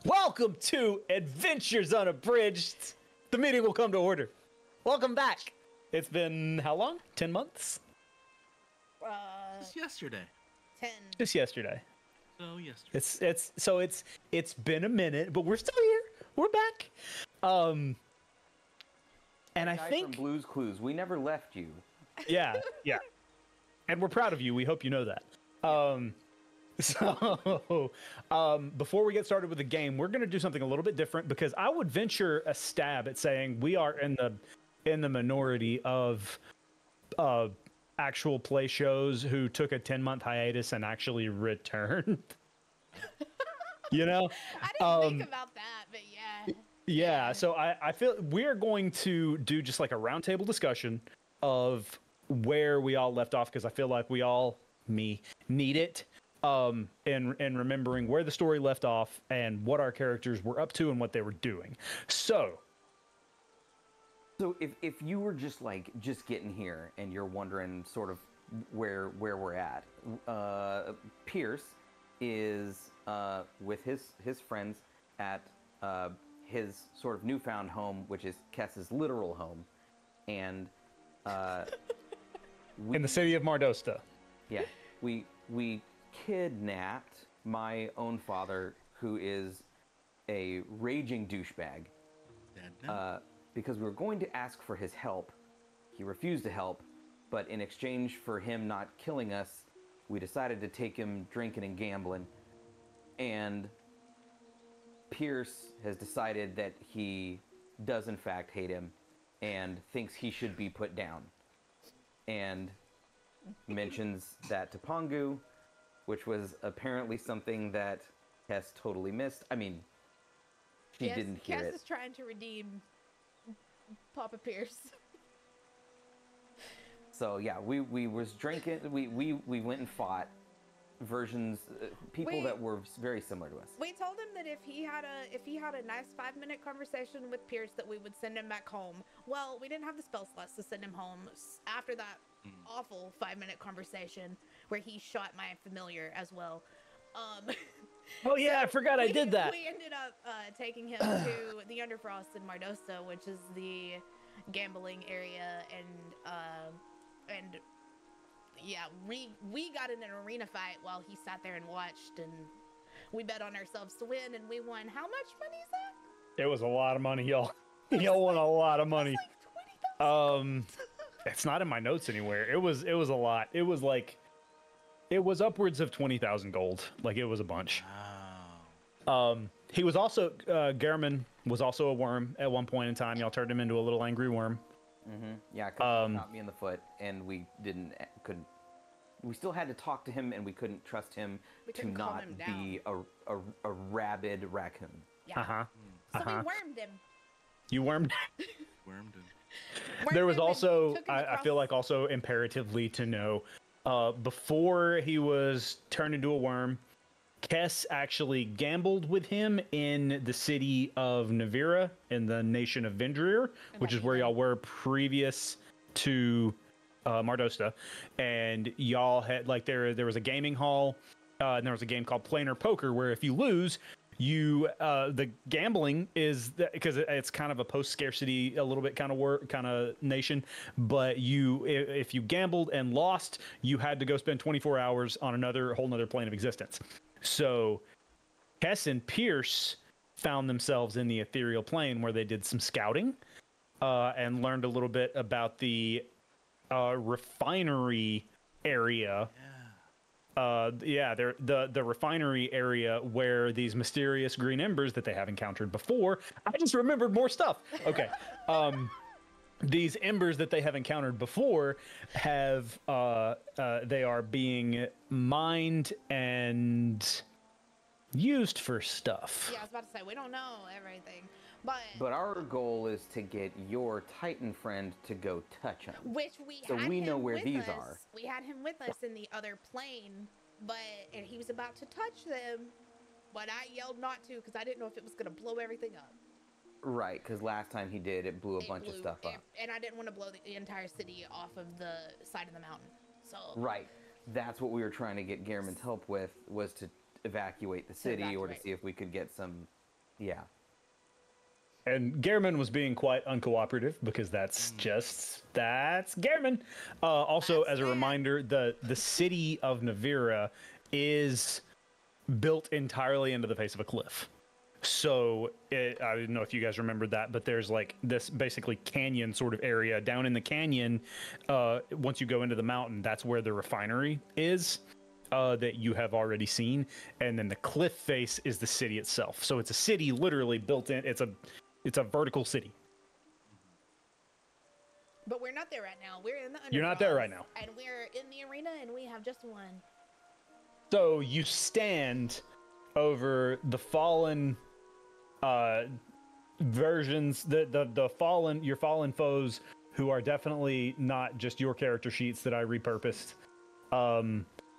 Welcome to Adventures Unabridged. The meeting will come to order. Welcome back. It's been how long? 10 months? Just yesterday. 10. Just yesterday. Oh, yesterday. It's been a minute, but we're still here. We're back. And I think from Blue's Clues, we never left you. yeah. And we're proud of you. We hope you know that. Before we get started with the game, we're going to do something a little bit different because I would venture a stab at saying we are in the minority of actual play shows who took a 10-month hiatus and actually returned. You know? I didn't think about that, but yeah. Yeah, so I feel we're going to do just like a roundtable discussion of where we all left off because I feel like we all, need it. In remembering where the story left off and what our characters were up to and what they were doing. So if you were just getting here and you're wondering sort of where we're at, Pierce is with his friends at his sort of newfound home, which is Kess's literal home, and in the city of Mardosta. Yeah, we kidnapped my own father, who is a raging douchebag, because we were going to ask for his help. He refused to help, but in exchange for him not killing us, we decided to take him drinking and gambling. And Pierce has decided that he does in fact hate him and thinks he should be put down, and mentions that to Pongu, which was apparently something that Kess totally missed. I mean, she didn't hear it. Kess is trying to redeem Papa Pierce. So yeah, we was drinking. We went and fought versions, people that were very similar to us. We told him that if he had a nice 5-minute conversation with Pierce, that we would send him back home. Well, we didn't have the spell slots to send him home after that awful 5-minute conversation where he shot my familiar as well. Oh yeah, I forgot I did that. We ended up taking him to the Underfrost in Mardosta, which is the gambling area, and yeah, we got in an arena fight while he sat there and watched, and we bet on ourselves to win, and we won. How much money is that? It was a lot of money, y'all. Y'all won a lot of money. Like 20,000. It's not in my notes anywhere. It was a lot. It was upwards of 20,000 gold. Like, it was a bunch. Wow. He was also Gehrman was also a worm at one point in time. Y'all turned him into a little angry worm. Mm-hmm. Yeah, because he shot me in the foot, and we couldn't. We still had to talk to him, and we couldn't trust him to not be a rabid raccoon. Yeah. So we wormed him. You wormed. Wormed him. There was also, I feel like, also imperatively to know, before he was turned into a worm, Kess actually gambled with him in the city of Navira in the nation of Vendrir, which is where y'all were previous to Mardosta. And y'all had, like, there was a gaming hall, and there was a game called Planar Poker, where if you lose, you the gambling is because it's kind of a post-scarcity a little bit kind of nation, but if you gambled and lost, you had to go spend 24 hours on a whole nother plane of existence. So Kess and Pierce found themselves in the ethereal plane where they did some scouting and learned a little bit about the refinery area. The refinery area where these mysterious green embers that they have encountered before. I just remembered more stuff. Okay. These embers that they have encountered before have they are being mined and used for stuff. Yeah, I was about to say, we don't know everything, but our goal is to get your Titan friend to go touch them. Which we so had we know him where with these us. are. We had him with us in the other plane, and he was about to touch them, but I yelled not to because I didn't know if it was going to blow everything up. Right, because last time he did, it blew a bunch of stuff up. And I didn't want to blow the entire city off of the side of the mountain. So right, that's what we were trying to get Gehrman's help with, was to evacuate the city or to see if we could get some Yeah. And Gehrman was being quite uncooperative because that's Gehrman. Also, as a reminder, the city of Navira is built entirely into the face of a cliff. So I don't know if you guys remember that, but there's like this basically canyon sort of area down in the canyon. Once you go into the mountain, that's where the refinery is. That you have already seen, and then the cliff face is the city itself. So it's a city literally built in. It's a vertical city. But we're not there right now. We're in the Undercross. You're not there right now. And we're in the arena, and we have just one. So you stand over the fallen versions, your fallen foes, who are definitely not just your character sheets that I repurposed.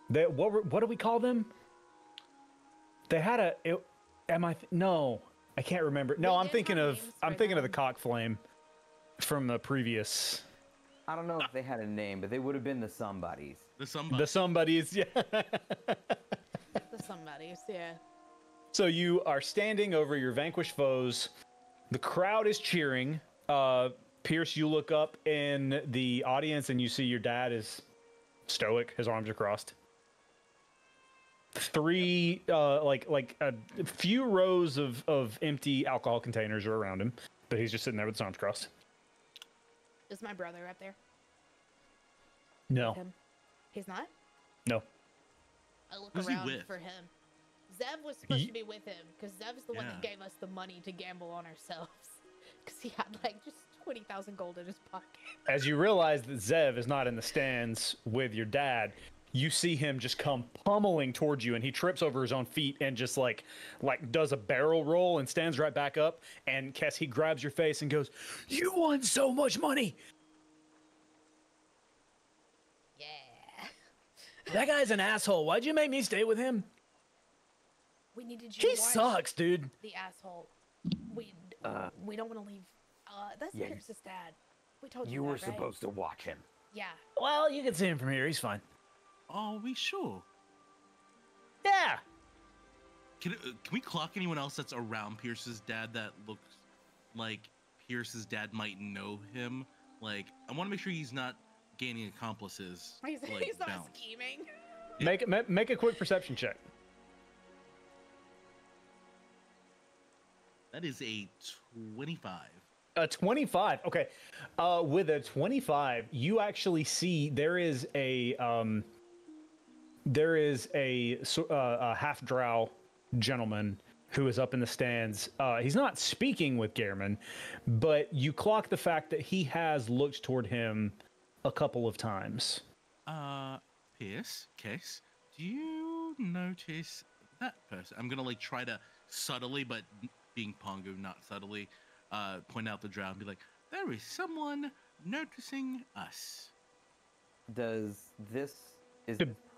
What do we call them? They had no, I can't remember. No, I'm thinking of the cock flame from the previous. I don't know if they had a name, but they would have been the somebodies. The somebodies. The somebodies, yeah. The somebodies, yeah. So you are standing over your vanquished foes. The crowd is cheering. Pierce, you look up in the audience and you see your dad is stoic. His arms are crossed. Three, like a few rows of empty alcohol containers are around him, but he's just sitting there with his arms crossed. Is my brother up there? No. He's not? No. I look Who's around he with? for him. Zev was supposed to be with him, because Zev's the one that gave us the money to gamble on ourselves. Because he had, like, just 20,000 gold in his pocket. As you realize that Zev is not in the stands with your dad, you see him just come pummeling towards you, and he trips over his own feet and just, like does a barrel roll and stands right back up. And, Kess, he grabs your face and goes, "You won so much money!" Yeah. That guy's an asshole. Why'd you make me stay with him? We needed you. He sucks, dude. The asshole. We don't want to leave. That's Pierce's dad. We told you. You that, were supposed to watch him. Yeah. Well, you can see him from here. He's fine. Are we sure? Yeah. Can we clock anyone else that's around Pierce's dad that looks like Pierce's dad might know him? Like, I want to make sure he's not gaining accomplices. He's not bound. scheming. Yeah. Make a quick perception check. That is a 25. A 25. Okay. With a 25, you actually see there is a half drow gentleman who is up in the stands. He's not speaking with Gehrman, but you clock the fact that he has looked toward him a couple of times. Pierce, Kess, do you notice that person? I'm gonna try to subtly, but being Pongo, not subtly, point out the drow and be like, there is someone noticing us. To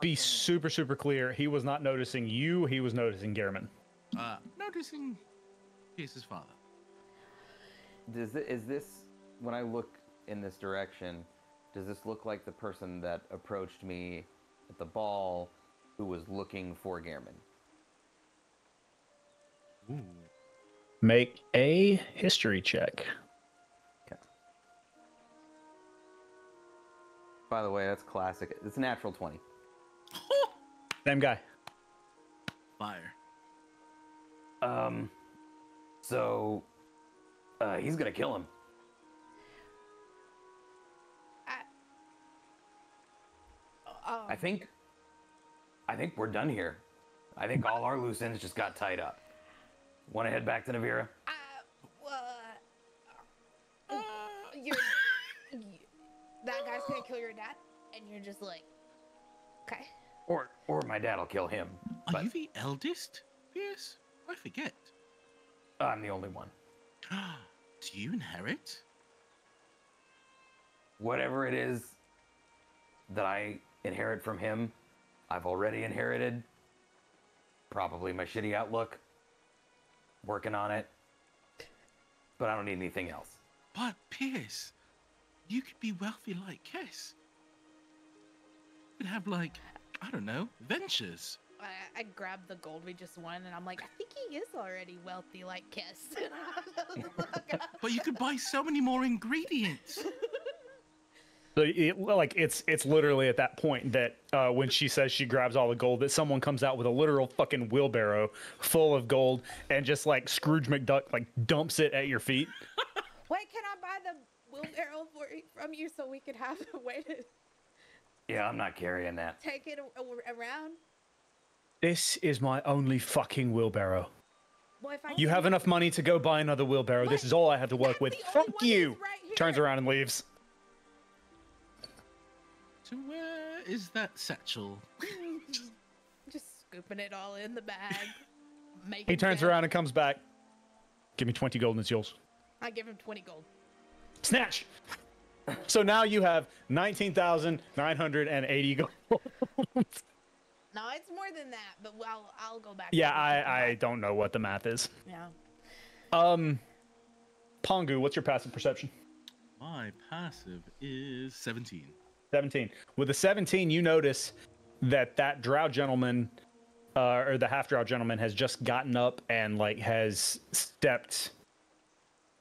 be super, super clear, he was not noticing you, he was noticing Gehrman. Noticing Pierce's father. Is this, when I look in this direction, does this look like the person that approached me at the ball who was looking for Gehrman? Ooh. Make a history check. Okay. By the way, that's classic. It's a natural 20. Same guy. Fire. So, he's gonna kill him. I think we're done here. I think all our loose ends just got tied up. Want to head back to Navira? That guy's gonna kill your dad, and you're just like, okay. Or my dad'll kill him. Are you the eldest, Pierce? I forget. I'm the only one. Do you inherit? Whatever it is that I inherit from him, I've already inherited. Probably my shitty outlook. Working on it. But I don't need anything else. But, Pierce, you could be wealthy like Kess. You could have, I don't know, ventures. I grabbed the gold we just won, and I'm like, I think he is already wealthy, like Kiss. But you could buy so many more ingredients. So it's literally at that point that when she says she grabs all the gold, that someone comes out with a literal fucking wheelbarrow full of gold and just like Scrooge McDuck like dumps it at your feet. Wait, can I buy the wheelbarrow from you so we could have a way to? Yeah, I'm not carrying that. Take it around. This is my only fucking wheelbarrow. Well, if You have enough money to go buy another wheelbarrow. What? This is all I have to work with. That's the only Fuck one you. that's right here. Turns around and leaves. So where is that satchel? Just scooping it all in the bag. He turns around and comes back. Give me 20 gold and it's yours. I give him 20 gold. Snatch. So now you have 19,980 gold. No, it's more than that, but I'll go back. Yeah, I don't know what the math is. Yeah. Pongu, what's your passive perception? My passive is 17. 17. With a 17, you notice that drow gentleman, or the half drow gentleman, has just gotten up and like has stepped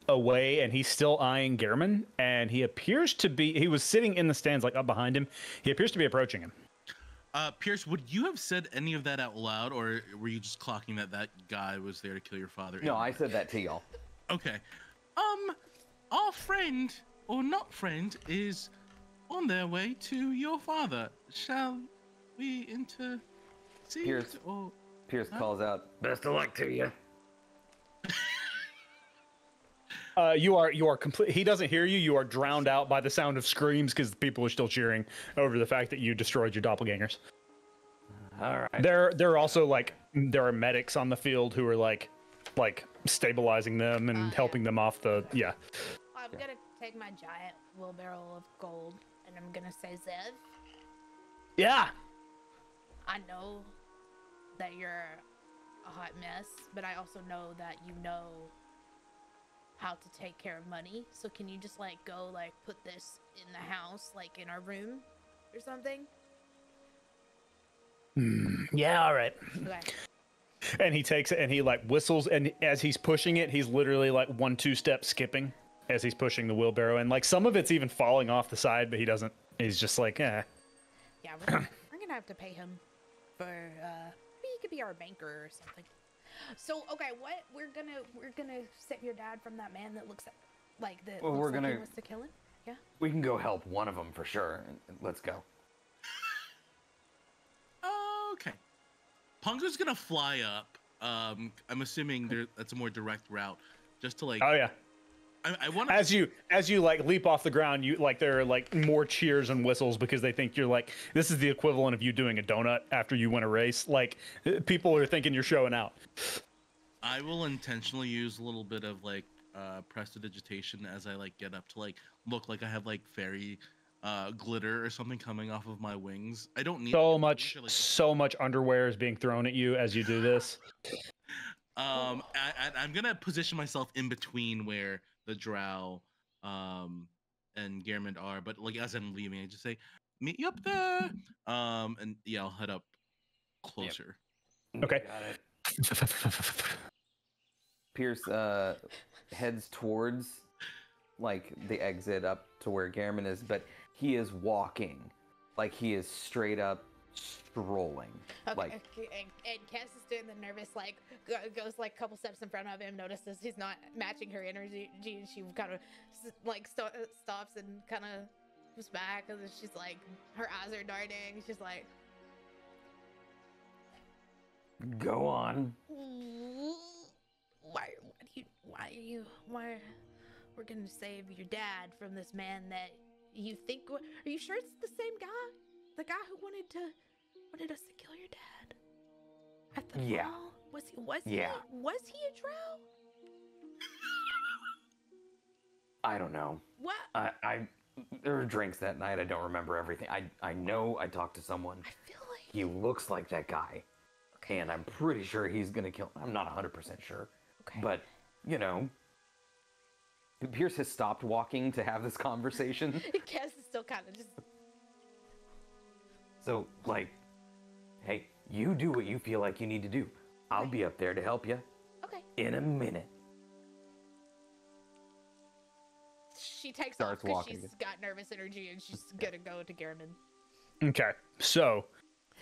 away, and he's still eyeing Gehrman, and he appears to be. He was sitting in the stands, like up behind him. He appears to be approaching him. Pierce, would you have said any of that out loud, or were you just clocking that guy was there to kill your father? No, I said that to y'all. Okay. Our friend, or not friend, is on their way to your father. Shall we intercede? Pierce, or... Pierce calls out, "Best of luck to you." You are complete. He doesn't hear you. You are drowned out by the sound of screams because people are still cheering over the fact that you destroyed your doppelgangers. All right. There are also like there are medics on the field who are like stabilizing them and helping them off the I'm gonna take my giant wheelbarrow of gold and I'm gonna say, Zev, Yeah. I know that you're a hot mess, but I also know that you know how to take care of money. So can you just like go like put this in the house, like in our room or something? Yeah, all right. Okay. And he takes it and he like whistles, and as he's pushing it, he's literally like 1-2 steps skipping as he's pushing the wheelbarrow, and like some of it's even falling off the side, but he doesn't. He's just like, eh. Yeah, we're gonna have to pay him for maybe he could be our banker or something. So okay, what we're gonna save your dad from that man that looks like that. Well, looks we're like he gonna- wants to kill him. Yeah. We can go help one of them for sure. Let's go. Okay. Pongo's gonna fly up. I'm assuming that's a more direct route, just to like. Oh yeah. I want to. As you like leap off the ground, you like there are like more cheers and whistles because they think you're like, this is the equivalent of you doing a donut after you win a race. Like people are thinking you're showing out. I will intentionally use a little bit of like prestidigitation as I like get up to like look like I have like fairy glitter or something coming off of my wings. I don't need So much underwear is being thrown at you as you do this. I'm gonna position myself in between where the drow and Gehrman are, but like as I'm leaving, I just say, "Meet you up there." And yeah, I'll head up closer. Okay. Got it. Pierce heads towards like the exit up to where Gehrman is, but he is walking, like he is straight up strolling. Okay. Like And Cass is doing the nervous, like goes like a couple steps in front of him, notices he's not matching her energy, and she kind of like stops and kind of moves back, and then she's like, her eyes are darting. She's like, go on. Why we're gonna save your dad from this man that you think? Are you sure it's the same guy? The guy who wanted us to kill your dad at the Yeah. mall? Was he Yeah. a drow? I don't know. What? I there were drinks that night. I don't remember everything. I know I talked to someone. I feel like He looks like that guy, okay. and I'm pretty sure he's gonna kill. I'm not 100% sure, Okay. but you know, Pierce has stopped walking to have this conversation. Cass is still kind of just So like, hey, You do what you feel like you need to do. I'll be up there to help you. Okay. In a minute. She takes Starts off because walking she's again. got nervous energy and she's gonna go to Garamond. Okay, so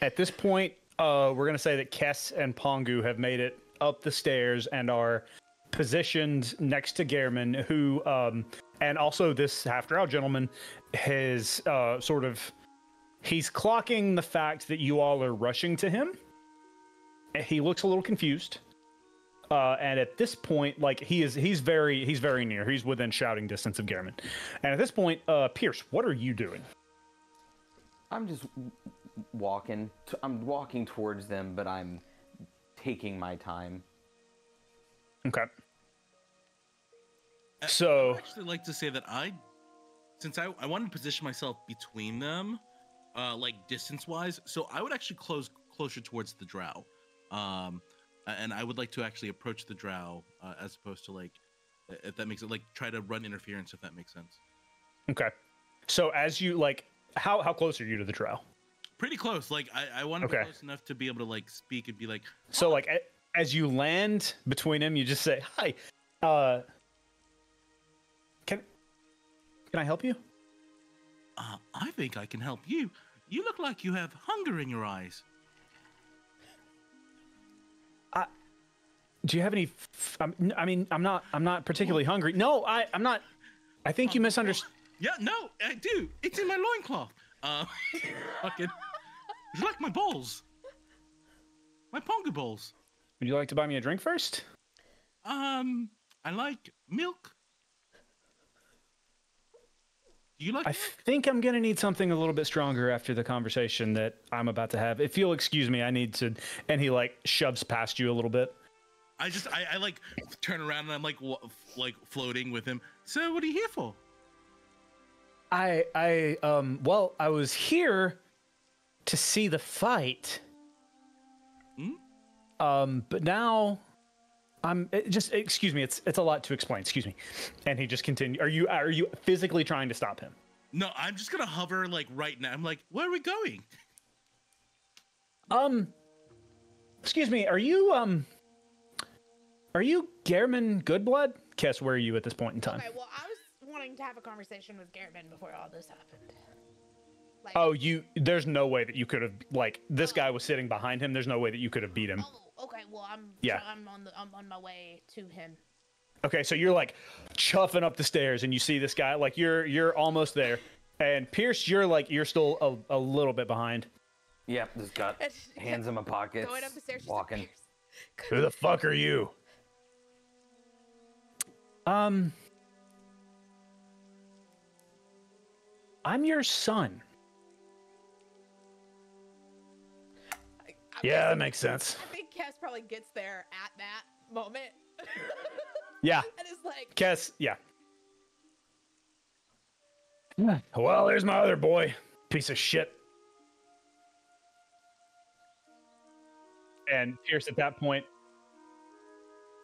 at this point, we're gonna say that Kess and Pongu have made it up the stairs and are positioned next to Garamond, who, and also this half-drow gentleman has he's clocking the fact that you all are rushing to him. He looks a little confused. And at this point, like he's very near. He's within shouting distance of Garamond. And at this point, Pierce, what are you doing? I'm just walking. I'm walking towards them, but I'm taking my time. Okay. So I'd actually like to say that since I wanted to position myself between them, like distance-wise, so I would actually closer towards the drow. And I would like to actually approach the drow as opposed to like, if that makes it, like try to run interference, if that makes sense. Okay. So as you like, how close are you to the drow? Pretty close. Like I want to be close enough to be able to like speak and be like. So like as you land between them, you just say, "Hi, can I help you?" I think I can help you. You look like you have hunger in your eyes. Do you have any? I mean, I'm not particularly hungry. No, I'm not. I think you misunderstood. Yeah, no, I do. It's in my loincloth. Fucking. It's like my balls. My pongu balls. Would you like to buy me a drink first? I like milk. Do you like? I think I'm gonna need something a little bit stronger after the conversation that I'm about to have. If you'll excuse me, I need to. And he like shoves past you a little bit. I like turn around and I'm like floating with him. So what are you here for? Well, I was here to see the fight. But now just excuse me, it's a lot to explain. Excuse me. And he just continued. Are you physically trying to stop him? No, I'm just gonna hover like right now. I'm like, where are we going? Excuse me, are you Garamond Goodblood? Kess, where are you at this point in time? Okay, well, I was wanting to have a conversation with Garamond before all this happened. Like, Oh, there's no way that you could have, like, this guy was sitting behind him. There's no way that you could have beat him. Oh, okay. Well, I'm on my way to him. Okay, so you're like chuffing up the stairs and you see this guy, like you're almost there. And Pierce, you're still a little bit behind. Yep, just got hands in my pockets. Going up the stairs, walking. Like, Who the fuck are you? I'm your son. Yeah, that makes sense. I think Cass probably gets there at that moment. Yeah. And it's like, Cass, yeah. Well, there's my other boy. Piece of shit. And Pierce, at that point,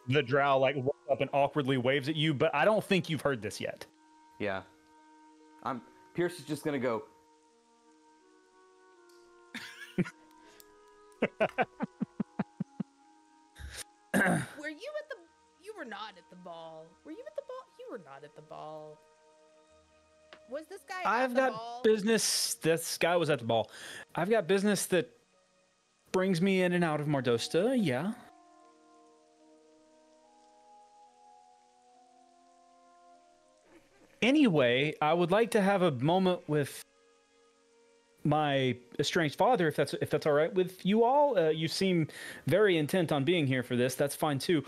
the drow like walks up and awkwardly waves at you, but I don't think you've heard this yet. Yeah. Pierce is just gonna go. were you at the? You were not at the ball. Were you at the ball? You were not at the ball. Was this guy at I've the got ball? business. This guy was at the ball. I've got business that brings me in and out of Mardosta. Yeah. Anyway, I would like to have a moment with my estranged father, if that's all right with you all. You seem very intent on being here for this. That's fine too.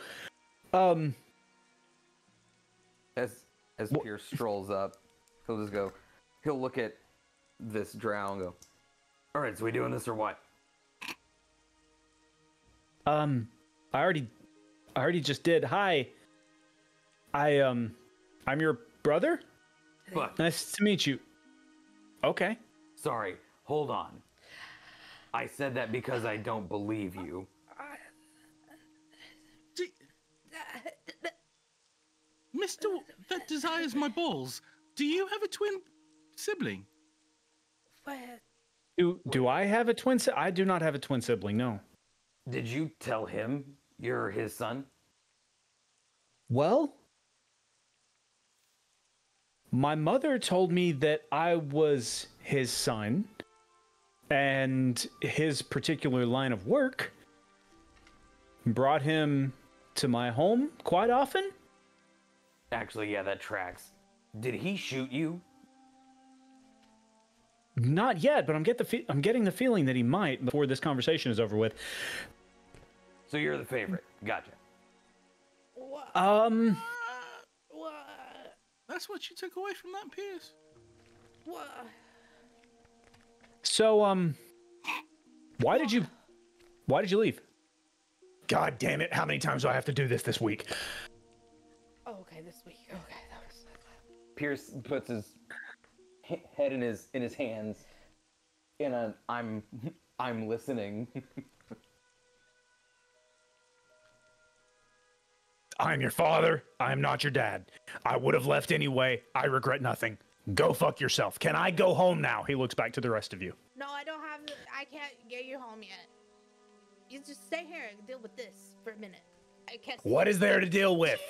As Pierce strolls up, he'll just go. He'll look at this drow and go, "All right, so we doing this or what?" I already just did. Hi. I'm your brother? But Nice to meet you. Okay. sorry, hold on. I said that because I don't believe you. Mr. That desires my balls. Do you have a twin sibling? Well, Do I have a twin sibling? I do not have a twin sibling, no. Did you tell him you're his son? Well, my mother told me that I was his son, and his particular line of work brought him to my home quite often. Actually, yeah, that tracks. Did he shoot you? Not yet, but I'm getting the feeling that he might before this conversation is over with. So you're the favorite. Gotcha. What? What? That's what you took away from that, Pierce. What? So, why did you leave? God damn it! How many times do I have to do this week? Oh, okay, this week. Okay, that was. Pierce puts his head in his hands in a I'm listening. I'm your father. I am not your dad. I would have left anyway. I regret nothing. Go fuck yourself. Can I go home now? He looks back to the rest of you. No, I don't have. I can't get you home yet. You just stay here and deal with this for a minute. I can't. What is there to deal with?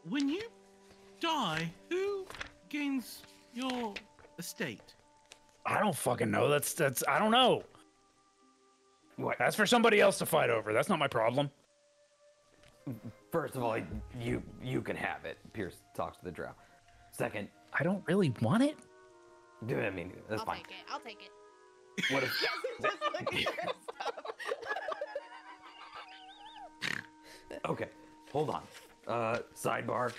When you die, who gains your estate? I don't fucking know. That's I don't know. What? That's for somebody else to fight over. That's not my problem. First of all, you can have it. Pierce talks to the drow. Second, I don't really want it. do it. I mean, that's I'll fine. take it. I'll take it. What if? Just looking for stuff. Okay, hold on. Sidebar.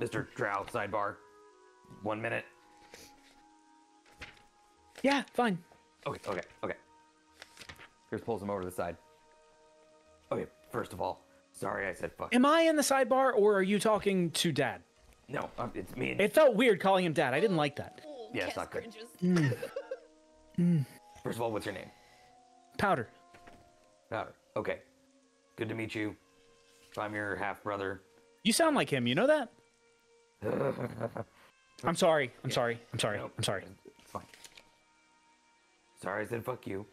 Mr. Drow, sidebar. 1 minute. Yeah, fine. Okay. Pierce pulls him over to the side. Okay, first of all, sorry I said fuck. Am I in the sidebar or are you talking to Dad? No, it's me and... It felt weird calling him Dad. I didn't like that. Oh, Yeah, it's Cass not good. cringes. First of all, what's your name? Powder. Powder. Okay. Good to meet you. I'm your half-brother. You sound like him. You know that? I'm sorry. I'm sorry. Nope. I'm sorry. It's fine. Sorry I said fuck you.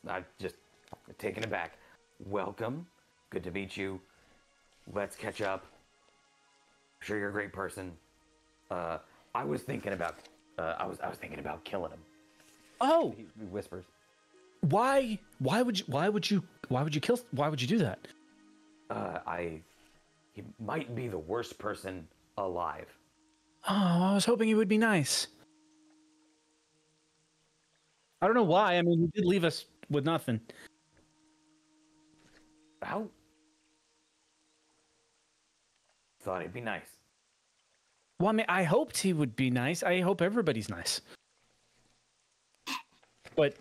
I'm just taken aback. Welcome. Good to meet you. Let's catch up. I'm sure you're a great person. I was thinking about killing him. Oh, He whispers. why would you do that? He might be the worst person alive. Oh, I was hoping he would be nice. I don't know why. I mean, he did leave us with nothing. How? Thought he'd be nice. Well, I mean, I hoped he would be nice. I hope everybody's nice. But,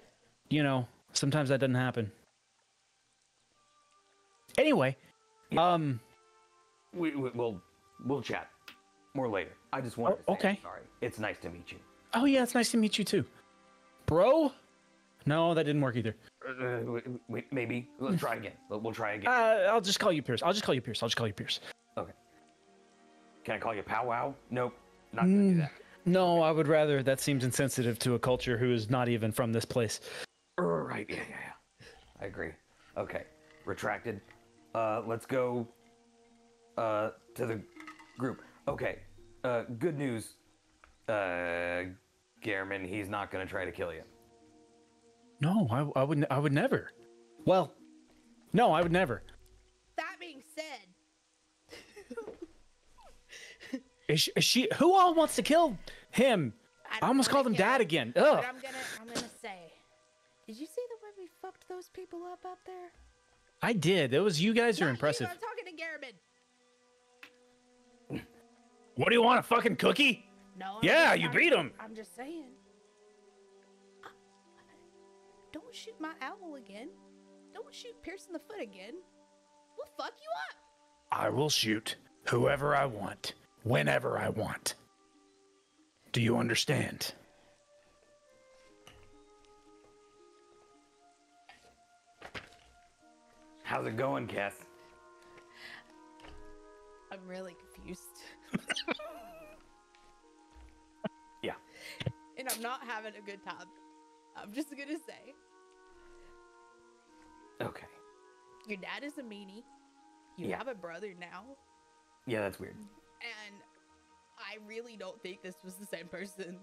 you know, sometimes that doesn't happen. Anyway, We'll chat more later. I just wanted to say okay. I'm sorry. It's nice to meet you. oh yeah, it's nice to meet you too. Bro? No, that didn't work either. Wait, maybe. Let's try again. We'll try again. I'll just call you Pierce. Okay. Can I call you Pow Wow? Nope. Not gonna do that. No, I would rather. That seems insensitive to a culture who is not even from this place. Right. Yeah. I agree. Okay. Retracted. Let's go to the group. Okay. Good news. Gehrman, he's not gonna try to kill you. No, I wouldn't. I would never. Well, no, I would never. That being said, Is she? Who all wants to kill him? I almost called him Dad again. Ugh. but I'm gonna say, did you see the way we fucked those people up out there? I did. It was you guys are Not impressive. You, I'm talking to Garabin. What do you want? A fucking cookie? No. Yeah, you beat him. I'm just saying. Don't shoot my owl again. Don't shoot Pierce in the foot again. We'll fuck you up. I will shoot whoever I want, whenever I want. Do you understand? How's it going, Cass? I'm really confused. Yeah. And I'm not having a good time. I'm just gonna say. Okay. Your dad is a meanie. You Yeah. have a brother now. Yeah, that's weird. And I really don't think this was the same person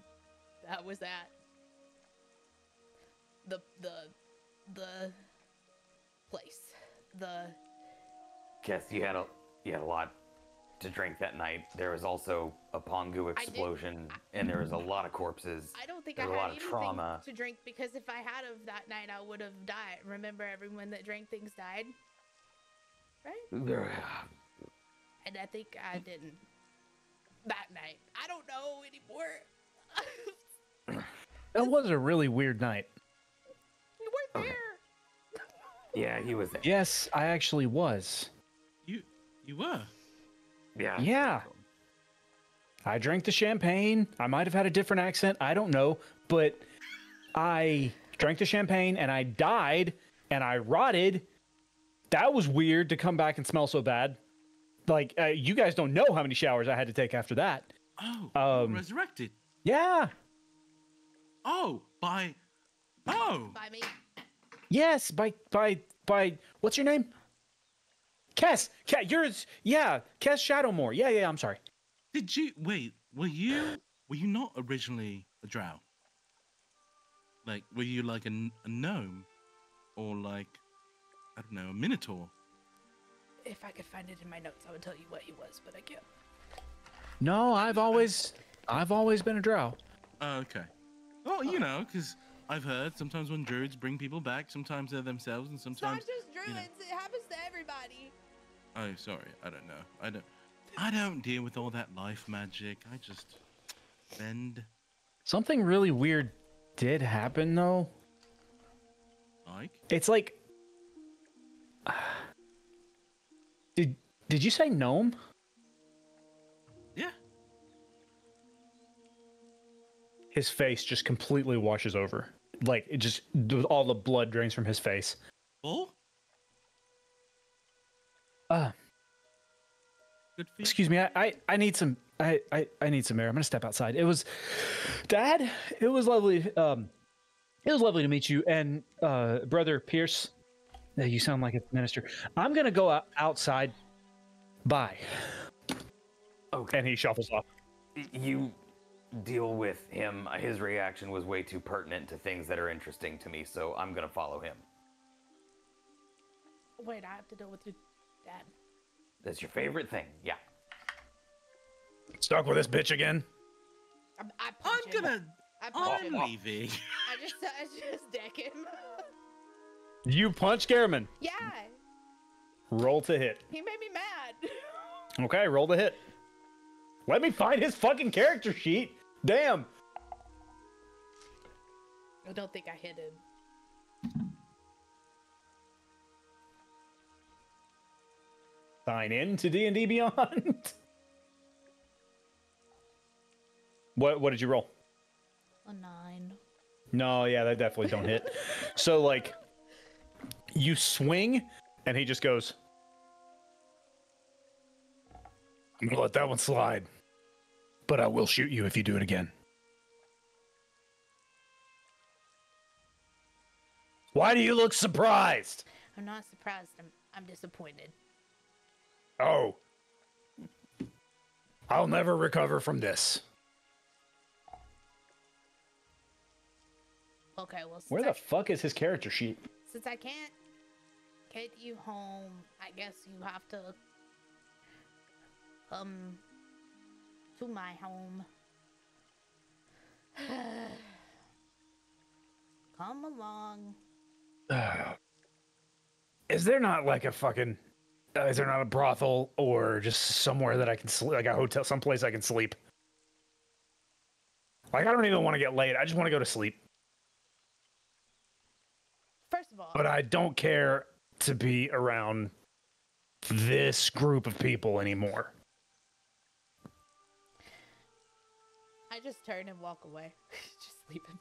that was at the place. Guess you had a lot to drink that night. There was also a Pongu explosion, and there was a lot of corpses. I don't think There's I a had lot of anything trauma. to drink because if I had of that night, I would have died. Remember, everyone that drank things died, right? And I think I didn't that night. I don't know anymore. That was a really weird night. You weren't there. Yeah, he was there. Yes, I actually was. You were. Yeah. Yeah. I drank the champagne. I might have had a different accent. I don't know. But I drank the champagne and I died and I rotted. That was weird to come back and smell so bad. Like, you guys don't know how many showers I had to take after that. Oh, you were resurrected. Yeah. Oh, by me. Yes, by what's your name? Kess. Yeah, Kess Shadowmore. Yeah, I'm sorry. Did you wait? Were you not originally a drow? Like, were you like a gnome, or like, I don't know, a minotaur? If I could find it in my notes, I would tell you what he was, but I can't. No, I've always been a drow. Oh, okay. Well, you know, because I've heard sometimes when druids bring people back, sometimes they're themselves, and It's not sometimes. just druids. You know. It happens to everybody. Oh, sorry. I don't know. I don't deal with all that life magic. I just bend. Something really weird did happen though. Like? It's like Did you say gnome? Yeah. His face just completely washes over. Like, it just, all the blood drains from his face. Bull? Good for you. Excuse me, I need some, I need some air. I'm gonna step outside. It was, Dad, it was lovely, to meet you. And, Brother Pierce, you sound like a minister. I'm gonna go outside. Bye. Okay. And he shuffles off. You deal with him. His reaction was way too pertinent to things that are interesting to me, so I'm gonna follow him. Wait, I have to deal with your dad. That's your favorite thing, yeah. Stuck with this bitch again? I punch I'm him. gonna. I punch him. I'm leaving. I just deck him. You punch Garamond. Yeah, Roll to hit. he made me mad. Okay, roll to hit. Let me find his fucking character sheet. Damn. I don't think I hit him. Sign in to D&D Beyond. What did you roll? A 9. No, yeah, that definitely don't hit. So, like, you swing, and he just goes, I'm gonna let that one slide. But I will shoot you if you do it again. Why do you look surprised? I'm not surprised. I'm disappointed. Oh. I'll never recover from this. Okay, well, Where the fuck is his character sheet? since I can't get you home, I guess you have to come to my home. Come along. Is there not like a fucking... is there not a brothel or just somewhere that I can sleep, like a hotel, someplace I can sleep? Like, I don't even want to get laid. I just want to go to sleep. First of all, But I don't care to be around this group of people anymore. I just turn and walk away. Just sleeping.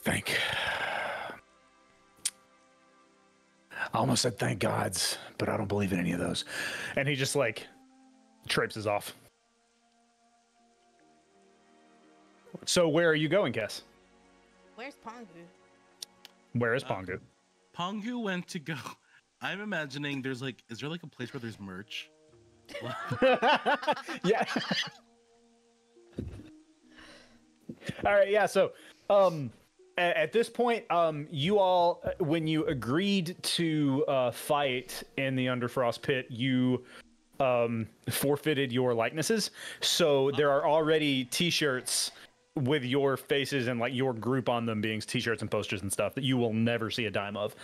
Thank... I almost said thank gods, but I don't believe in any of those. And he just, like, traipses off. So where are you going, Kess? Where's Pongu? Where is Pongu? Pongu went to go. I'm imagining is there like a place where there's merch? Yeah. All right. Yeah. So, at this point, you all, when you agreed to fight in the Underfrost pit, you forfeited your likenesses. So there are already T-shirts with your faces and like your group on them, being T-shirts and posters and stuff that you will never see a dime of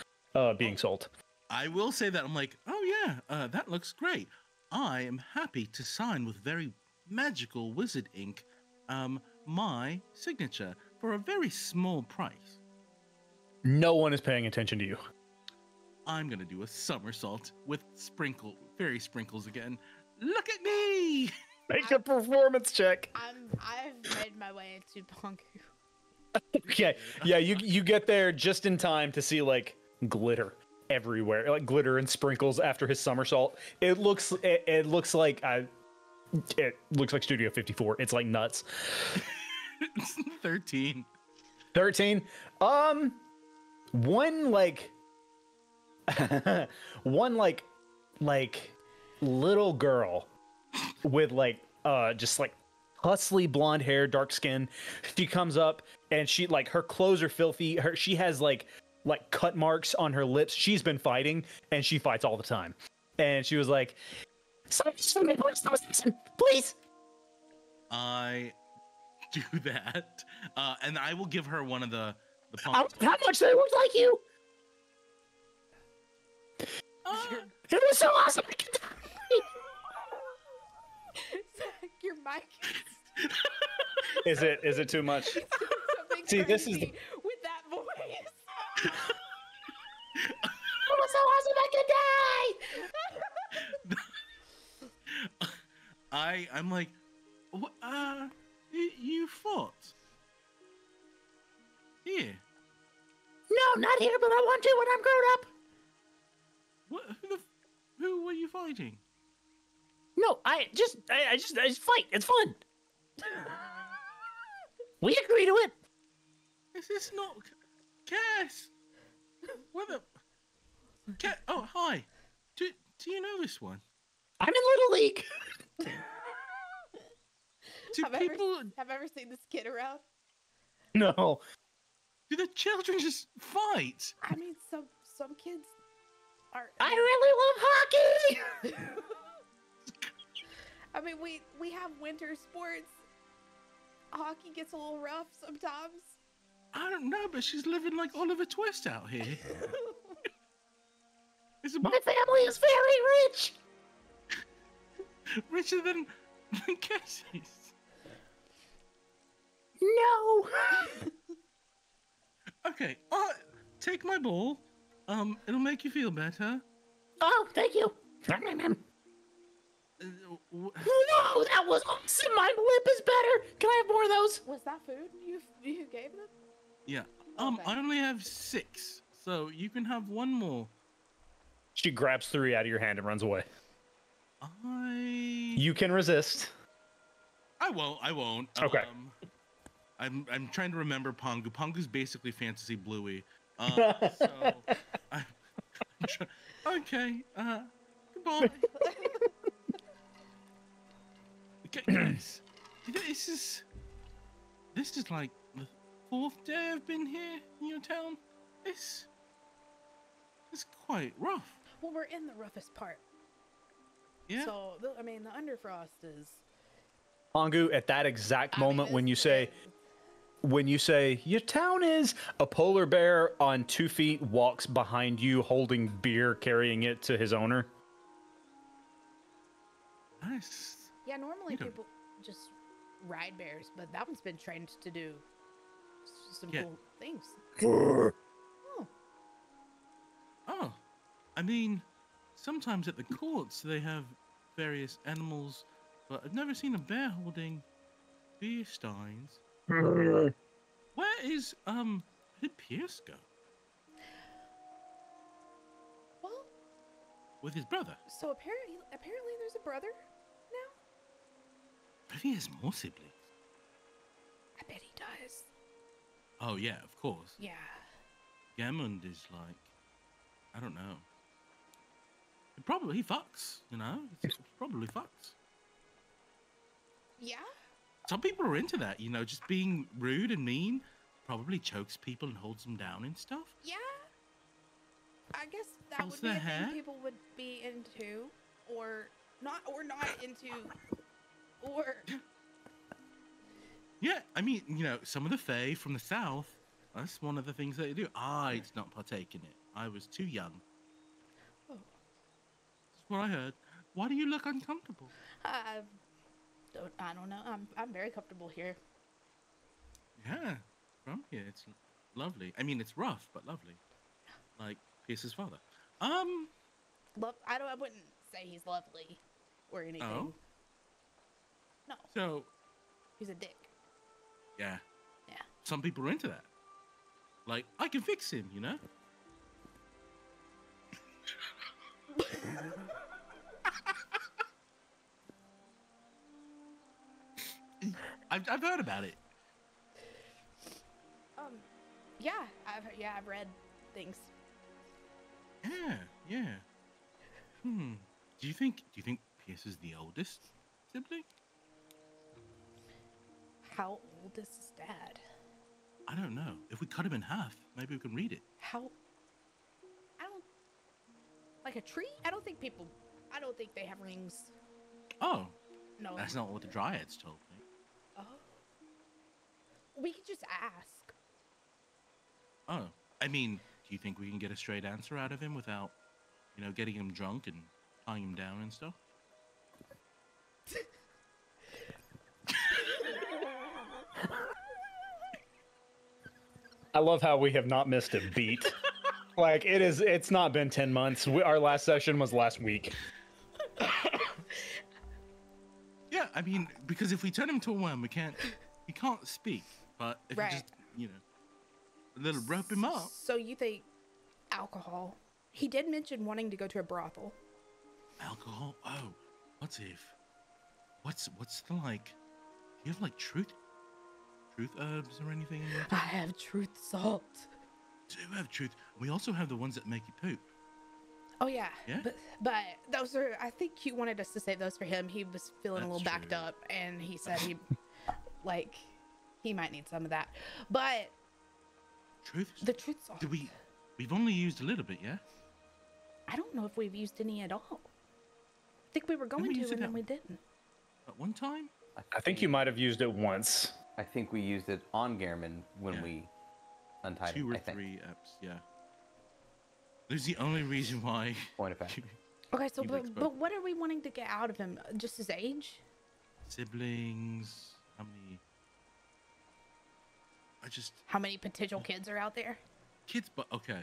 being sold. I will say that I'm like, oh yeah, that looks great. I am happy to sign with very magical wizard ink, my signature for a very small price. No one is paying attention to you. I'm gonna do a somersault with fairy sprinkles again. Look at me! Make a performance check. I've made my way to Pongu. Okay. Yeah, you get there just in time to see like glitter everywhere, like glitter and sprinkles after his somersault. It looks like Studio 54. It's like nuts. 13. 13. One little girl with just like hustly blonde hair, dark skin. She comes up and she like her clothes are filthy. She has like cut marks on her lips. She's been fighting and she fights all the time. And she was like, please. I do that, and I will give her one of the how much they look like you? It was so awesome. Your mic Is it too much? See, this is with that voice. It was so awesome I could die. I'm like, you fought here? No, not here, but I want to when I'm grown up. What? Who were you fighting? No, I just fight. It's fun. We agree to it. Is this not Cass? What the? Oh, hi. Do you know this one? I'm in Little League. Have I ever seen this kid around? No. Do the children just fight? I mean, some kids are. I really love hockey. I mean, we have winter sports. Hockey gets a little rough sometimes. I don't know, but she's living like Oliver Twist out here. My family is very rich. Richer than Cassie's. No. Okay, take my ball. It'll make you feel better. Oh, thank you. Whoa, that was awesome. My lip is better. Can I have more of those? Was that food you gave them? Yeah. Okay. I only have 6, so you can have one more. She grabs 3 out of your hand and runs away. You can resist. I won't. Okay. I'm trying to remember Pongu. Pongu's basically Fantasy Bluey. So okay. Goodbye. Guys, this is like the 4th day I've been here in your town. It's quite rough. Well, we're in the roughest part. Yeah. So I mean, the Underfrost is. Pongu, at that exact moment when you say your town is, a polar bear on 2 feet walks behind you holding beer, carrying it to his owner. Nice. Yeah, normally people just ride bears, but that one's been trained to do some cool things. Oh, I mean, sometimes at the courts they have various animals, but I've never seen a bear holding beer steins. Where did Pierce go? Well, with his brother. So apparently there's a brother now. But he has more siblings. I bet he does. Oh yeah, of course. Yeah. Gammond is like, I don't know. He fucks, you know? It's probably fucks. Yeah? Some people are into that, you know, just being rude and mean. Probably chokes people and holds them down and stuff. Yeah. I guess that Pulls would be their a hair. thing people would be into, or not into, or Yeah, I mean, you know, some of the Fae from the south, that's one of the things they do. I did not partake in it. I was too young. Oh. That's what I heard. Why do you look uncomfortable? I don't know. I'm very comfortable here. Yeah, from here, it's lovely. I mean, it's rough, but lovely. Like Pierce's father. I wouldn't say he's lovely or anything. Oh? No, So, he's a dick. yeah. Yeah. Some people are into that. Like, I can fix him, you know? I've heard about it. Yeah, I've read things. Yeah. Do you think Pierce is the oldest sibling? How old is his dad? I don't know. If we cut him in half, maybe we can read it. I don't like a tree. I don't think they have rings. Oh, No. that's not what the Dryads told me. Oh. We could just ask. Oh, I mean, do you think we can get a straight answer out of him without, you know, getting him drunk and tying him down and stuff? I love how we have not missed a beat. Like it's not been 10 months. Our last session was last week. Yeah, I mean, because if we turn him into a worm, he can't speak. But if we just, you know, a little rope him up. So you think alcohol? He did mention wanting to go to a brothel. Alcohol? Oh, what's the like? Do you have like truth herbs or anything? I have truth salt. Do have truth. We also have the ones that make you poop. Oh yeah. Yeah? But those are. I think you wanted us to save those for him. He was feeling a That's little backed true. up, and he said he might need some of that. But Truth? the truth salt. We've only used a little bit, yeah? I don't know if we've used any at all. I think we were going we to, use it and then at- we didn't. At one time? I think you might have used it once. I think we used it on Gehrman when Yeah. we untied 2 him. or I think. 3 eps, yeah. There's the only reason why. Point of fact. Okay, so You but expect- what are we wanting to get out of him? Just his age? Siblings. How many? How many potential kids are out there? Kids, but okay.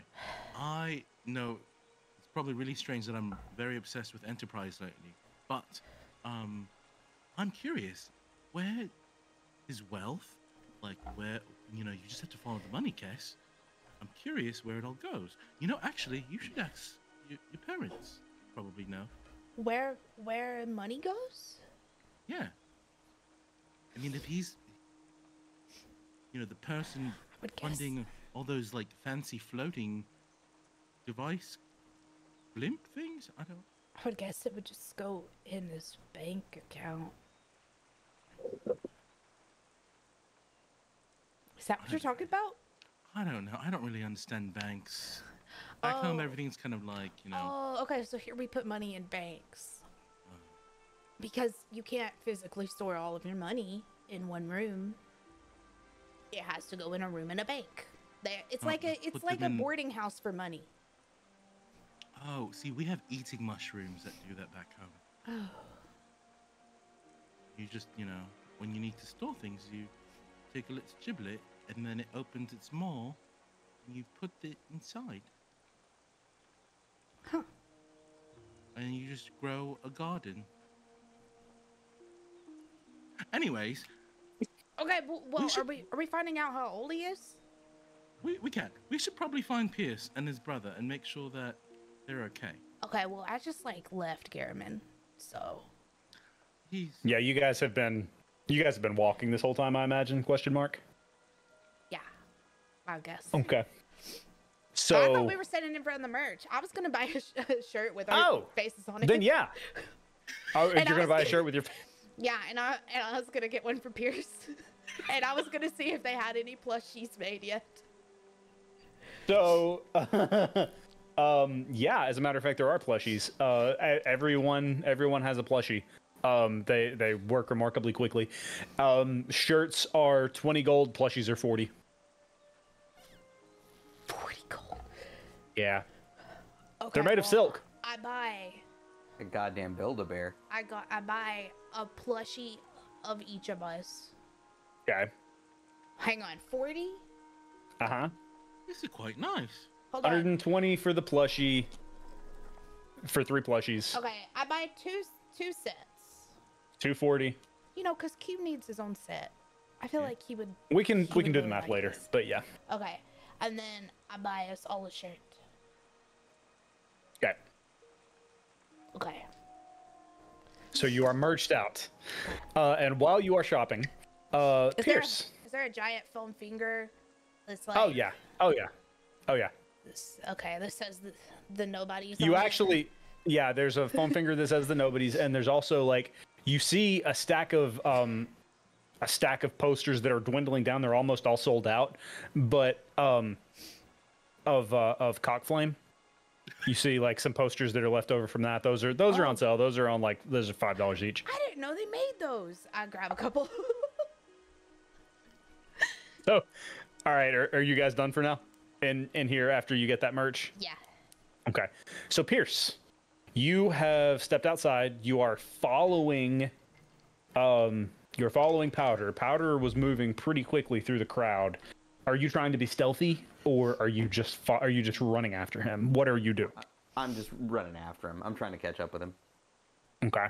I know it's probably really strange that I'm very obsessed with Enterprise lately, but I'm curious where his wealth, like where, you know, you just have to follow the money, Kess. I'm curious where it all goes. You know, actually, you should ask your parents. Probably know. Where money goes? Yeah. I mean, if he's, you know, the person I would guess. funding all those like fancy floating device blimp things, I would guess it would just go in his bank account. Is that what you're talking about? don't know. I don't really understand banks. Back home, Oh. everything's kind of like, you know. Oh, okay. So here we put money in banks. Because you can't physically store all of your money in one room. It has to go in a room in a bank. It's Oh, like a put them in- boarding house for money. Oh, see, we have eating mushrooms that do that back home. Oh. You just, you know, when you need to store things, you take a little giblet and then it opens its maw and you put it inside. Huh. And you just grow a garden. Anyways, Okay, well, should- are we finding out how old he is? we can. We should probably find Pierce and his brother and make sure that they're okay. Okay, well, I just left Garriman, so He's Yeah, you guys have been You guys have been walking this whole time, I imagine? Question mark. Yeah, I guess. Okay. So I thought So we were standing in front of the merch. I was gonna buy a shirt with our faces on it. then yeah. Oh, And you're I gonna buy a was- shirt with your. Yeah, and I was gonna get one for Pierce, and I was gonna see if they had any plushies made yet. So, yeah. As a matter of fact, there are plushies. Everyone has a plushie. They work remarkably quickly. Shirts are 20 gold. Plushies are 40. 40 gold. Yeah. Okay, They're made of silk. I buy A goddamn Build-A-Bear. I buy a plushie of each of us. Okay. Hang on, 40? Uh-huh. This is quite nice. Hold on. 120 for the plushie. For 3 plushies. Okay, I buy two sets. 240. You know, cause Q needs his own set. I feel like he would. We can he would do the really math like later, this. but yeah. Okay, and then I buy us all a shirt. Okay. Okay. So you are merged out. And while you are shopping, Pierce. Is there a giant foam finger? That's like. Oh yeah. Oh yeah. Oh yeah. Okay, this says the nobodies. You on it. actually, yeah. There's a foam finger that says the nobodies, and there's also like you see a stack of posters that are dwindling down. They're almost all sold out, but of Cockflame. You see like some posters that are left over from that. Those are on sale. Those are $5 each. I didn't know they made those. I grab a couple. So, all right. Are you guys done for now? In here after you get that merch. Yeah. Okay. So Pierce, you have stepped outside. You are following you're following Powder. Powder was moving pretty quickly through the crowd. Are you trying to be stealthy or are you just running after him? What are you doing? I'm just running after him. I'm trying to catch up with him. Okay.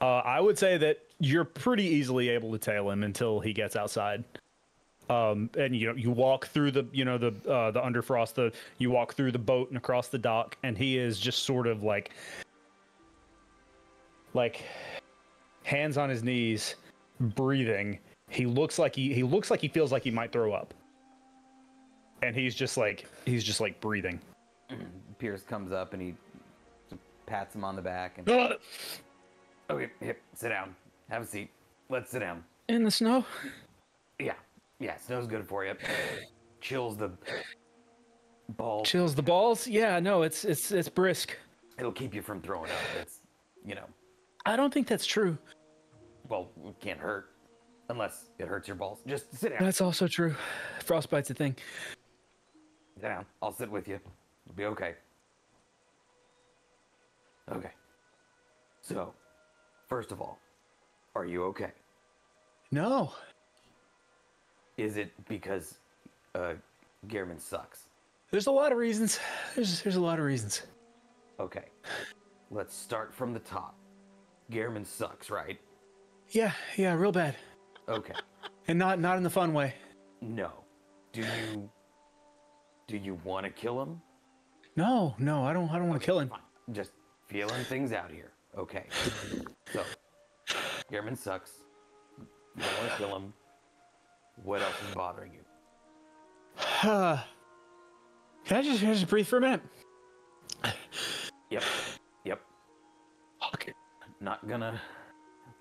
I would say that you're pretty easily able to tail him until he gets outside. And you walk through the underfrost, you walk through the boat and across the dock, and he is just sort of like hands on his knees, breathing. He looks like he feels like he might throw up. And he's just like breathing. Pierce comes up and he pats him on the back and okay, here, sit down. Have a seat. Let's sit down. In the snow? Yeah, snow's good for you. Chills the balls. Chills the balls? Yeah, no, it's brisk. It'll keep you from throwing up. It's, I don't think that's true. well, it can't hurt unless it hurts your balls. Just sit down. That's also true. Frostbite's a thing. Sit down. I'll sit with you. It'll be okay. Okay. So, first of all, are you okay? No. Is it because Gehrman sucks? There's a lot of reasons. There's a lot of reasons. Okay. Let's start from the top. Gehrman sucks, right? Yeah, real bad. Okay. And not in the fun way. No. Do you want to kill him? No, I don't want to kill him. Fine. Just feeling things out here. Okay. So, Gehrman sucks. You don't want to kill him. What else is bothering you? Can I just breathe for a minute? Yep. Okay. Not gonna.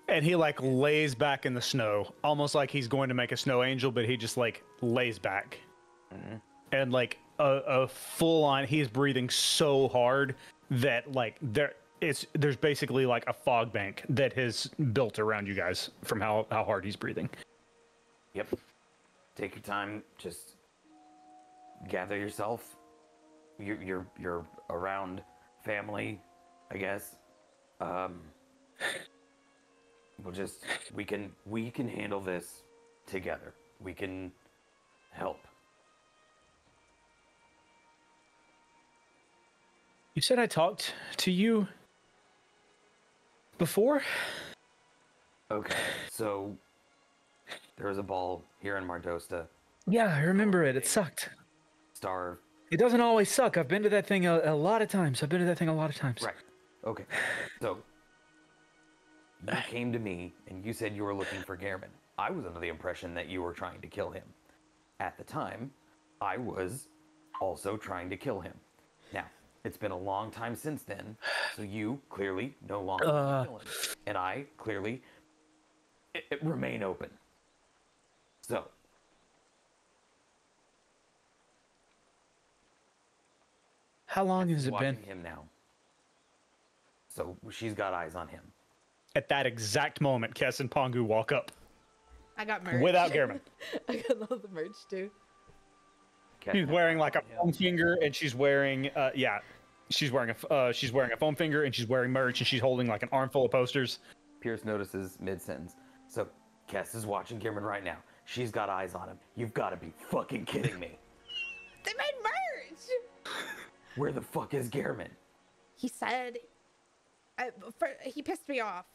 And he lays back in the snow, almost like he's going to make a snow angel, but he just lays back. Mm-hmm. And a full on, he's breathing so hard that there's basically a fog bank that has built around you guys from how hard he's breathing. Yep. Take your time. Just gather yourself. You're around family, I guess. We can handle this together. We can help. You said I talked to you before? Okay, so there was a ball here in Mardosta. Yeah, I remember it. It sucked. Star. It doesn't always suck. I've been to that thing a lot of times. Right. Okay. So You came to me and you said you were looking for Gehrman. I was under the impression that you were trying to kill him. At the time, I was also trying to kill him. Now, it's been a long time since then, so you clearly no longer want to kill him. And I clearly remain open. So. How long has it been? Watching him now. So she's got eyes on him. At that exact moment, Kess and Pongu walk up. I got merch. Without Gehrman. I got all the merch too. She's wearing like a foam finger, and she's wearing she's wearing a foam finger, and she's wearing merch, and she's holding like an armful of posters. Pierce notices mid-sentence. So Kess is watching Gehrman right now. She's got eyes on him. You've got to be fucking kidding me. They made merch. Where the fuck is Gehrman? He said he pissed me off,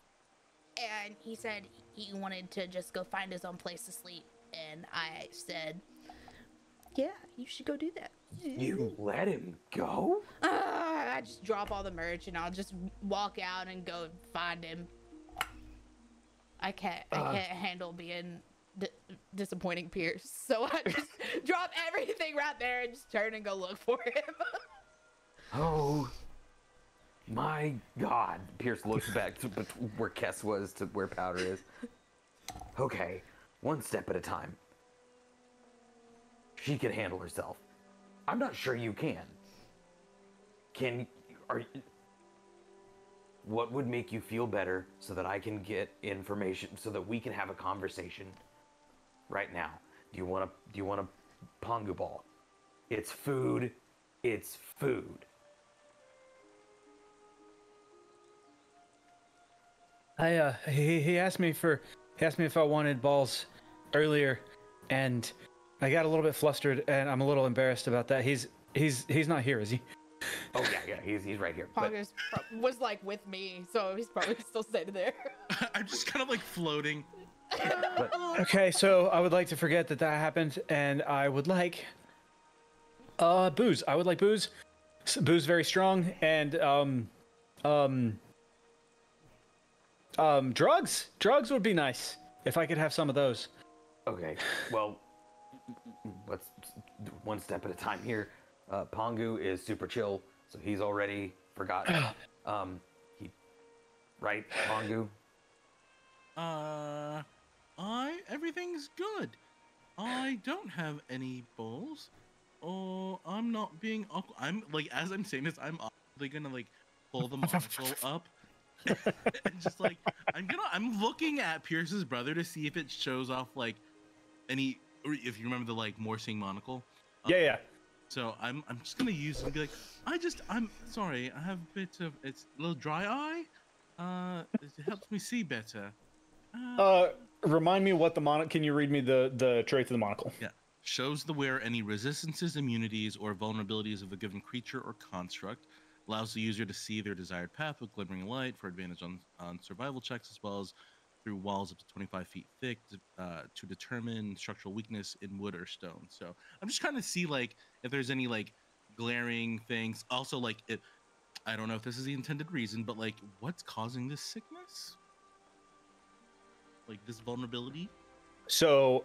and he said he wanted to just go find his own place to sleep, and I said, yeah, you should go do that. You let him go? I just drop all the merch and I'll just walk out and go find him. I can't handle being disappointing Pierce, so I just drop everything right there and just turn and go look for him. Oh my God. Pierce looks back to where Kess was to where Powder is. Okay, one step at a time. She can handle herself. I'm not sure you can. What would make you feel better so that I can get information, so that we can have a conversation right now? Do you want a Pongu ball? It's food. It's food. He asked me if I wanted balls earlier, and I got a little bit flustered, and I'm a little embarrassed about that. He's not here, is he? Oh yeah, he's right here. Pongus was like with me, so he's probably still sitting there. I'm just kind of like floating. Okay, so I would like to forget that happened, and I would like booze. I would like booze. Booze very strong, and drugs. Drugs would be nice if I could have some of those. Okay, well, let's one step at a time here. Pongu is super chill, so he's already forgotten. Right, Pongu? Everything's good. I don't have any balls, or I'm not being awkward. I'm like, as I'm saying this, I'm awkwardly gonna like pull the monocle up. And just like I'm looking at Pierce's brother to see if it shows off like any, or if you remember the like Morsing monocle. Yeah. So I'm just gonna use it and be like, I'm sorry, I have a bit of, it's a little dry eye. It helps me see better. Remind me what the monocle. Can you read me the traits of the monocle? Yeah. Shows the wearer any resistances, immunities, or vulnerabilities of a given creature or construct. Allows the user to see their desired path with glimmering light for advantage on survival checks, as well as through walls up to 25 feet thick to determine structural weakness in wood or stone. So I'm just trying to see like if there's any like glaring things. Also, like I don't know if this is the intended reason, but like what's causing this sickness? Like this vulnerability? So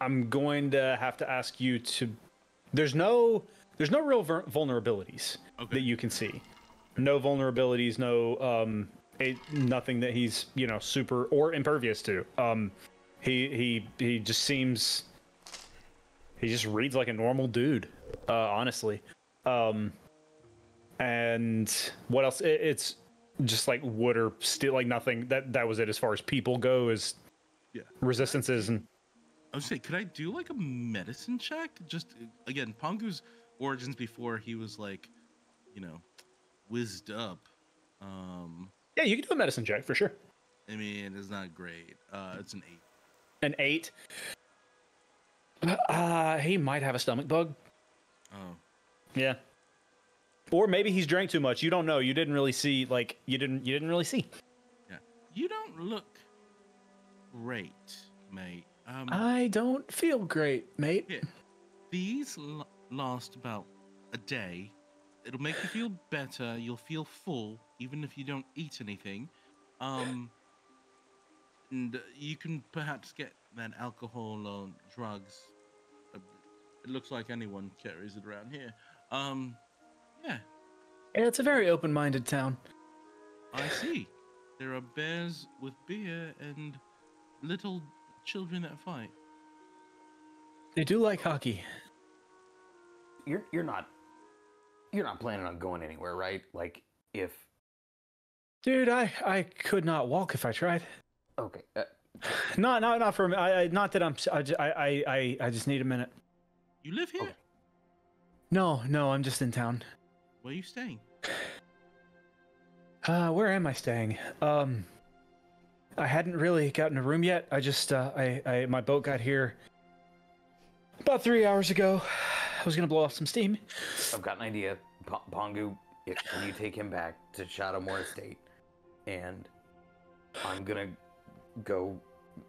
I'm going to have to ask you to. There's no real vulnerabilities that you can see. No vulnerabilities. No nothing that he's super or impervious to. He just seems. He just reads like a normal dude. Honestly. And what else? It's just like wood or steel. Like nothing. That was it as far as people go. Is resistances and. I was saying, could I do like a medicine check? Just again, Pongu's origins before he was like, whizzed up. Yeah, you can do a medicine check for sure. I mean, it's not great. It's an 8. An 8. He might have a stomach bug. Oh. Yeah. Or maybe he's drank too much. You don't know. You didn't really see. Like you didn't really see. Yeah. You don't look great, mate. I don't feel great, mate. Yeah. These last about a day. It'll make you feel better. You'll feel full, even if you don't eat anything. And you can perhaps get that alcohol or drugs. It looks like anyone carries it around here. Yeah. Yeah, it's a very open-minded town. I see. There are bears with beer and little children that fight. They do like hockey. You're not planning on going anywhere, right? Like if. Dude, I could not walk if I tried. Okay. Not for me. Not that I just need a minute. You live here? Okay. No, I'm just in town. Where are you staying? Where am I staying? I hadn't really gotten a room yet. I just my boat got here about 3 hours ago. I was gonna blow off some steam. I've got an idea. Pongu, can you take him back to Shadowmore Estate? And I'm gonna go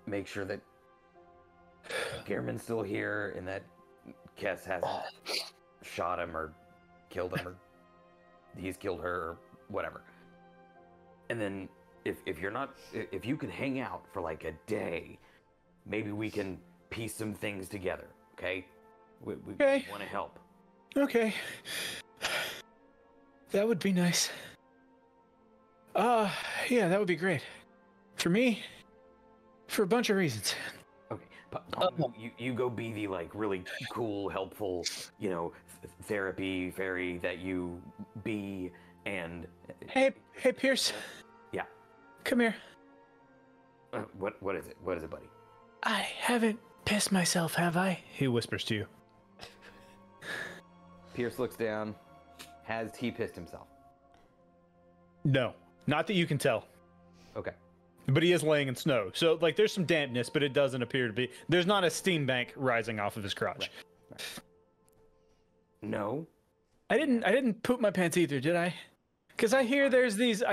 make sure that Gehrman's still here and that Kess hasn't shot him or killed him or he's killed her or whatever. And then if you could hang out for like a day, maybe we can piece some things together, okay? We Okay. want to help. Okay. That would be nice. Yeah, that would be great. For me, for a bunch of reasons. Okay, you go be the like really cool, helpful, therapy fairy that you be, and Hey, Pierce. Yeah. Come here. What is it? What is it, buddy? I haven't pissed myself, have I? He whispers to you. Pierce looks down. Has he pissed himself? No, not that you can tell. Okay. But he is laying in snow, so like there's some dampness, but it doesn't appear to be. There's not a steam bank rising off of his crotch. Right. No. I didn't poop my pants either, did I? Because I hear there's this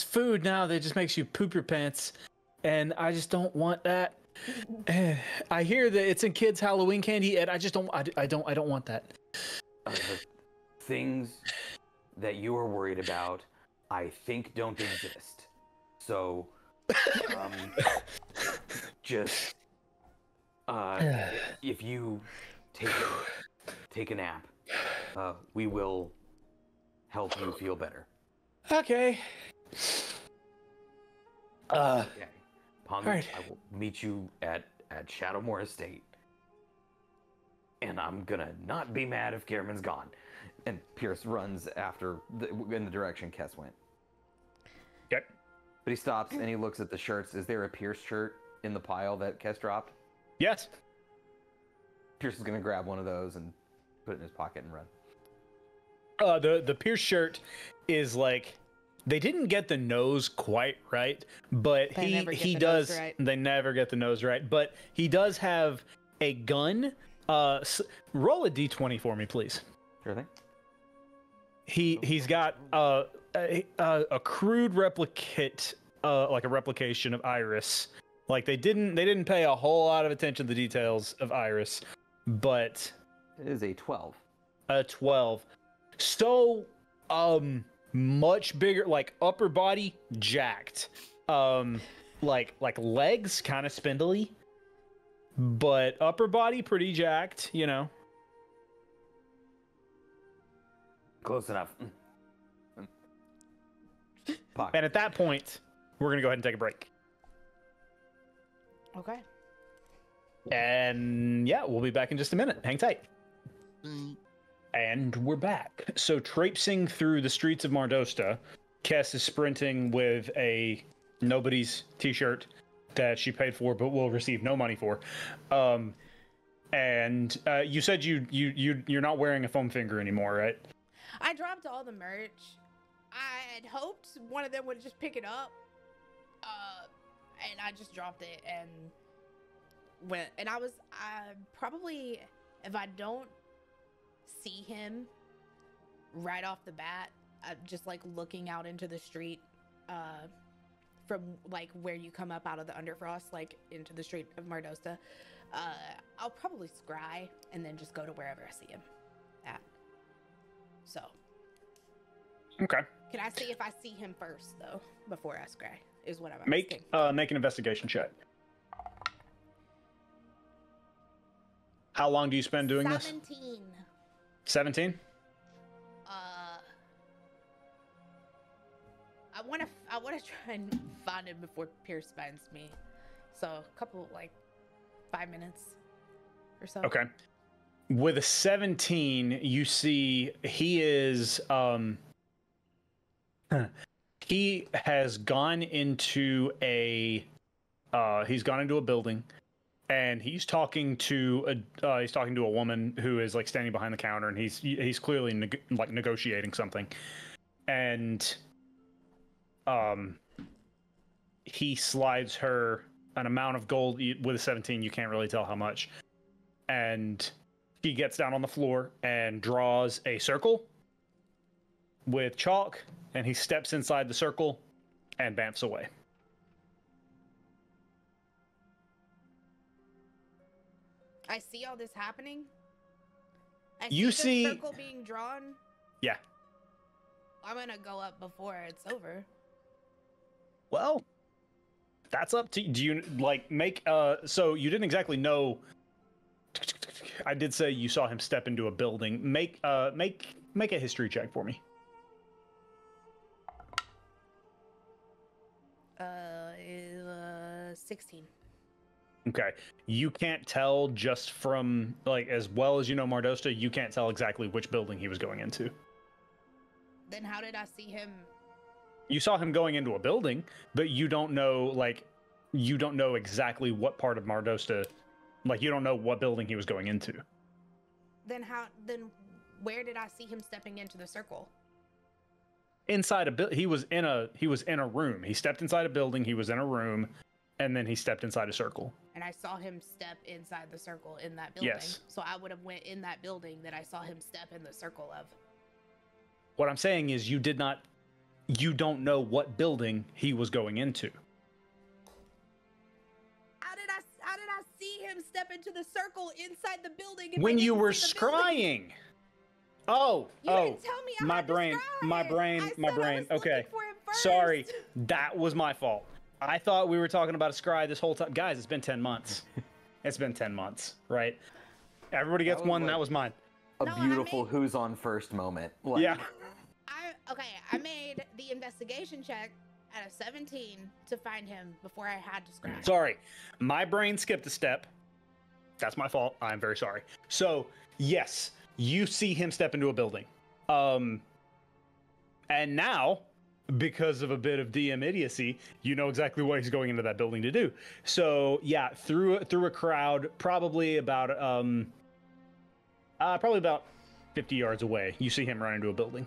food now that just makes you poop your pants, and I just don't want that. I hear that it's in kids' Halloween candy, and I just don't. I don't want that. The things that you are worried about, I think, don't exist. So, just if you take a nap, we will help you feel better. Okay. Okay. Pongu, Right. I will meet you at Shadowmore Estate. And I'm gonna not be mad if Gehrman's gone. And Pierce runs in the direction Kess went. Yep. But he stops and he looks at the shirts. Is there a Pierce shirt in the pile that Kess dropped? Yes. Pierce is gonna grab one of those and put it in his pocket and run. The Pierce shirt is like they didn't get the nose quite right, but he does. Right. They never get the nose right, but he does have a gun. Roll a d20 for me, please. Sure thing. He's got a crude replicate, like a replication of Iris. Like they didn't pay a whole lot of attention to the details of Iris, but It is a 12. a 12. So much bigger, like upper body jacked, like legs kind of spindly, but upper body pretty jacked, Close enough. Pocket. And at that point, we're gonna go ahead and take a break. Okay. And yeah, we'll be back in just a minute. Hang tight. And we're back. So traipsing through the streets of Mardosta, Kess is sprinting with a nobody's t-shirt that she paid for but will receive no money for. And you said you're not wearing a foam finger anymore, right? I dropped all the merch. I had hoped one of them would just pick it up. And I just dropped it and went. And I probably, if I don't see him right off the bat, just like looking out into the street, from like where you come up out of the Underfrost, like into the street of Mardosta, I'll probably scry and then just go to wherever I see him at. So. Okay. Can I see if I see him first, though, before I scry? Is what I'm Make asking. make an investigation check. How long do you spend doing 17. this? 17. I wanna try and find him before Pierce finds me. So a couple, like, 5 minutes or so. Okay. With a 17, you see he is he has gone into a building, and he's talking to a woman who is like standing behind the counter, and he's clearly negotiating something, and he slides her an amount of gold. With a 17, you can't really tell how much, and she gets down on the floor and draws a circle with chalk, and he steps inside the circle and bamfs away. I see all this happening. I You the see- circle being drawn. Yeah. I'm gonna go up before it's over. Well, that's up to you. Do you like make so you didn't exactly know. I did say you saw him step into a building. Make a history check for me. 16. Okay. You can't tell just from like as well as you know Mardosta, you can't tell exactly which building he was going into. Then how did I see him? You saw him going into a building, but you don't know exactly what part of Mardosta, like you don't know what building he was going into. Then where did I see him stepping into the circle? Inside he was in a room. He stepped inside a building, he was in a room, and then he stepped inside a circle. And I saw him step inside the circle in that building. Yes. So I would have went in that building that I saw him step in the circle of. What I'm saying is you don't know what building he was going into. How did I see him step into the circle inside the building? If I When you didn't were see the building? scrying. Oh, You didn't tell me I my had to brain, scry. my brain, I my said I brain. was looking Okay. for him first. Sorry, that was my fault. I thought we were talking about a scry this whole time. Guys, it's been 10 months. It's been 10 months, right? Everybody gets That was one, like- that was mine. A No, I beautiful made- who's on first moment. Like, Yeah. I made the investigation check at a 17 to find him before I had to scry. Sorry, my brain skipped a step. That's my fault. I'm very sorry. So, yes, you see him step into a building. And now, because of a bit of DM idiocy, you know exactly what he's going into that building to do. So, yeah, through a crowd, probably about 50 yards away, you see him run into a building.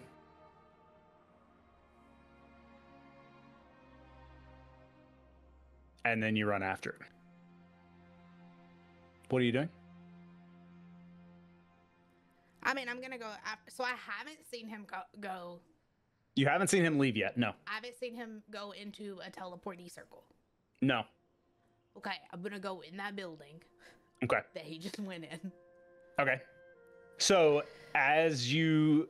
And then you run after it. What are you doing? I mean, I'm gonna go. So I haven't seen him go. You haven't seen him leave yet? No. I haven't seen him go into a teleportee circle. No. Okay, I'm gonna go in that building Okay. that he just went in. Okay. So as you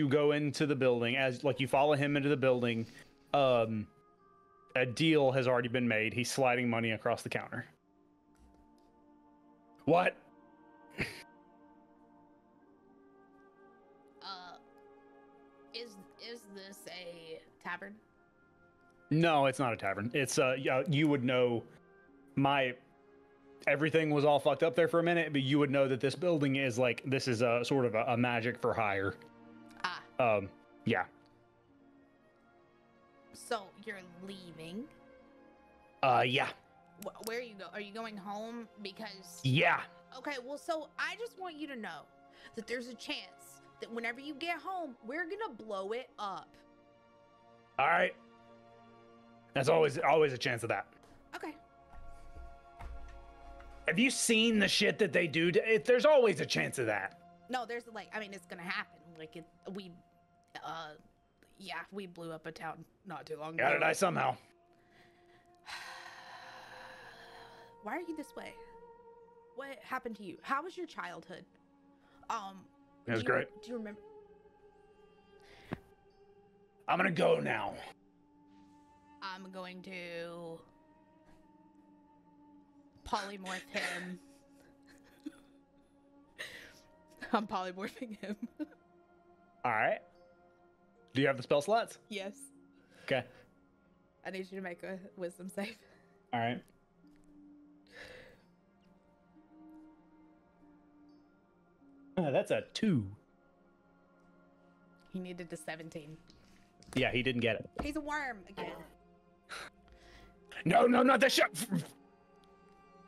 go into the building, as like you follow him into the building, a deal has already been made. He's sliding money across the counter. What? Is this a tavern? No, it's not a tavern. It's you would know everything was all fucked up there for a minute, but you would know that this building is like this is a sort of a magic for hire. Ah. Yeah. So you're leaving? Yeah. Where are you go? Are you going home? Because Yeah. okay, well, so I just want you to know that there's a chance that whenever you get home, we're gonna blow it up. All right. There's always a chance of that. Okay. Have you seen the shit that they do? There's always a chance of that. No, there's like, I mean, it's gonna happen. Like we blew up a town not too long ago. Gotta die somehow. Why are you this way? What happened to you? How was your childhood? It was great. Do you remember? I'm gonna go now. I'm going to polymorph him. I'm polymorphing him. All right. Do you have the spell slots? Yes. Okay. I need you to make a wisdom save. All right. That's a 2. He needed a 17. Yeah, he didn't get it. He's a worm again. No, not the shot.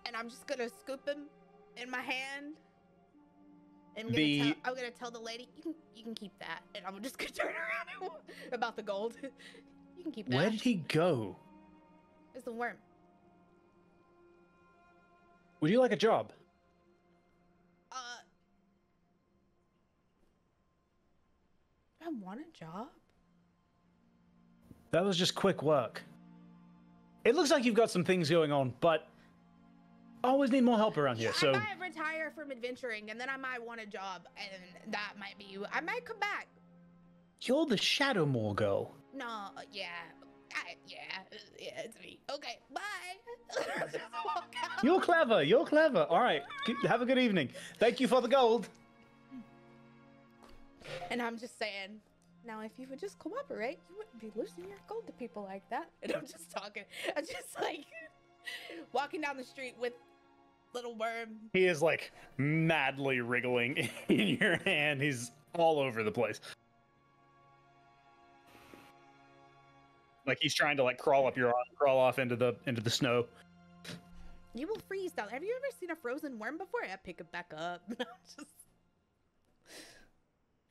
And I'm just gonna scoop him in my hand. And I'm gonna tell the lady, you can keep that. And I'm just gonna turn around about the gold. You can keep that. Where did he go? It's the worm. Would you like a job? I want a job. That was just quick work. It looks like you've got some things going on, but I always need more help around here, so... I might retire from adventuring, and then I might want a job, and that might be... I might come back. You're the Shadowmoor girl. No, yeah, it's me. Okay, bye. Just walk out. You're clever. All right, have a good evening. Thank you for the gold. And I'm just saying, now if you would just cooperate, you wouldn't be losing your gold to people like that. And I'm just talking. I'm just like walking down the street with little worm. He is like madly wriggling in your hand. He's all over the place. Like he's trying to like crawl up your arm, crawl off into the snow. You will freeze down. Have you ever seen a frozen worm before? I pick it back up.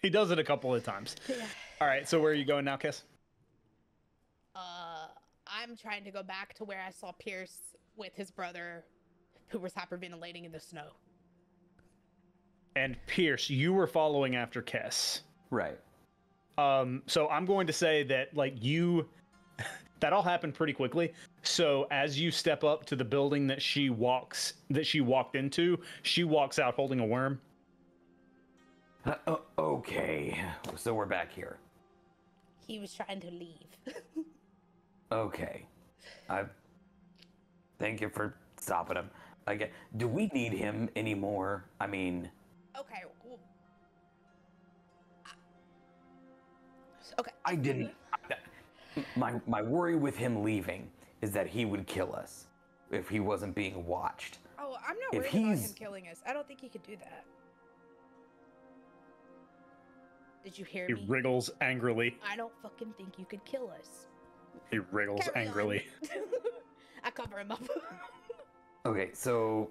He does it a couple of times. Yeah. All right, so where are you going now, Kiss? I'm trying to go back to where I saw Pierce with his brother, who was hyperventilating in the snow. And Pierce, you were following after Kess. Right. So I'm going to say that like that all happened pretty quickly. So as you step up to the building that she walked into, she walks out holding a worm. Okay, so we're back here. He was trying to leave. Okay. Thank you for stopping him. Again, do we need him anymore? I mean... Okay. Well, okay. I didn't... My worry with him leaving is that he would kill us if he wasn't being watched. Oh, I'm not worried about him killing us. I don't think he could do that. Did you hear me? He wriggles angrily. I don't fucking think you could kill us. He wriggles angrily. I cover him up. Okay, so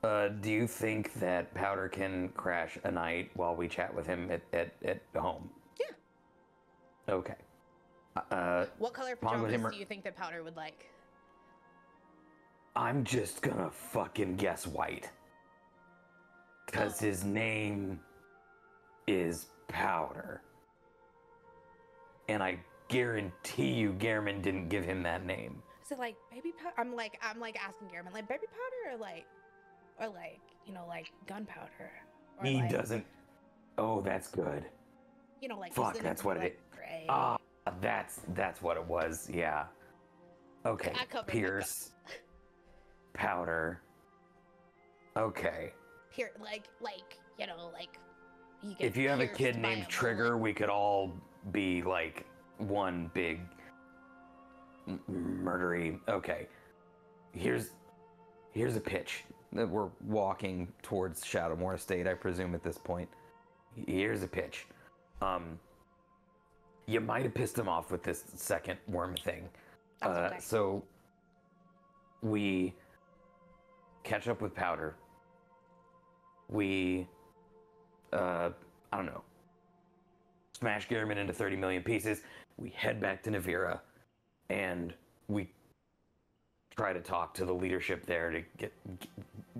do you think that Powder can crash a night while we chat with him at home? Yeah. Okay. What color pajamas do you think that Powder would like? I'm just gonna fucking guess white. Because his name is Powder. And I guarantee you Gehrman didn't give him that name. Is it like baby powder? I'm like asking Gehrman, like baby powder or like, you know, like gunpowder. He doesn't. Oh, that's good. You know, like fuck, that's what it is. Gray. Ah, that's what it was. Yeah. Okay. Pierce. Powder. Okay. Like you know, like. If you have a kid named Trigger, we could all be like one big murdery. Okay. Here's a pitch. We're walking towards Shadowmoor Estate, I presume, at this point. Here's a pitch. You might have pissed him off with this second worm thing. Okay. So we catch up with Powder. We I don't know, smash Gehrman into 30 million pieces. We head back to Navira, and we try to talk to the leadership there to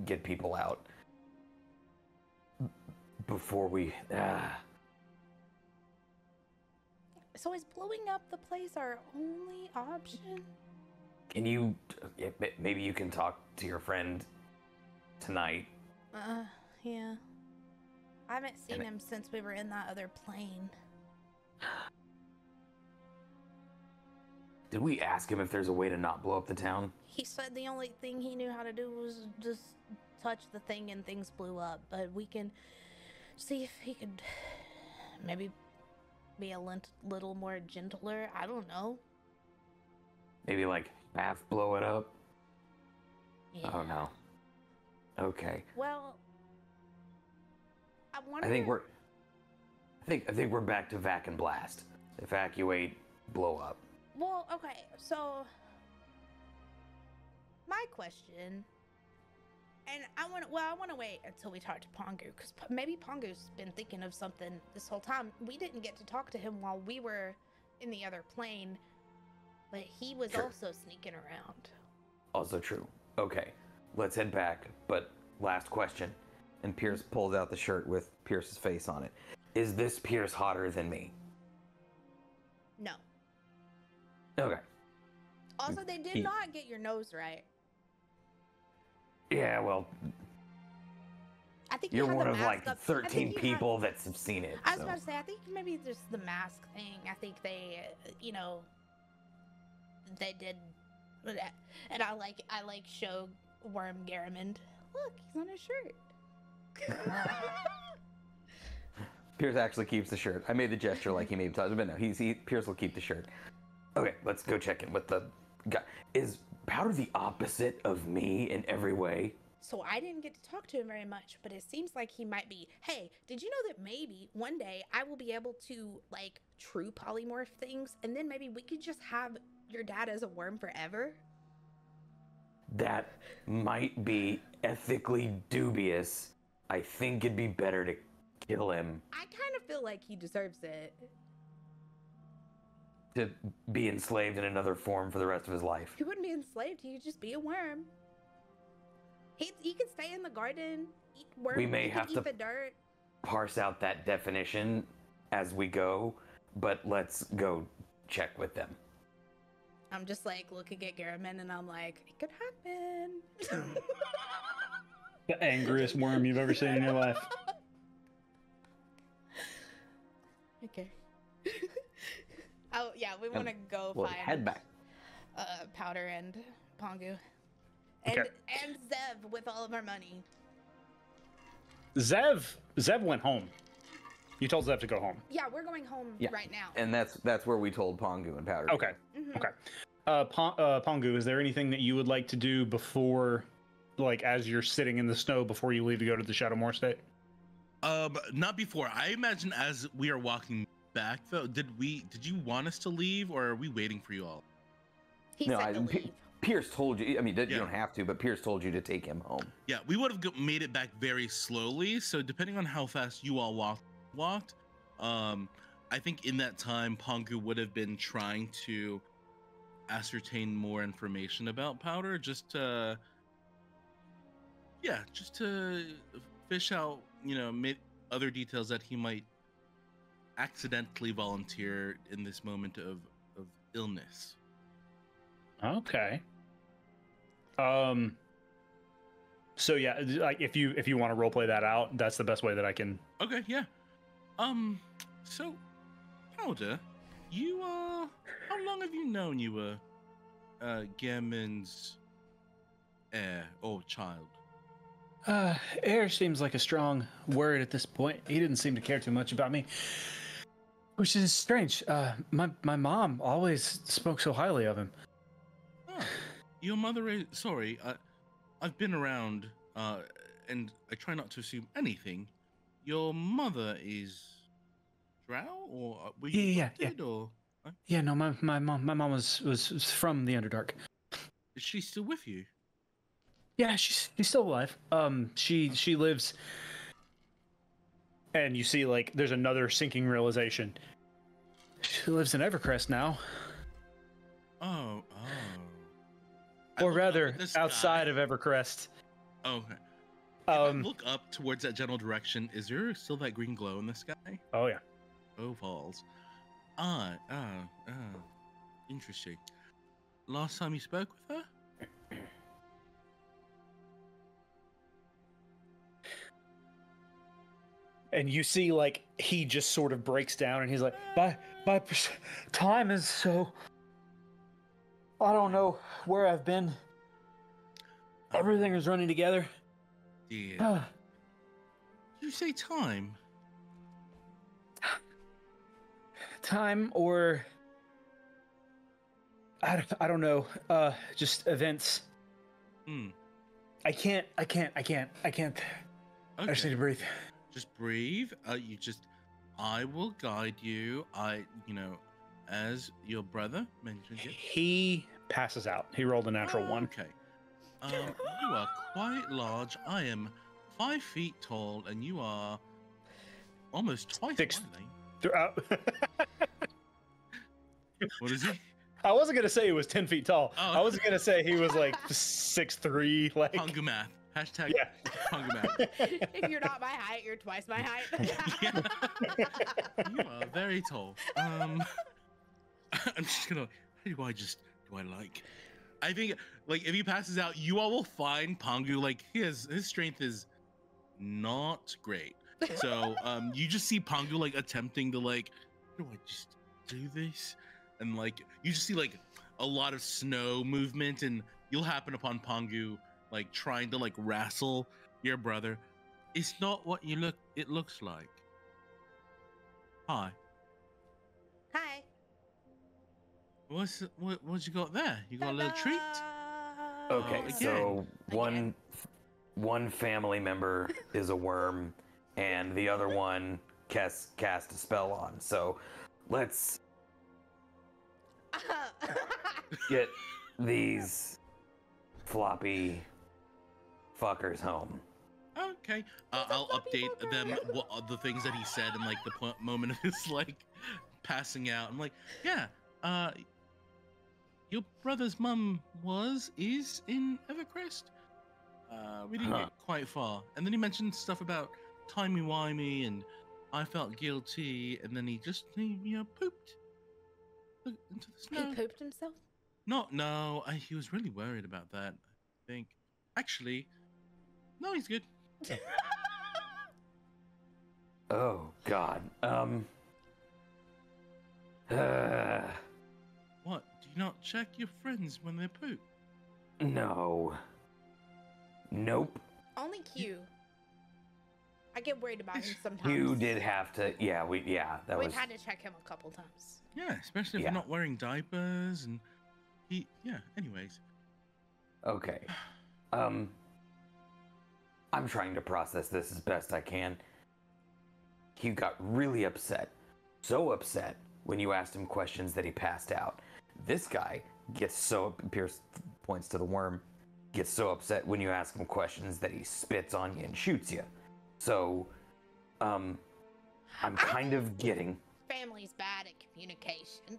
get people out before we. So is blowing up the place our only option? Can you? Maybe you can talk to your friend tonight. Yeah. I haven't seen him since we were in that other plane. Did we ask him if there's a way to not blow up the town? He said the only thing he knew how to do was just touch the thing and things blew up. But we can see if he could maybe be a little more gentler. I don't know. Maybe like half blow it up? Yeah. Oh no. Okay. Well, I wonder. I think we're back to vac and blast. Evacuate, blow up. Well, okay, so my question, and I want to wait until we talk to Pongu, because maybe Pongu's been thinking of something this whole time. We didn't get to talk to him while we were in the other plane, but he was also sneaking around. Also true. Okay, let's head back. But last question, and Pierce pulls out the shirt with Pierce's face on it. Is this Pierce hotter than me? No. Okay. Also, they did not get your nose right. Yeah, well, I think you're you one have of the like mask up. 13 people that have seen it. I was so. about to say, I think maybe just the mask thing. I think they, they did, and I like show Worm Garamond. Look, he's on his shirt. Pierce actually keeps the shirt. I made the gesture like he made it, but no, Pierce will keep the shirt. Okay, let's go check in with the guy. Is Powder the opposite of me in every way? So I didn't get to talk to him very much, but it seems like he might be. Hey, did you know that maybe one day I will be able to like true polymorph things, and then maybe we could just have your dad as a worm forever? That might be ethically dubious. I think it'd be better to kill him. I kind of feel like he deserves it. To be enslaved in another form for the rest of his life. He wouldn't be enslaved. He could just be a worm. He could stay in the garden, eat worms. We may have to eat the dirt. Parse out that definition as we go, but let's go check with them. I'm just like looking at Garamond and I'm like, it could happen. The angriest worm you've ever seen in your life. Okay. Oh yeah, we want to go we'll find head back. Powder and Pongu, and Okay. and Zev with all of our money. Zev went home. You told Zev to go home. Yeah, we're going home right now. And that's where we told Pongu and Powder. Okay. Mhm. Okay. Pongu, is there anything that you would like to do before, like, as you're sitting in the snow before you leave to go to the Shadowmoor State? Not before. I imagine as we are walking back, though, did you want us to leave, or are we waiting for you all? He said to leave. Pierce told you. I mean, you don't have to, but Pierce told you to take him home. Yeah, we would have made it back very slowly. So depending on how fast you all walked, I think in that time, Pongu would have been trying to ascertain more information about Powder, just to fish out, other details that he might accidentally volunteer in this moment of illness. Okay. So yeah, like if you want to roleplay that out, that's the best way that I can. Okay, yeah. So, Powder, you how long have you known you were Gammon's heir or child? Heir seems like a strong word at this point. He didn't seem to care too much about me, which is strange. My mom always spoke so highly of him. Oh, your mother is sorry. I've been around, and I try not to assume anything. Your mother is Drow, or were you adopted, or? Yeah, no, my mom was from the Underdark. Is she still with you? Yeah, she's still alive. She lives, and you see, like, there's another sinking realization. She lives in Evercrest now. Oh. Or rather, outside of Evercrest. Okay. If I look up towards that general direction, is there still that green glow in the sky? Oh yeah. Oh, falls. Interesting. Last time you spoke with her? And you see, like, he just sort of breaks down, and he's like, "By time is so I don't know where I've been. Everything is running together. Yeah. You say time? Time or I don't know. Just events. I can't. I just need to breathe. Just breathe. I will guide you. As your brother mentioned it. He passes out. He rolled a natural 1. Okay. You are quite large. I am 5 feet tall, and you are almost twice my length. What is he? I wasn't gonna say he was 10 feet tall. Oh. I was gonna say he was like 6'3", like Punga math. Hashtag Punga math. If you're not my height, you're twice my height. You are very tall. I'm just gonna. Who do I like? I think like if he passes out, you all will find Pangu like his strength is not great. So you just see Pangu like attempting to like, how do I just do this? And like you just see like a lot of snow movement, and you'll happen upon Pangu like trying to like wrestle your brother. It's not what it looks like. Hi. Hi. What you got there? You got a little treat? Okay, so Again. one family member is a worm, and the other one cast a spell on. So let's get these floppy fuckers home. Okay, I'll update them the things that he said in like the moment of his like passing out. I'm like, yeah, your brother's mum is in Evercrest. We didn't get quite far, and then he mentioned stuff about timey-wimey, and I felt guilty, and then he pooped into the snow. He pooped himself? No, he was really worried about that. I think, actually, no, he's good. Oh God. What? Do you not check your friends when they poop? No. Nope. Only Q. I get worried about him sometimes. You did have to. Yeah, we've had to check him a couple times. Yeah, especially if you're not wearing diapers and anyways. Okay. I'm trying to process this as best I can. He got really upset. So upset when you asked him questions that he passed out. This guy gets so, Pierce points to the worm, gets so upset when you ask him questions that he spits on you and shoots you. So, I'm kind of getting... Family's bad at communication.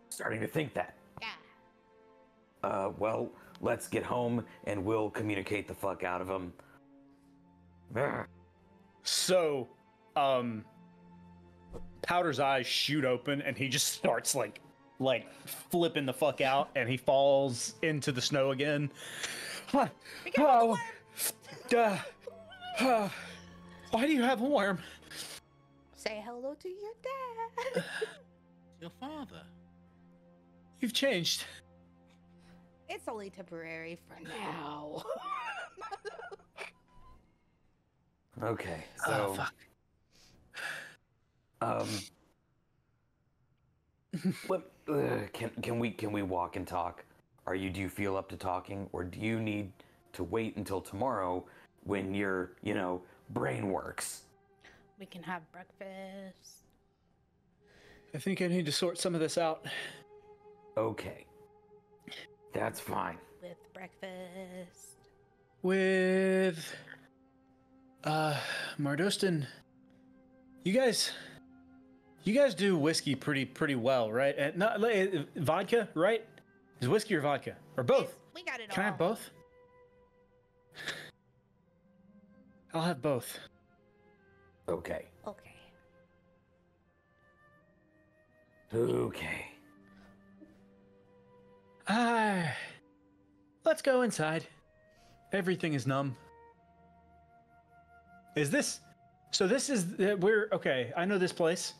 Starting to think that. Yeah. Well, let's get home and we'll communicate the fuck out of him. So, Powder's eyes shoot open and he just starts like flipping the fuck out and he falls into the snow again. Why do you have a worm? Say hello to your dad. Your father. You've changed. It's only temporary for now. Okay, so fuck. Can we walk and talk? Do you feel up to talking, or do you need to wait until tomorrow when your brain works? We can have breakfast. I think I need to sort some of this out. Okay, that's fine. With breakfast. With Mardostan, you guys do whiskey pretty well, right? And not vodka, right? Is whiskey or vodka or both? We got it all. Can I have both? I'll have both. Okay. Okay. Let's go inside. Everything is numb. Is this? So this is we're okay. I know this place.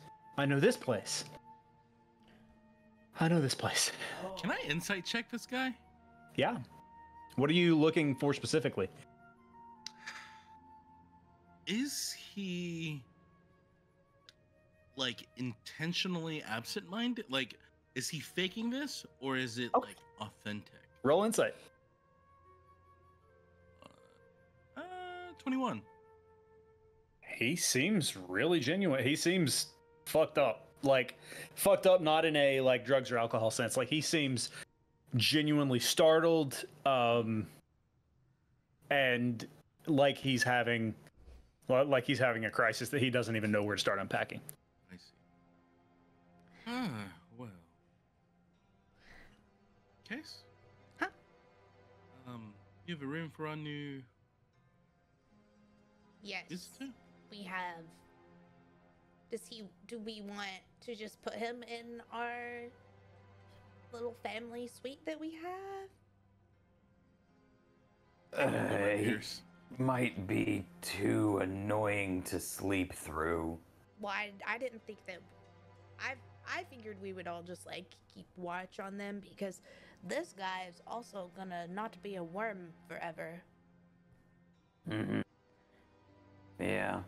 I know this place. Can I insight check this guy? Yeah. What are you looking for specifically? Is he like intentionally absent-minded? Like, is he faking this, or is it like authentic? Roll insight. 21. He seems really genuine. He seems fucked up. Like, fucked up not in a like drugs or alcohol sense. Like, he seems genuinely startled, and like he's having a crisis that he doesn't even know where to start unpacking. I see. Ah, well. Case? Huh? You have a room for our new Yes. visitor? We have. Do we want to just put him in our little family suite that we have? He might be too annoying to sleep through. Well, I didn't think that. I figured we would all just like keep watch on them because this guy is also gonna not be a worm forever. Mm-hmm. Yeah.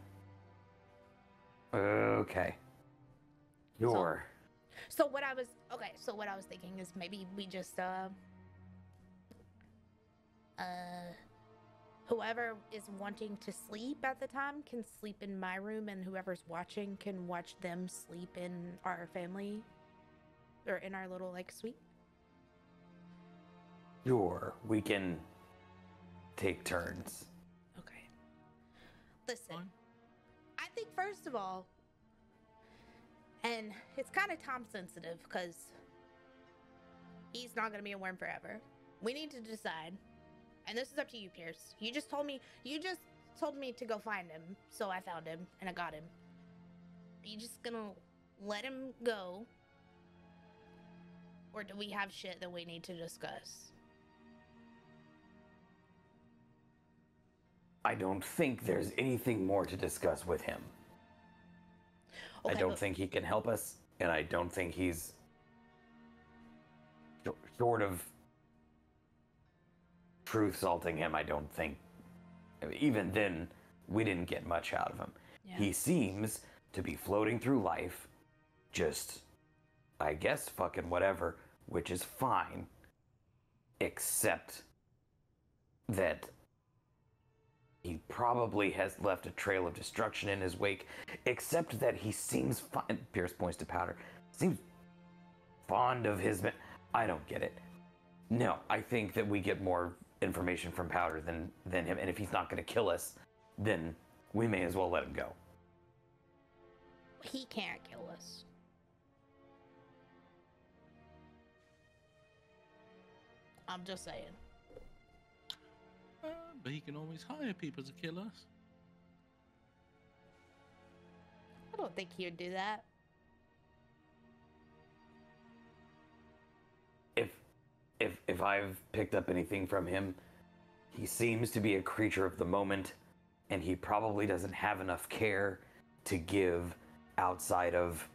Okay. Sure. So what I was thinking is maybe we just whoever is wanting to sleep at the time can sleep in my room, and whoever's watching can watch them sleep in our family or in our little like suite. Sure, we can take turns. Okay. Listen, Fine. I think first of all, and it's kind of time sensitive because he's not going to be a worm forever. We need to decide, and this is up to you, Pierce. You just told me to go find him, so I found him and I got him. Are you just gonna let him go, or do we have shit that we need to discuss? I don't think there's anything more to discuss with him. Okay, I don't think he can help us, and I don't think he's short of truth salting him. I don't think, even then, we didn't get much out of him. Yeah. He seems to be floating through life, just, I guess, fucking whatever, which is fine, except that he probably has left a trail of destruction in his wake, except that he seems fine. Pierce points to Powder. Seems fond of his... I don't get it. No, I think that we get more information from Powder than him, and if he's not going to kill us, then we may as well let him go. He can't kill us. I'm just saying. But he can always hire people to kill us. I don't think he would do that. If I've picked up anything from him, he seems to be a creature of the moment, and he probably doesn't have enough care to give outside of...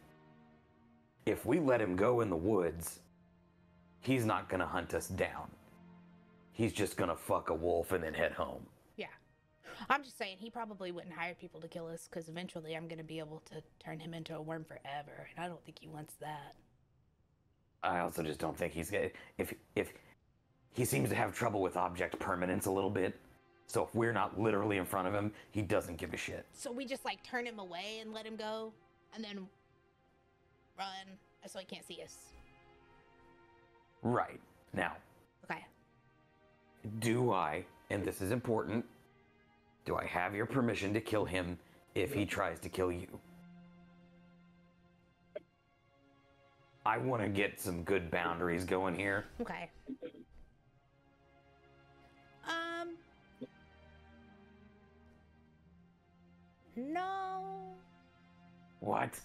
If we let him go in the woods, he's not gonna hunt us down. He's just gonna fuck a wolf and then head home. Yeah. I'm just saying he probably wouldn't hire people to kill us because eventually I'm going to be able to turn him into a worm forever. And I don't think he wants that. I also just don't think he's gonna... If he seems to have trouble with object permanence a little bit, so if we're not literally in front of him, he doesn't give a shit. So we just like turn him away and let him go and then run so he can't see us. Right. Now, Okay. do I, and this is important, do I have your permission to kill him if he tries to kill you? I want to get some good boundaries going here. Okay. No. What?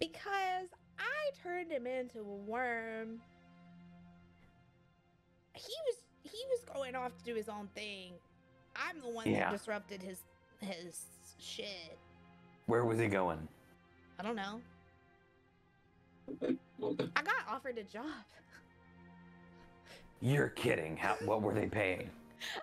Because I turned him into a worm. He was going off to do his own thing. I'm the one that disrupted his shit. Where was he going? I don't know. I got offered a job. You're kidding. What were they paying?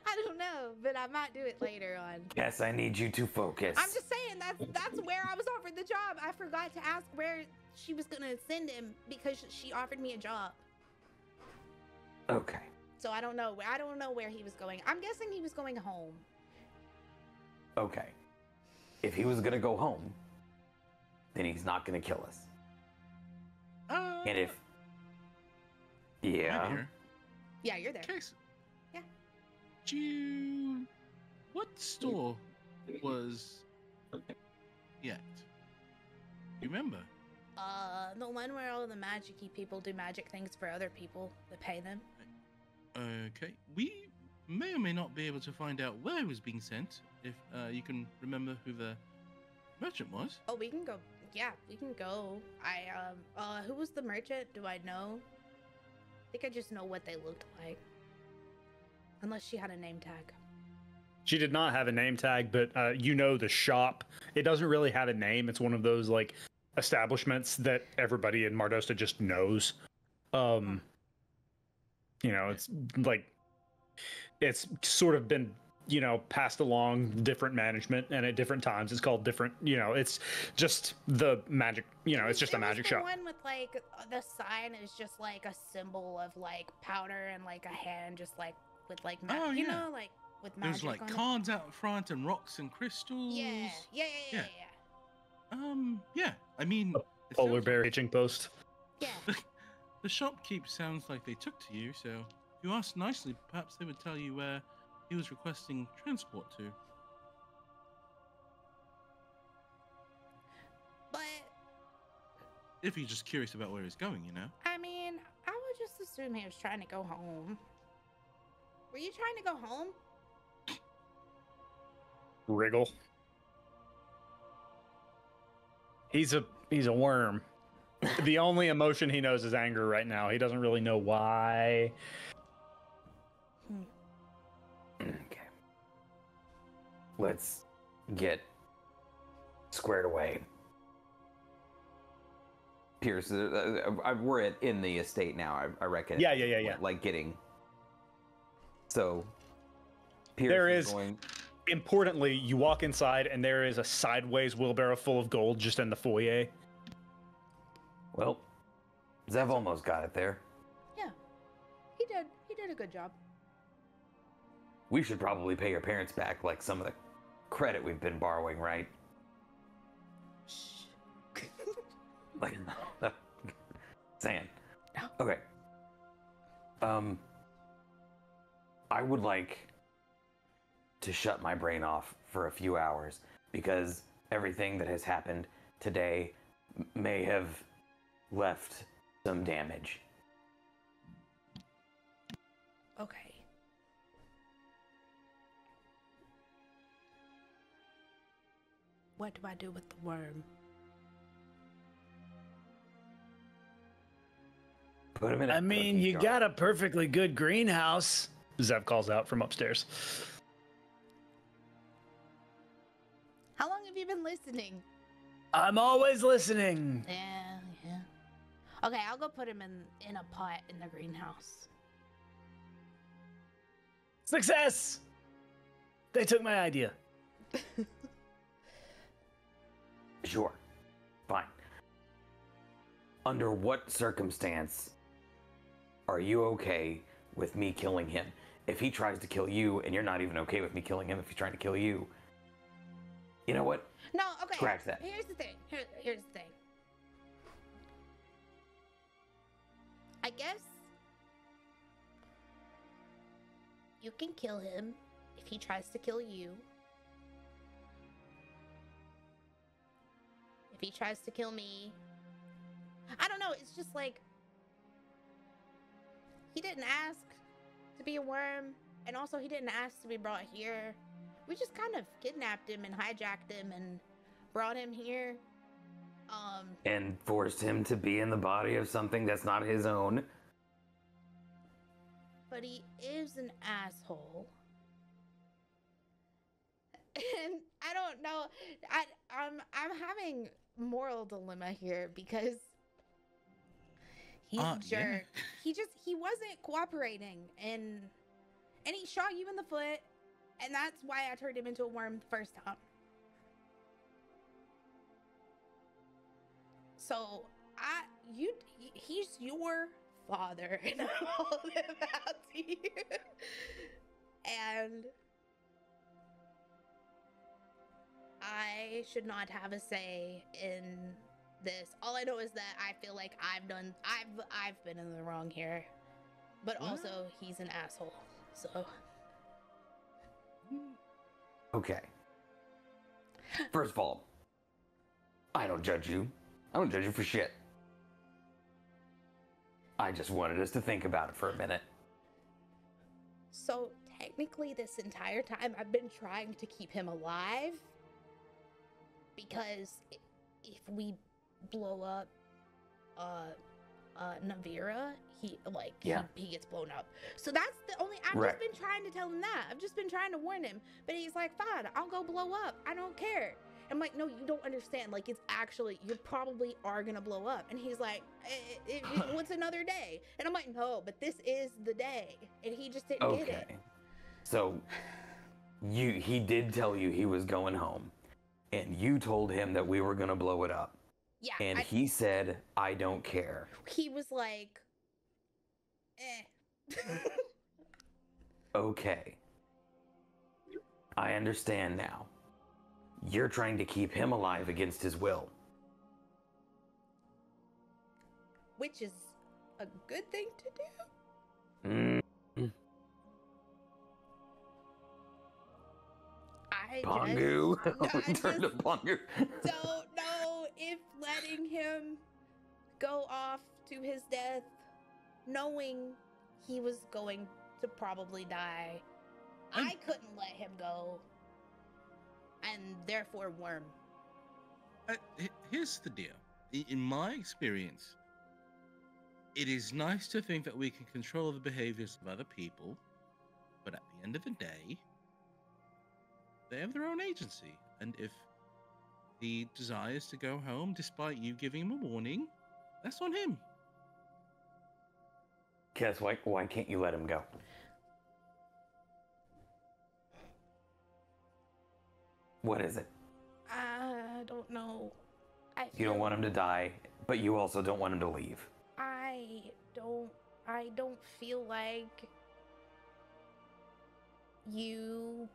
I don't know, but I might do it later on. Guess I need you to focus. I'm just saying that's where I was offered the job. I forgot to ask where she was gonna send him because she offered me a job. Okay. So I don't know. I don't know where he was going. I'm guessing he was going home. Okay. If he was gonna go home, then he's not gonna kill us. And if... Yeah. I'm here. Yeah, you're there. Case. Yeah. What store was yet? You remember? The one where all the magic-y people do magic things for other people that pay them. Okay. We may or may not be able to find out where it was being sent, if you can remember who the merchant was. Oh, we can go. Yeah, we can go. Who was the merchant? Do I know? I think I just know what they looked like. Unless she had a name tag. She did not have a name tag, but you know the shop. It doesn't really have a name. It's one of those like establishments that everybody in Mardosta just knows. You know, it's like it's sort of been, you know, passed along different management, and at different times it's called different, you know, it's just the magic, you know, it's just a magic shop. The one with like the sign is just like a symbol of like powder and like a hand just like with like you know, like with magic. There's like on cards out front and rocks and crystals. Yeah. Yeah. Yeah. I mean, it Polar sounds bear like hitching post. Yeah. the shopkeep sounds like they took to you, so if you asked nicely, perhaps they would tell you where he was requesting transport to. But if you're just curious about where he's going, you know. I mean, I would just assume he was trying to go home. Were you trying to go home? Wriggle. He's a worm. The only emotion he knows is anger right now. He doesn't really know why. Okay. Let's get squared away. Pierce, we're in the estate now, I reckon. Yeah. Like getting... So, Pierce there is going... Importantly, you walk inside and there is a sideways wheelbarrow full of gold just in the foyer. Well, Zev almost got it there. Yeah, he did. He did a good job. We should probably pay your parents back, like some of the credit we've been borrowing, right? Shh. Like, saying. Okay. I would like to shut my brain off for a few hours because everything that has happened today may have left some damage. Okay. What do I do with the worm? Put him in a I mean, cookie you jar. got a perfectly good greenhouse. Zev calls out from upstairs. How long have you been listening? I'm always listening. Yeah. Okay, I'll go put him in a pot in the greenhouse. Success! They took my idea. Sure. Fine. Under what circumstance are you okay with me killing him? If he tries to kill you and you're not even okay with me killing him if he's trying to kill you, you know what? No, okay. Scratch that. Here's the thing. Here's the thing. I guess you can kill him if he tries to kill you. If he tries to kill me, I don't know. It's just like he didn't ask to be a worm, and also he didn't ask to be brought here. We just kind of kidnapped him and hijacked him and brought him here. And forced him to be in the body of something that's not his own. But he is an asshole. And I don't know. I'm having moral dilemma here because He's a jerk. Yeah. He wasn't cooperating, and he shot you in the foot, and that's why I turned him into a worm the first time. So he's your father, and I'm holding him out to you. And I should not have a say in this. All I know is that I feel like I've been in the wrong here. But also he's an asshole. So Okay. First of all, I don't judge you. I don't judge you for shit. I just wanted us to think about it for a minute. So technically this entire time I've been trying to keep him alive, because if we blow up Navira, he gets blown up. So that's the only, I've just been trying to tell him that. I've just been trying to warn him, but he's like, fine, I'll go blow up. I don't care. I'm like, no, you don't understand. Like, it's actually, you probably are gonna blow up. And he's like, what's another day? And I'm like, no, but this is the day. And he just didn't get it. So he did tell you he was going home, and you told him that we were gonna blow it up. Yeah. And he said, I don't care. He was like, eh. Okay. I understand now. You're trying to keep him alive against his will. Which is a good thing to do. Pongu. Turn to Pongu. Don't know if letting him go off to his death, knowing he was going to probably die, I couldn't let him go. And therefore worm. Here's the deal. In my experience, it is nice to think that we can control the behaviors of other people, but at the end of the day, they have their own agency. And if he desires to go home despite you giving him a warning, that's on him. Guess why can't you let him go? What is it? I don't know. You don't want him to die, but you also don't want him to leave. I don't feel like he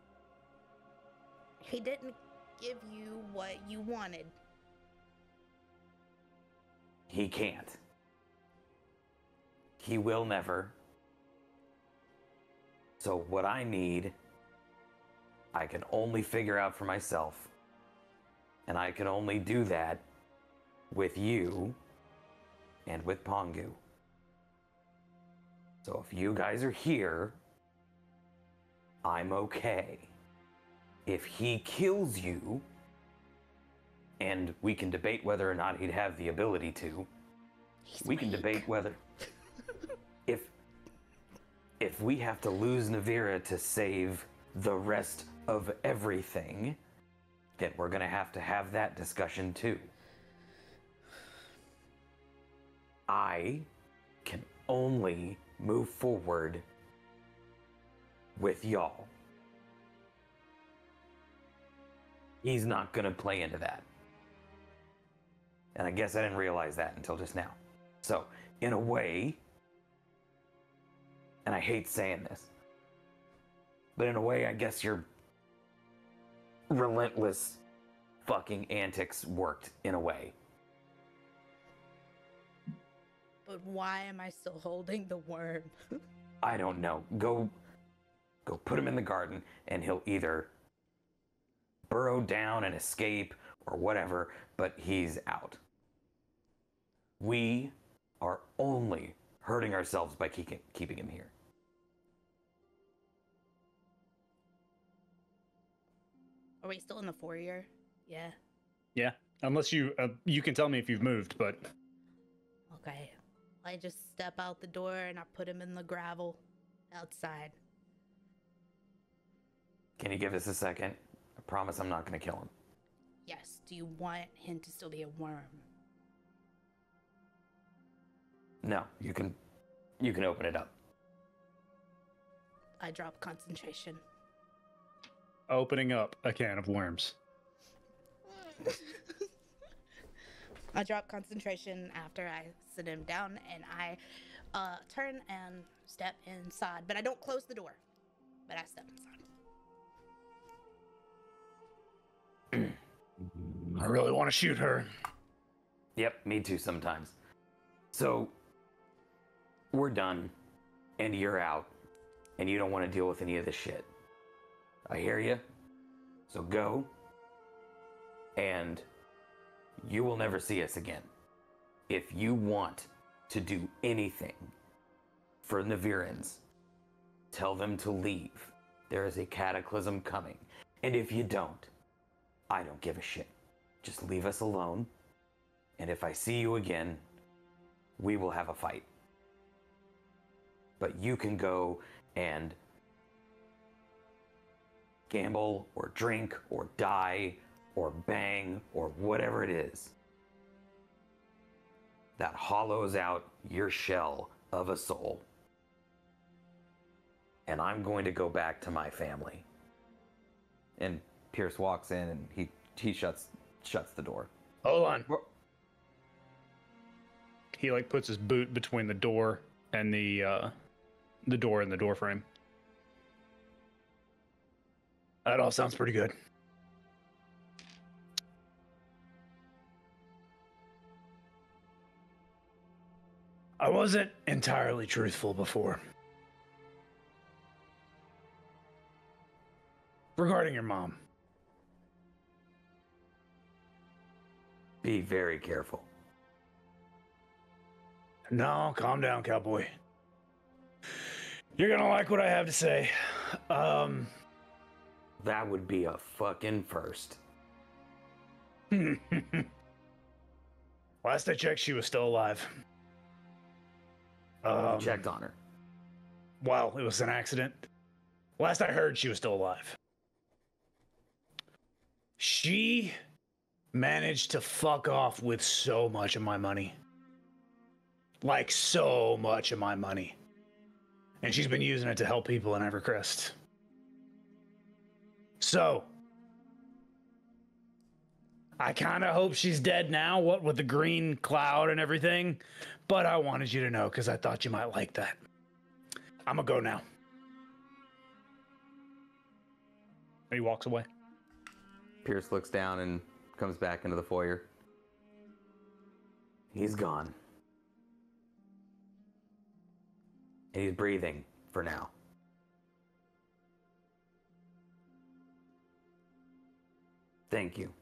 didn't give you what you wanted. He can't. He will never. So what I need, I can only figure out for myself. And I can only do that with you and with Pongu. So if you guys are here, I'm okay. If he kills you, and we can debate whether or not he'd have the ability to, we can debate whether... If we have to lose Navira to save the rest of everything, then we're gonna have to have that discussion too. I can only move forward with y'all. He's not gonna play into that. And I guess I didn't realize that until just now. So, in a way, and I hate saying this, but in a way, I guess your relentless fucking antics worked in a way. But why am I still holding the worm? I don't know. Go put him in the garden, and he'll either burrow down and escape or whatever, but he's out. We are only hurting ourselves by keeping him here. Are we still in the foyer? Yeah. Yeah, unless you can tell me if you've moved, but... Okay. I just step out the door and I put him in the gravel outside. Can you give us a second? I promise I'm not going to kill him. Yes. Do you want him to still be a worm? No, you can open it up. I drop concentration. Opening up a can of worms. I drop concentration after I sit him down, and I turn and step inside. But I don't close the door. But I step inside. I really want to shoot her. Yep, me too sometimes. So, we're done, and you're out, and you don't want to deal with any of this shit. I hear you. So go, and you will never see us again. If you want to do anything for Navirans, tell them to leave. There is a cataclysm coming. And if you don't, I don't give a shit. Just leave us alone. And if I see you again, we will have a fight. But you can go and gamble or drink or die or bang or whatever it is that hollows out your shell of a soul. And I'm going to go back to my family. And Pierce walks in and he shuts the door. Hold on. He like puts his boot between the door and the door and the door frame. That all sounds pretty good. I wasn't entirely truthful before. Regarding your mom. Be very careful. No, calm down, cowboy. You're gonna like what I have to say. That would be a fucking first. Last I checked, she was still alive. You checked on her. Well, it was an accident. Last I heard, she was still alive. She managed to fuck off with so much of my money. Like, so much of my money. And she's been using it to help people in Evercrest. So, I kind of hope she's dead now, what with the green cloud and everything. But I wanted you to know because I thought you might like that. I'm gonna go now. And he walks away. Pierce looks down and comes back into the foyer. He's gone. And he's breathing for now. Thank you.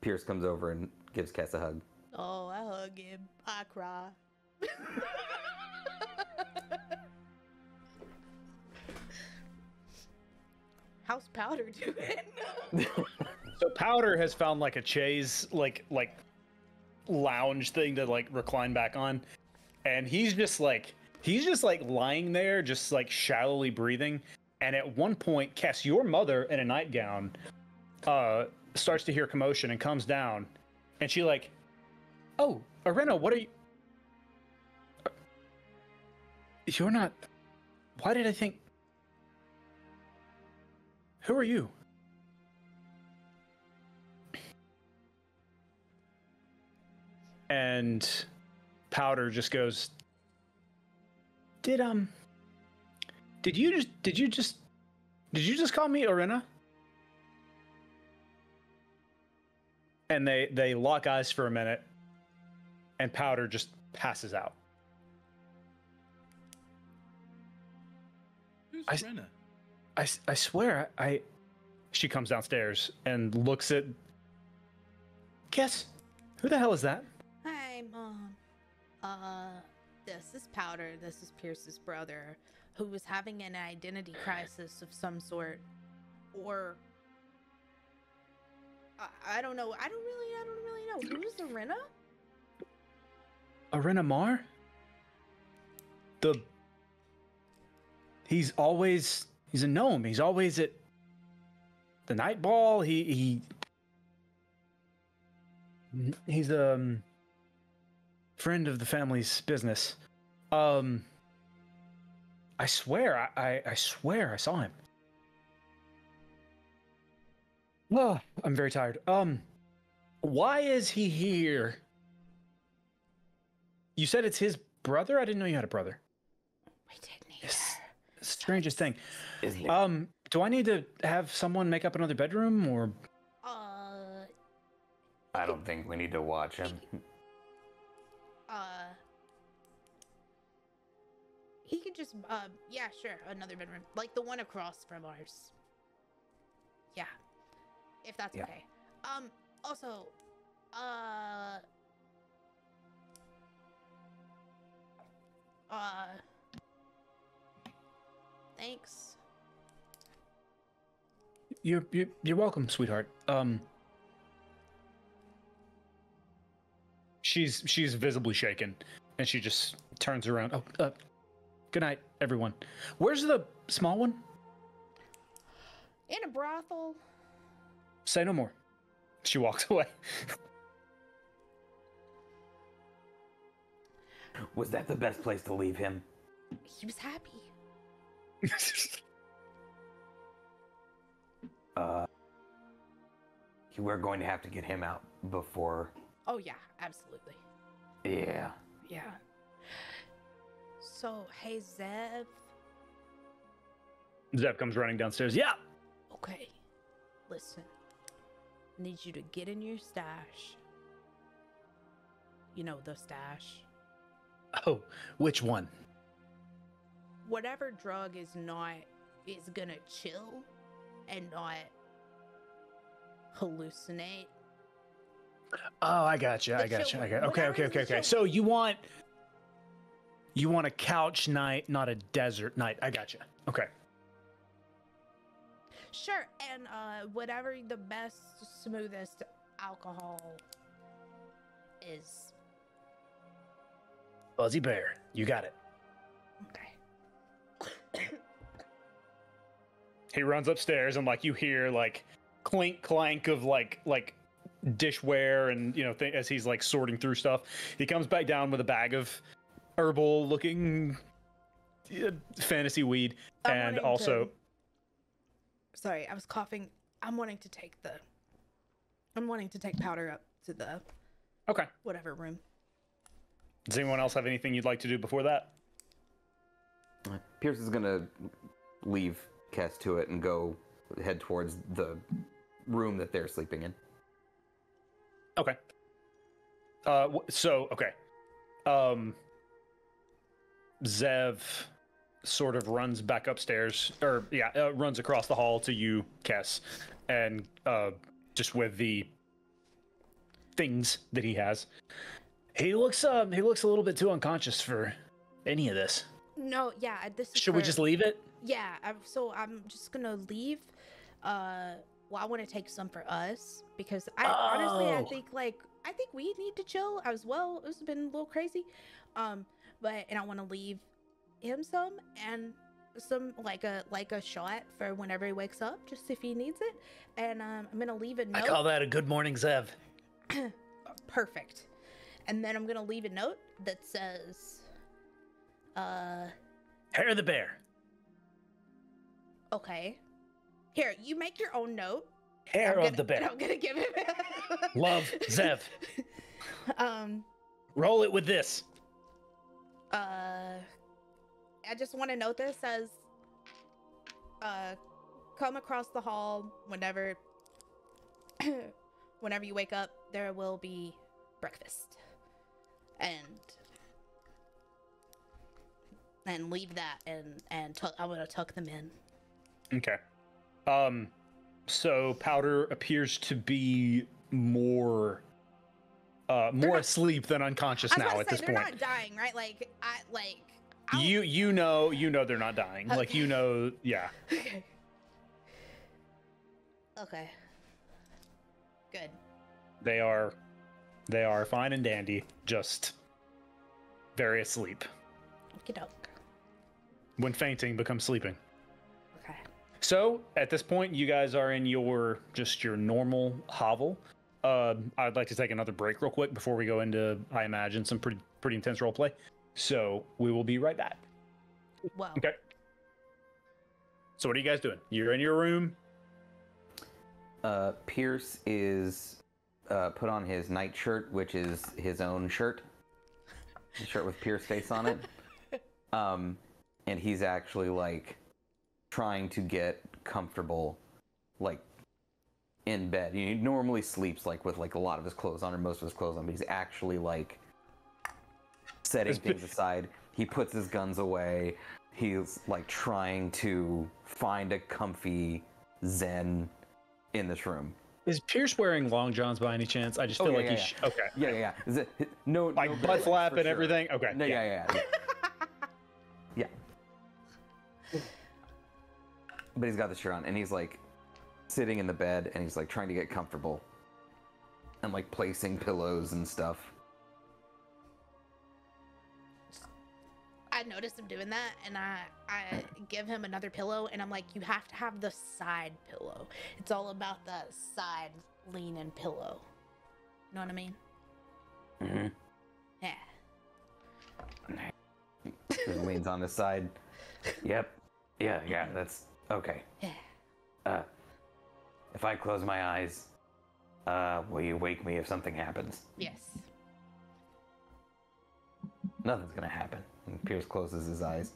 Pierce comes over and gives Kess a hug. Oh, I hug him. I cry. How's Powder doing? So Powder has found like a chaise, like lounge thing to like recline back on, and he's just like lying there, just like shallowly breathing. And at one point, Kess, your mother in a nightgown, starts to hear commotion and comes down, and she like, "Oh, Arena, what are you? You're not. Why did I think? Who are you?" And Powder just goes, Did you just call me Arena? And they lock eyes for a minute, and Powder just passes out. Who's Rena? I swear, she comes downstairs and looks at, Guess, who the hell is that? Hi, Mom. This is Powder. This is Pierce's brother, who was having an identity crisis of some sort. Or... I don't know. I don't really know. Who's Arena? Arena Mar? He's a gnome. He's always at the night ball. He's friend of the family's business. I swear, I swear I saw him. Oh, I'm very tired. Why is he here? You said it's his brother? I didn't know you had a brother. We didn't either. It's the strangest thing. Isn't it? Do I need to have someone make up another bedroom, or? I don't think we need to watch him. He could just, yeah, sure, another bedroom. Like the one across from ours. Yeah. If that's Yeah. okay. Also, thanks. You're welcome, sweetheart. She's visibly shaken, and she just turns around. Oh, good night, everyone. Where's the small one? In a brothel. Say no more. She walks away. Was that the best place to leave him? He was happy. We're going to have to get him out before. Oh yeah, absolutely. Yeah. Yeah. So, hey Zev. Zeb comes running downstairs. Yeah. Okay. Listen. I need you to get in your stash. You know, the stash. Oh, which one? Whatever drug is gonna chill and not hallucinate. Oh, I got you. I got you. Okay. So you want a couch night, not a desert night. I got you. Okay. Sure, and whatever the best, smoothest alcohol is. Fuzzy Bear, you got it. Okay. He runs upstairs and you hear clink clank of like dishware and as he's sorting through stuff. He comes back down with a bag of herbal looking fantasy weed and also. Sorry, I was coughing. I'm wanting to take powder up to the Okay. whatever room. Does anyone else have anything you'd like to do before that? Pierce is gonna leave Kess to it and head towards the room that they're sleeping in. Okay. Zev sort of runs back upstairs, runs across the hall to you, Kess, and just with the things that he has. He looks a little bit too unconscious for any of this. No, yeah, this is Should we just leave it? Yeah, I'm just gonna leave. Well, I want to take some for us because honestly, I think we need to chill as well. It's been a little crazy, and I want to leave him some and some like a shot for whenever he wakes up, just if he needs it. And I'm gonna leave a note. I call that a good morning, Zev. Perfect. And then I'm gonna leave a note that says, Hair of the bear. Okay. Here, you make your own note. Hair of the bear. I'm gonna give him. Love, Zev. Roll it with this. I just want to note this as, come across the hall whenever you wake up. There will be breakfast, and leave that, and I'm gonna tuck them in. Okay. So Powder appears to be more asleep than unconscious now at this point. They're not dying, right? You know they're not dying. Okay. Yeah. Okay. Good. They are fine and dandy, just very asleep. Okey-doke. When fainting becomes sleeping. Okay. So at this point, you guys are in your normal hovel. I'd like to take another break real quick before we go into, I imagine, some pretty pretty intense role play. So we will be right back. Whoa. Okay. So what are you guys doing? You're in your room. Pierce is put on his nightshirt, which is his own shirt. The shirt with Pierce face on it. And he's actually like trying to get comfortable, like in bed. He normally sleeps like with like a lot of his clothes on or most of his clothes on, but he's actually like setting things aside. He puts his guns away. He's like trying to find a comfy zen in this room. Is Pierce wearing long johns by any chance? I just feel like he's okay. Yeah. Is it no like no butt flap and sure. everything? Okay. No, yeah. Yeah. But he's got the shirt on, and he's like sitting in the bed, and he's like trying to get comfortable, and like placing pillows and stuff. I noticed him doing that, and I give him another pillow, and I'm like, you have to have the side pillow. It's all about the side lean-in pillow. You know what I mean? Mm-hmm. Yeah. He leans on his side. Yep. Yeah. That's okay. Yeah. If I close my eyes, will you wake me if something happens? Yes. Nothing's gonna happen. And Pierce closes his eyes.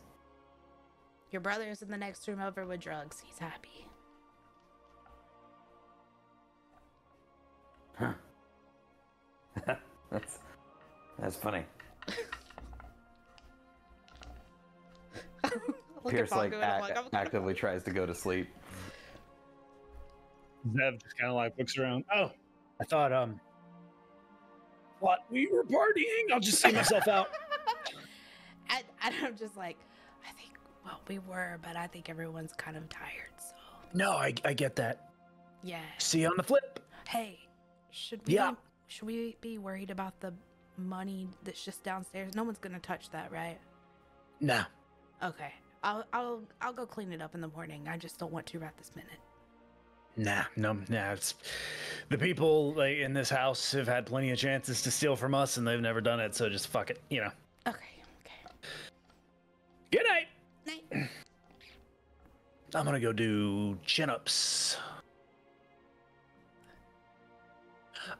Your brother's in the next room over with drugs. He's happy. Huh. That's funny. Pierce like actively tries to go to sleep. Zev just kind of like looks around. Oh, I thought what, we were partying? I'll just see myself out. And I'm just like, I think, well, we were, but I think everyone's kind of tired, so. No, I get that. Yeah. See you on the flip. Hey, should we be worried about the money that's just downstairs? No one's gonna touch that, right? No. Okay. I'll go clean it up in the morning. I just don't want to right this minute. Nah. It's the people like in this house have had plenty of chances to steal from us, and they've never done it. So just fuck it, you know. Okay. Good night. Night. I'm gonna go do chin-ups.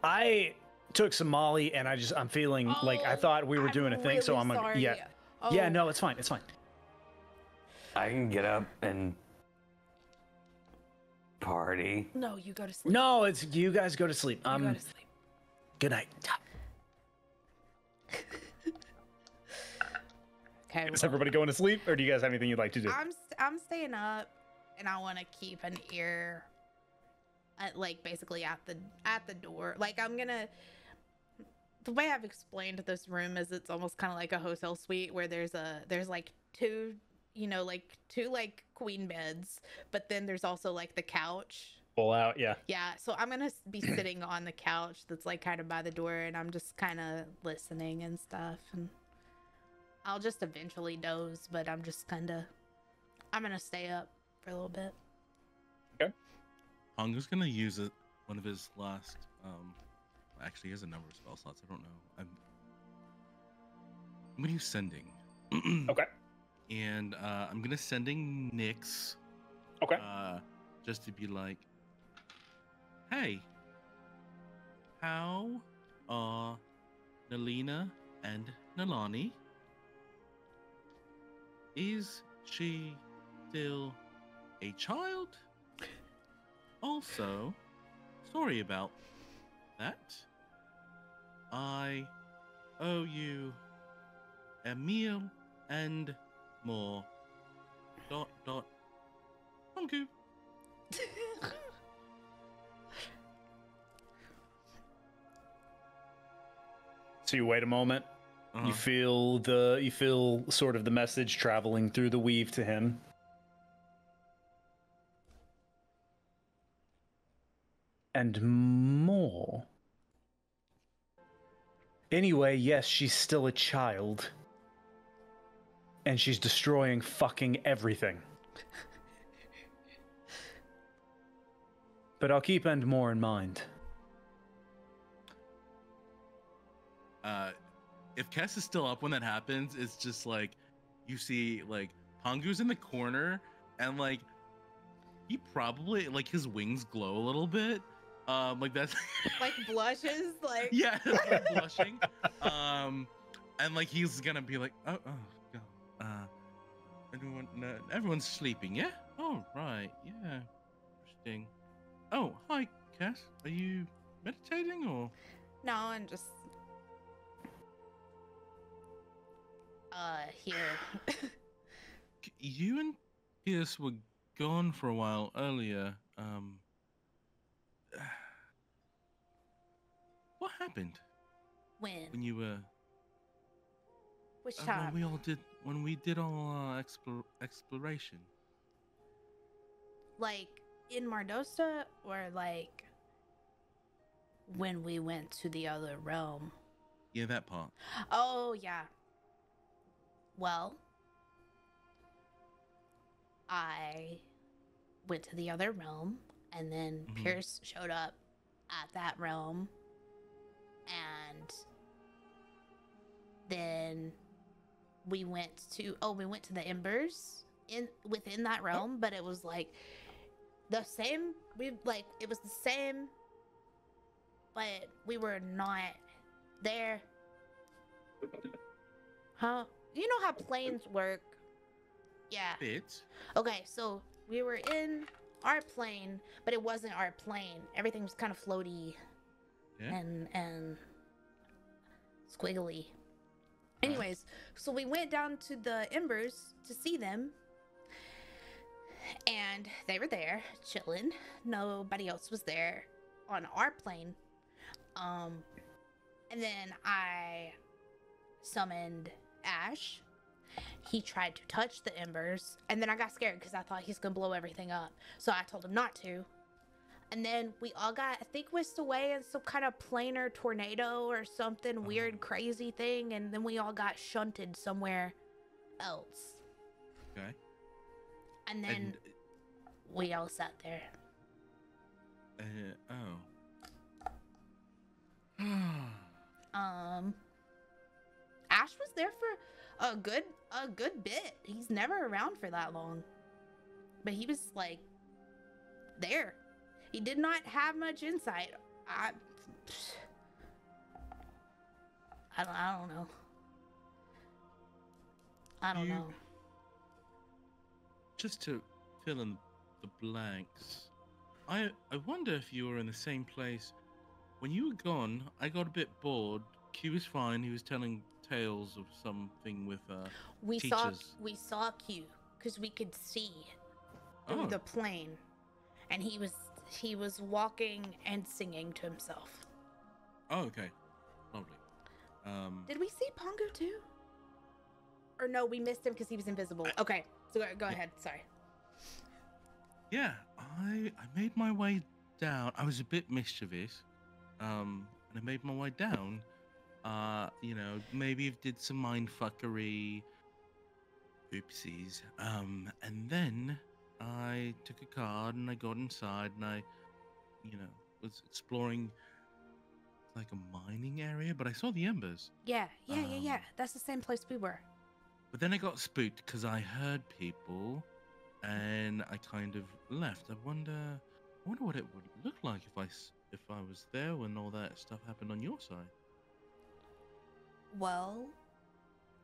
I took some Molly, and I'm feeling like I thought we were doing a thing, really so I'm sorry. yeah. Oh. Yeah, no, it's fine. I can get up and party. No, you go to sleep. No, it's you guys go to sleep. You go to sleep. Good night. Okay. Is everybody going to sleep, or do you guys have anything you'd like to do? I'm staying up, and I want to keep an ear, like basically at the door. Like I'm gonna. The way I've explained this room is it's almost kind of like a hotel suite where there's like two queen beds, but then there's also like the couch. Pull out, yeah. Yeah, so I'm gonna be sitting on the couch that's like kind of by the door, and I'm just kind of listening and stuff, and I'll just eventually doze, but I'm gonna stay up for a little bit. Okay. Hongo's gonna use one of his last. Actually, he has a number of spell slots. I don't know. I'm gonna use sending. Okay. And I'm gonna sending Nyx. Okay. Just to be like, hey, how are Nalina and Nalani? Is she still a child? Also, sorry about that. I owe you a meal and more. ... Thank you. So you wait a moment. You feel sort of the message traveling through the weave to him. And more. Anyway, yes, she's still a child. And she's destroying fucking everything. But I'll keep and more in mind. if Kess is still up when that happens, it's just like you see like Pongu's in the corner and like he probably like his wings glow a little bit. Like that's Like blushes, like yeah, like blushing. And like he's gonna be like, oh god, everyone's sleeping, yeah? Oh right, yeah, interesting. Oh hi, Cass, are you meditating or? no, I'm just here. You and Pierce were gone for a while earlier. What happened when you were? Which time? When we did our exploration. Like in Mardosa, or like when we went to the other realm? Yeah, that part. Oh yeah. Well, I went to the other realm, and then Pierce showed up at that realm, and then we went to the Embers within that realm, but it was like the same. It was the same, but we were not there. Huh? You know how planes work? Yeah. Bit. Okay, so we were in our plane, but it wasn't our plane. Everything was kind of floaty and squiggly. Anyways, so we went down to the Embers to see them, and they were there chilling. Nobody else was there on our plane. And then I summoned Ash. He tried to touch the Embers, and then I got scared because I thought he's gonna blow everything up. So I told him not to. And then we all got, I think, whisked away in some kind of planar tornado or something weird, crazy thing, and then we all got shunted somewhere else. Okay. And then we all sat there. Ash was there for a good bit. He's never around for that long. But he was like there. He did not have much insight. I don't know. I don't know. Just to fill in the blanks, I wonder if you were in the same place when you were gone. I got a bit bored. Q was fine. He was telling tales of something with teachers. We saw Q because we could see through the plane, and he was walking and singing to himself. Oh, okay, lovely. Did we see Pongu too? Or no, we missed him because he was invisible. Okay, so go ahead. Sorry. Yeah, I made my way down. I was a bit mischievous, and I made my way down. You know, maybe did some mind fuckery. Oopsies. And then I took a card and I got inside and I, was exploring like a mining area, but I saw the embers. Yeah. That's the same place we were. But then I got spooked because I heard people, and I kind of left. I wonder what it would look like if I was there when all that stuff happened on your side. Well,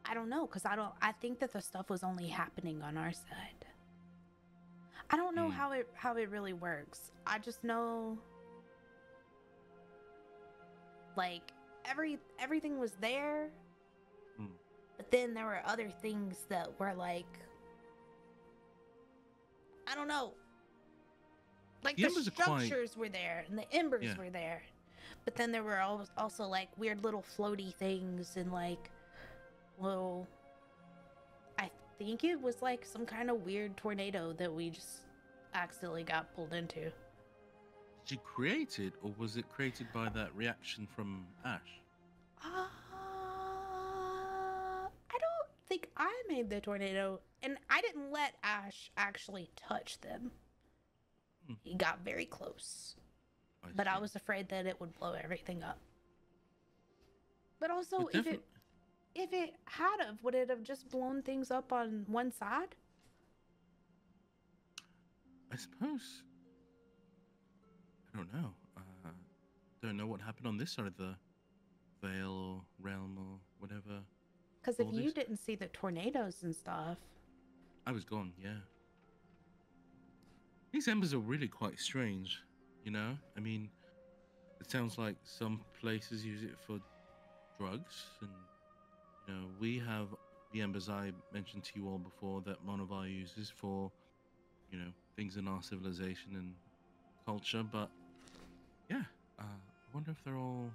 I don't know, because I think that the stuff was only happening on our side. I don't know how it really works. I just know, like, everything was there, but then there were other things that were like, I don't know, like the structures were there and the embers were there, but then there were also like weird little floaty things and like, well, I think it was like some kind of weird tornado that we just accidentally got pulled into. Did you create it, or was it created by that reaction from Ash? I don't think I made the tornado, and I didn't let Ash actually touch them. He got very close, but I was afraid that it would blow everything up. But also, if it had of, would it have just blown things up on one side? I suppose. I don't know. Don't know what happened on this side of the veil or realm or whatever. Because if all you this- didn't see the tornadoes and stuff. I was gone, yeah. These embers are really quite strange, you know? I mean, it sounds like some places use it for drugs, and, you know, we have the embers I mentioned to you all before that Monovar uses for, you know, things in our civilization and culture, but, yeah, I wonder if they're all...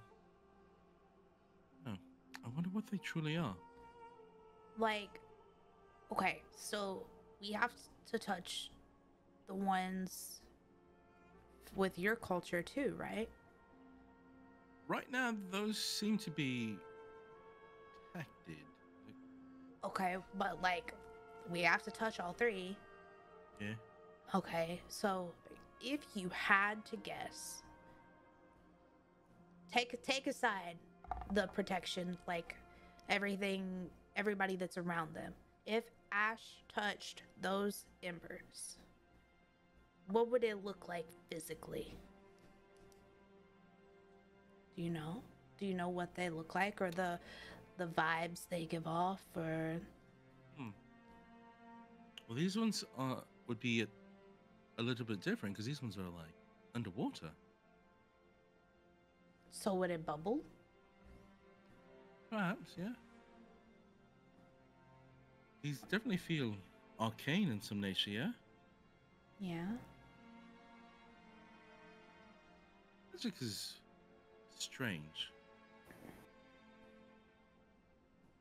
Oh, I wonder what they truly are. Like, okay, so we have to touch the ones with your culture too, right? Right now, those seem to be protected. Okay, but like, we have to touch all three. Yeah. Okay, so if you had to guess, take aside the protection, like everybody that's around them. If Ash touched those embers, what would it look like physically? Do you know? Do you know what they look like, or the vibes they give off, or? Well, these ones would be a little bit different because these ones are like underwater. So would it bubble? Perhaps, yeah. These definitely feel arcane in some nature, yeah? Yeah. Magic is strange.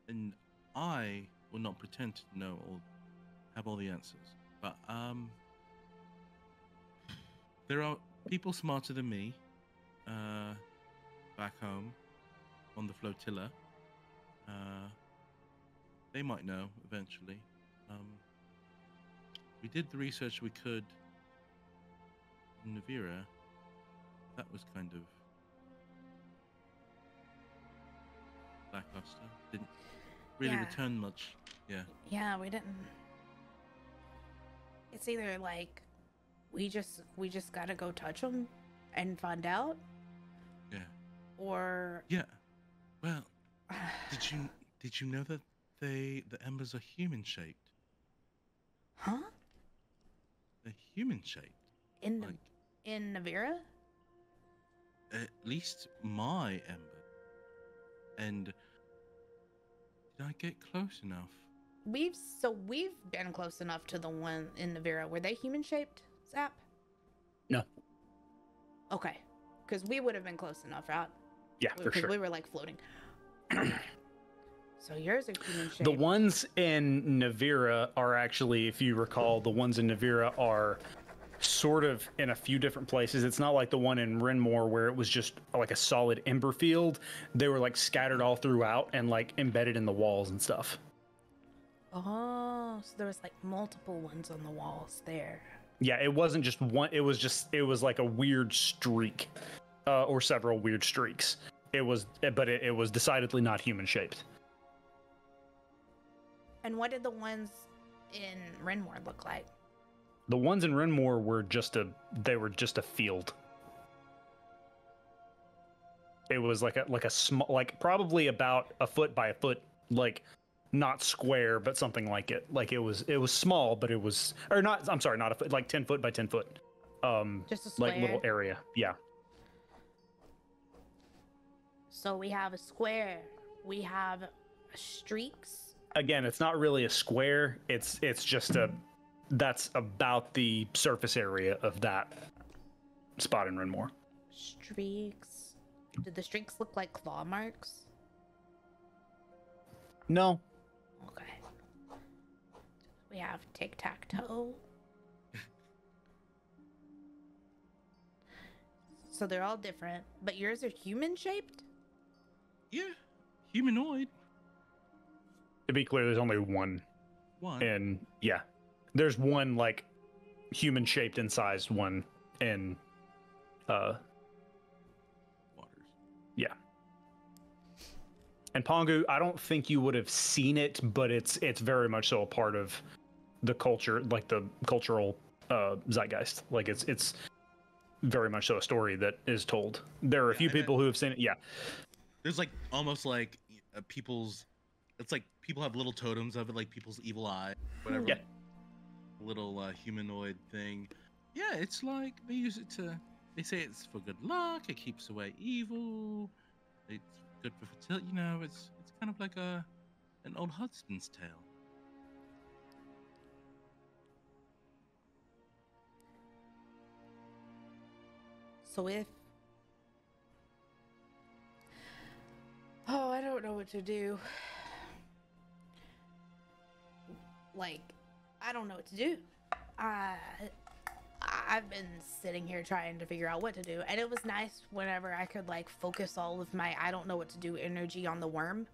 And I will not pretend to know or have all the answers. But, there are people smarter than me, back home on the flotilla. They might know eventually. We did the research we could in Navira. That was kind of lackluster. Didn't really Yeah. return much. Yeah. Yeah, we didn't. It's either like we just gotta go touch them and find out, Yeah. or Yeah. Well, did you know that the embers are human shaped? huh? They're human shaped. In Like in Navira? at least my ember. And did I get close enough? We've been close enough to the one in Navira. Were they human shaped, Zap? No. Okay, because we would have been close enough, right? Yeah, for Because sure. we were like floating. So yours are human shaped. The ones in Navira are actually, if you recall, the ones in Navira are sort of in a few different places. It's not like the one in Renmore where it was just like a solid ember field. They were like scattered all throughout and like embedded in the walls and stuff. Oh, so there was like multiple ones on the walls there. Yeah, it wasn't just one. It was like a weird streak, or several weird streaks. It was decidedly not human shaped. And what did the ones in Renmore look like? The ones in Renmore were just a field. It was like a small, like probably about a foot by a foot, like not square, but something like it. Like it was small, but it was, or not. I'm sorry, not a foot, like 10 foot by 10 foot. Just a square? Like little area. Yeah. So we have a square. We have streaks. Again, it's not really a square. It's just that's about the surface area of that spot in Renmore. Streaks. Did the streaks look like claw marks? No. Okay. We have tic-tac-toe. So they're all different, but yours are human shaped? Yeah. Humanoid. To be clear, there's only one. One. And yeah, there's one like human shaped and sized one in Waters. yeah. And Pongu, I don't think you would have seen it, but it's very much so a part of the culture, like the cultural zeitgeist. Like it's very much so a story that is told. There are a few people who have seen it. Yeah, there's like almost like people's. It's like people have little totems of it, like people's evil eye, whatever. Yeah. Little humanoid thing. Yeah, it's like they use it to. They say it's for good luck. It keeps away evil. It's good for fertility. You know, it's kind of like an old husband's tale. So if... Oh, I don't know what to do. Like, I don't know what to do. I've been sitting here trying to figure out what to do, and it was nice whenever I could like focus all of my I don't know what to do energy on the worm.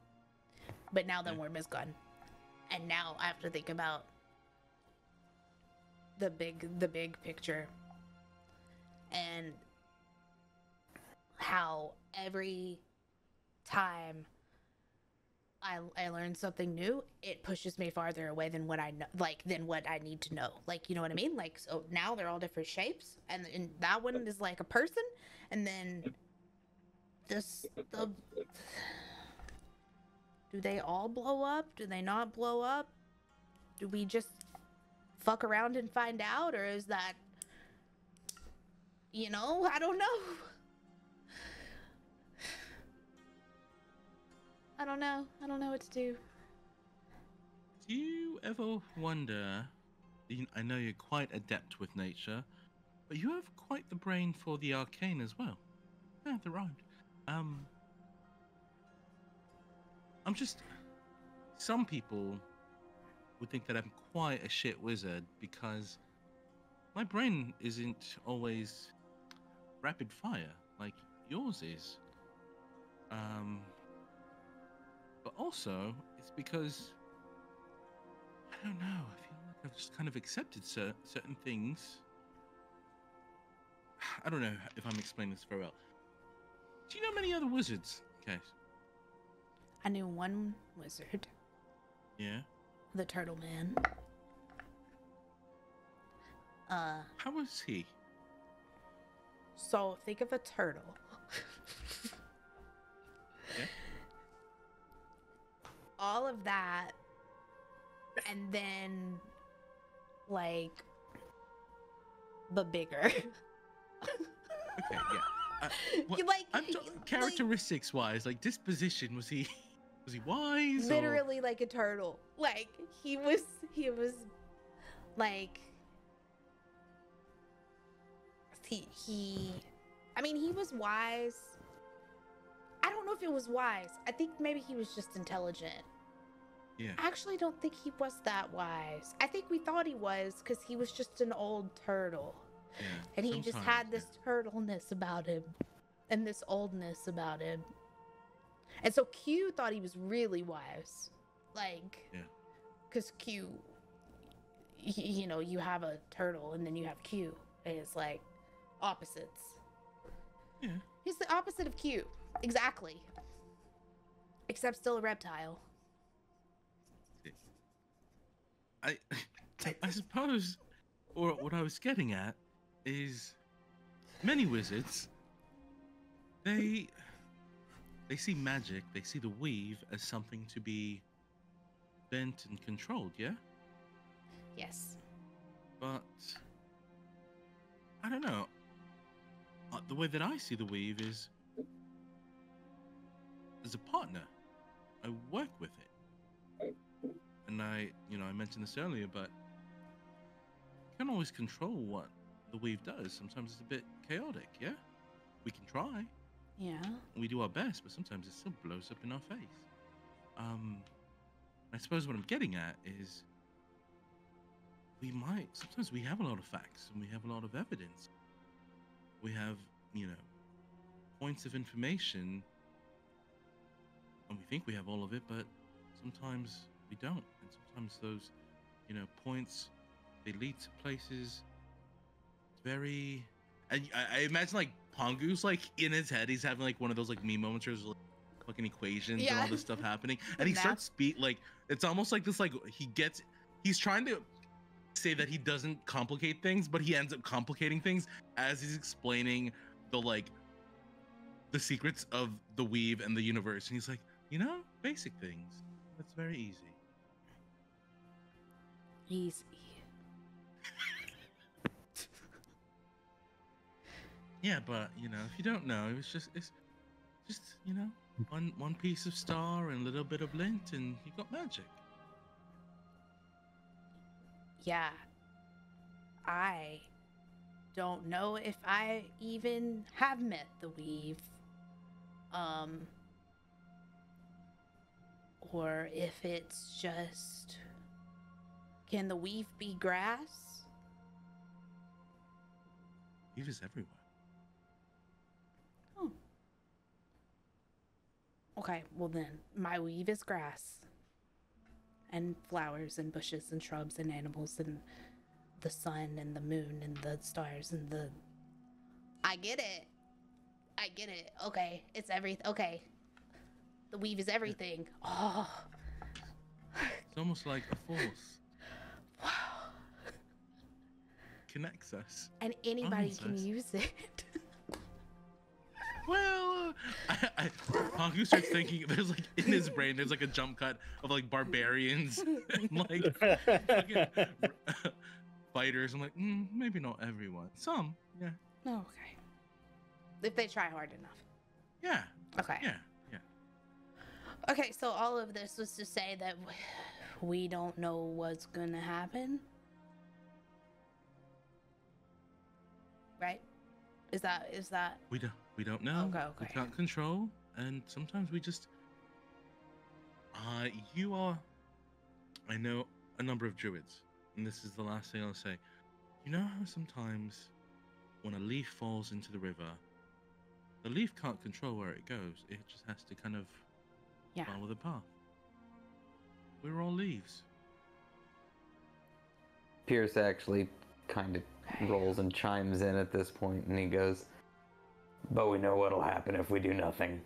But now the worm is gone, and now I have to think about the big picture and how every time I learn something new, it pushes me farther away than what I know, than what I need to know. Like, you know what I mean? Like, so now they're all different shapes, and that one is like a person, and then do they all blow up? Do they not blow up? Do we just fuck around and find out, or is that, you know, I don't know. I don't know. I don't know what to do. Do you ever wonder, I know you're quite adept with nature, but you have quite the brain for the arcane as well. Yeah, they're rhymed. Some people would think that I'm quite a shit wizard because my brain isn't always rapid fire like yours is. But also, it's because, I don't know, I feel like I've just kind of accepted certain things. I don't know if I'm explaining this very well. Do you know many other wizards, Case? I knew one wizard. Yeah? The Turtle Man. How was he? So, think of a turtle. Yeah? All of that, and then, like, but bigger. Okay, yeah. Characteristics-wise, like disposition, was he wise? Literally like a turtle. Like he was like I mean, he was wise. I don't know if it was wise. I think maybe he was just intelligent. Yeah. I actually don't think he was that wise. I think we thought he was because he was just an old turtle. Yeah, and he just had this turtleness about him and this oldness about him. And so Q thought he was really wise. Like, yeah. Because Q, you know, you have a turtle and then you have Q. And it's like opposites. Yeah. He's the opposite of Q. Exactly. Except still a reptile. I suppose, or what I was getting at is many wizards, they see magic, they see the weave as something to be bent and controlled, yeah? Yes. But I don't know. The way that I see the weave is as a partner. I work with it. And I mentioned this earlier, but you can't always control what the weave does. Sometimes it's a bit chaotic, yeah? We can try. Yeah. We do our best, but sometimes it still blows up in our face. I suppose what I'm getting at is sometimes we have a lot of facts and we have a lot of evidence. We have, points of information and we think we have all of it, but sometimes we don't. And sometimes those, points, they lead to places very... And I imagine, like, Pongu's, like, in his head, he's having, like, one of those, like, me moments where he's like, fucking equations and all this stuff happening, and he starts it's almost like this, like he's trying to say that he doesn't complicate things, but he ends up complicating things as he's explaining the secrets of the weave and the universe. And he's like, basic things. That's very easy. Easy. Yeah, but if you don't know, it's just one piece of star and a little bit of lint, and you got magic. Yeah. I don't know if I even have met the weave. Or if it's just... Can the weave be grass? Weave is everywhere. Oh. Okay, well then, my weave is grass. And flowers and bushes and shrubs and animals and the sun and the moon and the stars and the... I get it. Okay, it's everything. Okay. The weave is everything. Oh. It's almost like a force. Wow. Connects us. And anybody can use it. Well, Haku starts thinking, there's in his brain, there's a jump cut of barbarians and fucking fighters. I'm like, maybe not everyone. Some, yeah. Oh, okay. If they try hard enough. Yeah. Okay. Yeah. Okay, so all of this was to say that we don't know what's gonna happen? Right? Is that... We don't know. Okay. We can't control, and sometimes we just... I know a number of druids, and this is the last thing I'll say. You know how sometimes when a leaf falls into the river, the leaf can't control where it goes. It just has to kind of follow the path. We're all leaves. Pierce actually kind of rolls and chimes in at this point, and he goes, "But we know what'll happen if we do nothing."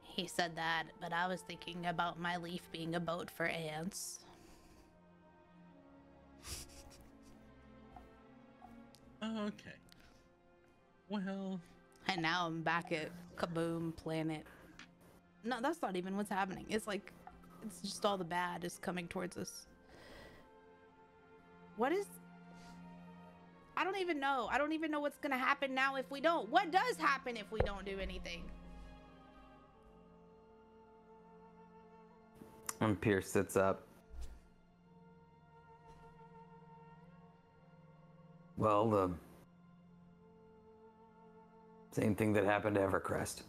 He said that, but I was thinking about my leaf being a boat for ants. Okay. Well... And now I'm back at Kaboom Planet. No, that's not even what's happening. It's just all the bad is coming towards us. What is... I don't even know. I don't even know what's gonna happen now if we don't. What does happen if we don't do anything? And Pierce sits up. Well, the same thing that happened to Evercrest.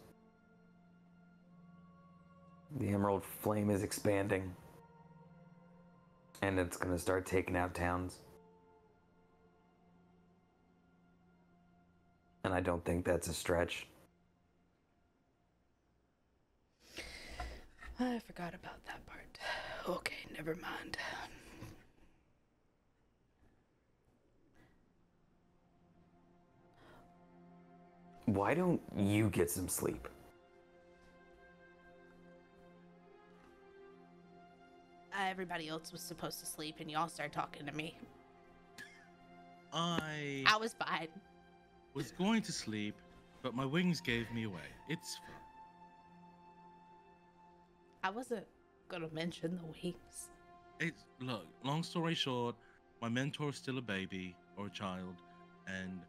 The Emerald Flame is expanding. And it's going to start taking out towns. And I don't think that's a stretch. I forgot about that part. Okay, never mind. Why don't you get some sleep? Everybody else was supposed to sleep and y'all started talking to me. I was fine. Was going to sleep, but my wings gave me away. It's fine. I wasn't gonna mention the wings. Look, long story short, my mentor's still a baby or a child, and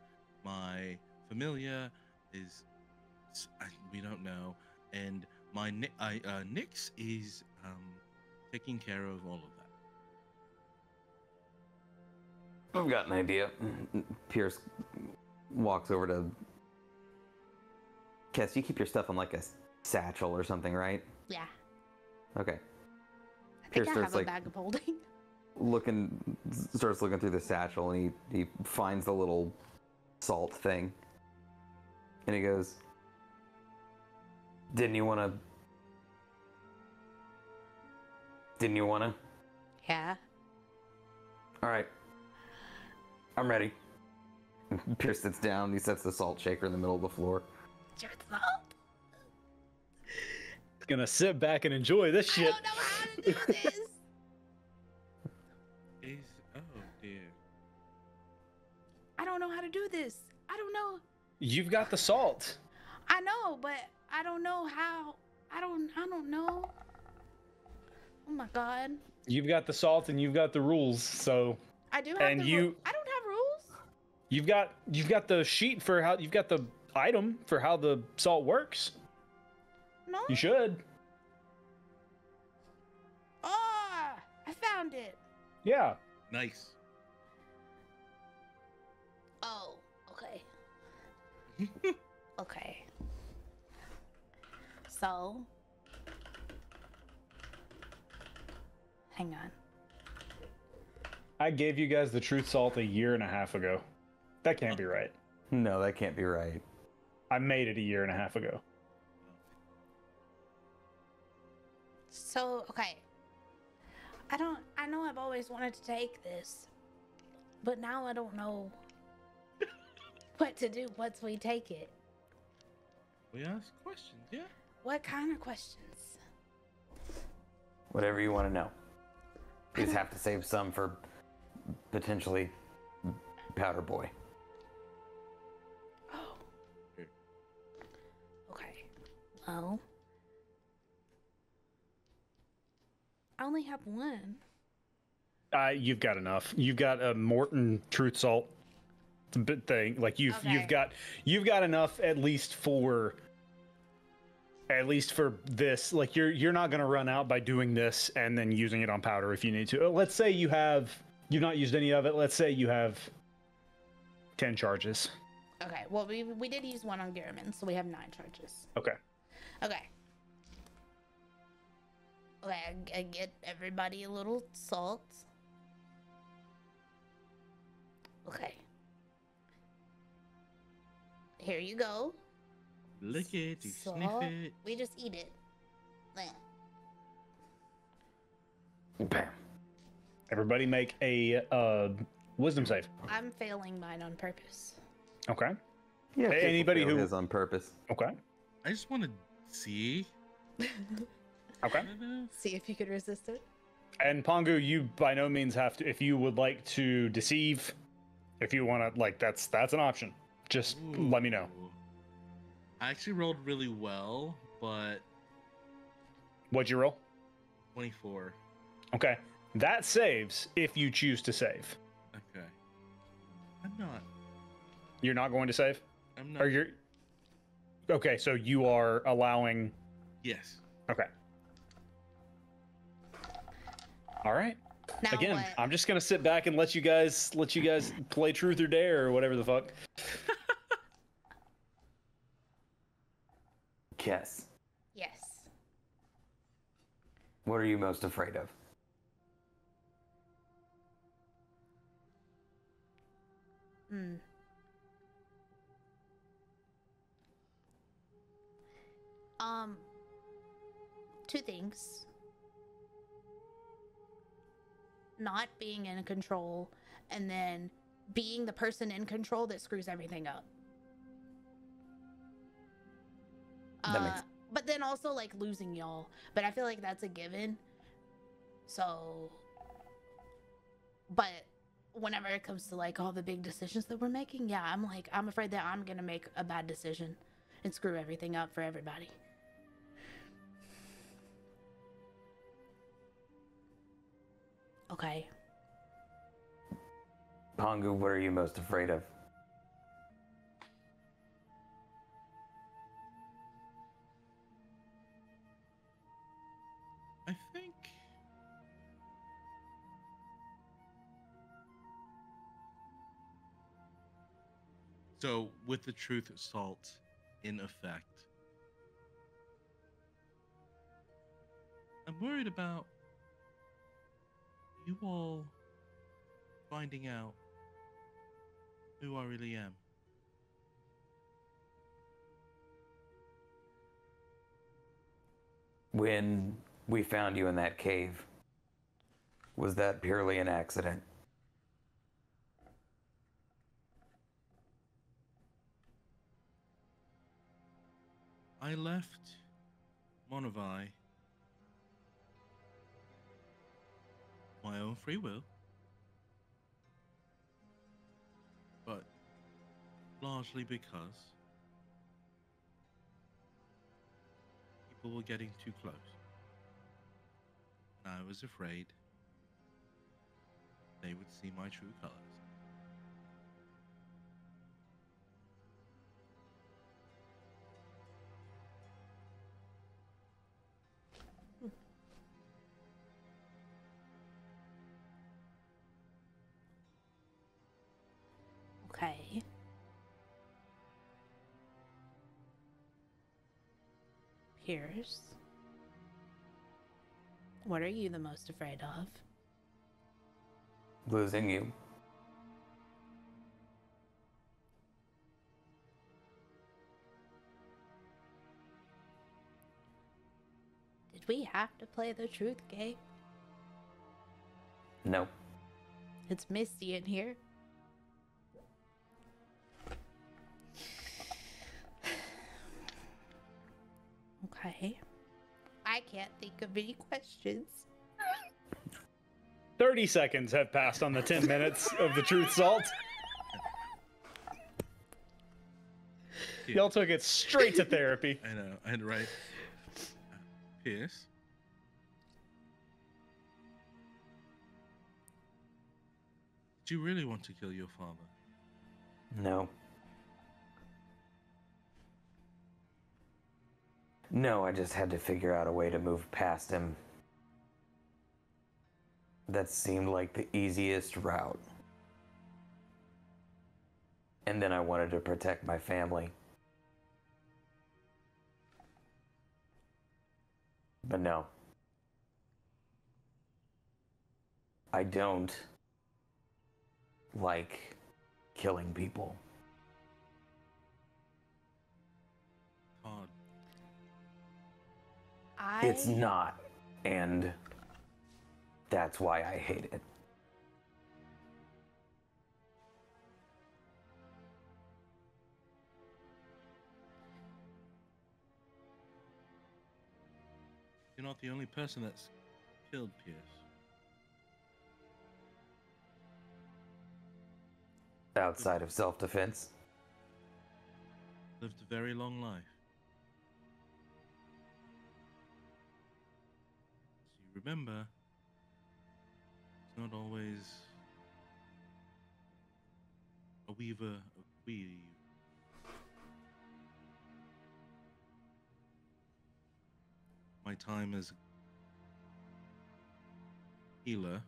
my familiar is, we don't know, and my Nyx is taking care of all of that. I've got an idea. Pierce walks over to Kess. You keep your stuff in a satchel or something, right? Yeah. Okay. I think I have a bag of holding. Starts looking through the satchel, and he finds the little salt thing. And he goes, Didn't you wanna? Yeah. Alright. I'm ready. Pierce sits down. He sets the salt shaker in the middle of the floor. Your salt. Gonna sit back and enjoy this I shit. don't know how to do this. Oh dear. I don't know how to do this. I don't know. You've got the salt. I know, but I don't know how. I don't know. Oh my god. You've got the salt and you've got the rules. So I do have And the you- I don't have rules. you've got the sheet for how you've got the item for how the salt works. No. You should. Ah, I found it. Yeah. Nice. Oh, okay. Okay. So, hang on. I gave you guys the truth salt 1.5 years ago. That can't be right. No, that can't be right. I made it 1.5 years ago. So, okay. I know I've always wanted to take this, but now I don't know what to do once we take it. We ask questions, yeah. What kind of questions? Whatever you want to know. You just have to save some for potentially Powder Boy. Oh. Here. Okay. Well, I only have one. You've got enough. You've got a Morton truth salt thing. Like you've Okay. you've got enough at least for this. Like you're not gonna run out by doing this and then using it on powder if you need to. Let's say you've not used any of it. Let's say you have 10 charges. Okay. Well, we did use one on Garriman, so we have 9 charges. Okay. Okay. Okay, I get everybody a little salt. Okay. Here you go. Lick it, you Salt. sniff it. We just eat it. There. Bam. Everybody make a wisdom save. I'm failing mine on purpose. Okay. Yeah. Hey, anybody people fail who- his on purpose. Okay. I just want to see. Okay. I don't know. See if you could resist it. And Pongu, you by no means have to. If you would like to deceive, if you want to, like that's an option. Just let me know. Ooh. I actually rolled really well, but What'd you roll? 24. Okay. That saves if you choose to save. Okay. I'm not. You're not going to save? I'm not. Or you're okay, so you are allowing Yes. okay. All right. Now Again, what? I'm just gonna sit back and let you guys play truth or dare or whatever the fuck. Kess, Yes. what are you most afraid of? Hmm. Two things. Not being in control, and then being the person in control that screws everything up. That makes- But then also like losing y'all. But I feel like that's a given. So, but whenever it comes to like all the big decisions that we're making, yeah, I'm afraid that I'm gonna make a bad decision and screw everything up for everybody. Okay. Pongu, what are you most afraid of? I think. So, with the truth salt in effect, I'm worried about you all finding out who I really am. When we found you in that cave, was that purely an accident? I left Monavai my own free will, but largely because people were getting too close. And I was afraid they would see my true colors. Okay. Pierce, what are you the most afraid of? Losing you. Did we have to play the truth game? No. It's misty in here. Okay. I can't think of any questions. 30 seconds have passed on the 10 minutes of the truth salt. Y'all took it straight to therapy. I know, I had to write. Pierce. Do you really want to kill your father? No. No, I just had to figure out a way to move past him. That seemed like the easiest route. And then I wanted to protect my family. But no. I don't like killing people. Hard. It's not, and that's why I hate it. You're not the only person that's killed Pierce. Outside of self-defense. Lived a very long life. As you remember, it's not always a weaver of weave. My time as a healer,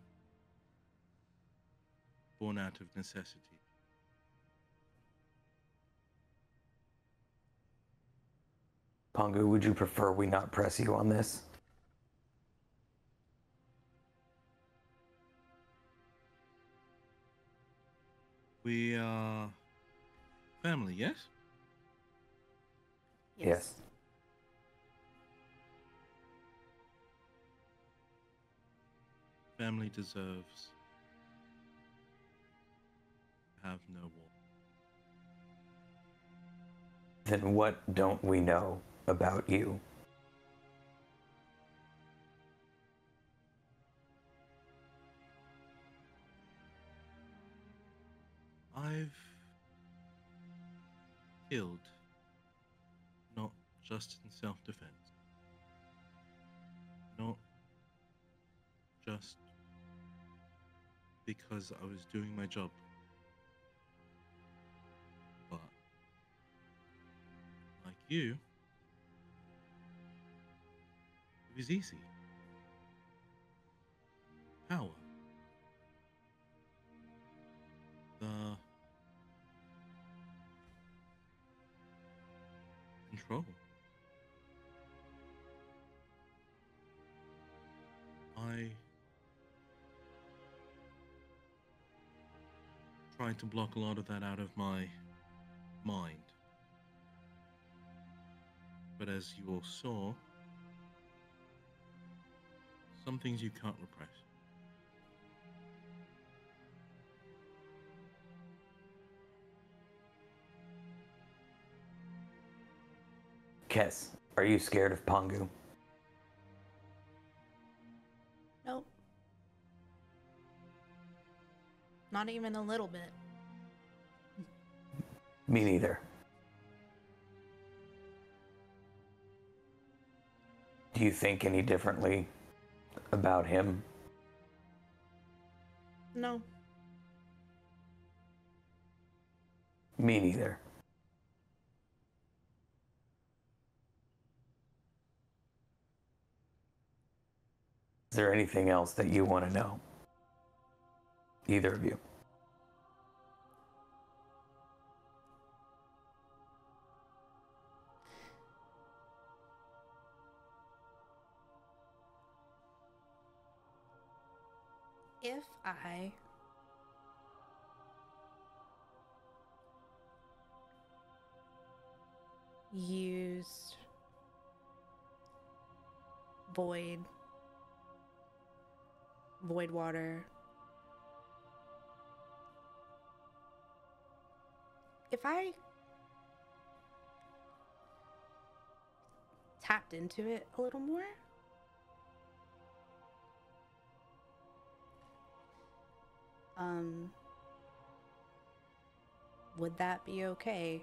born out of necessity. Pongu, would you prefer we not press you on this? We are family, yes? Yes. Family deserves to have no war. Then what don't we know about you? I've killed, not just in self-defense, not just because I was doing my job, but like you, it was easy. Power. The control. I tried to block a lot of that out of my mind. But as you all saw, some things you can't repress. Kess, are you scared of Pongu? Nope. Not even a little bit. Me neither. Do you think any differently about him? No. Me neither. Is there anything else that you want to know? Either of you. If I used void water, if I tapped into it a little more, would that be okay?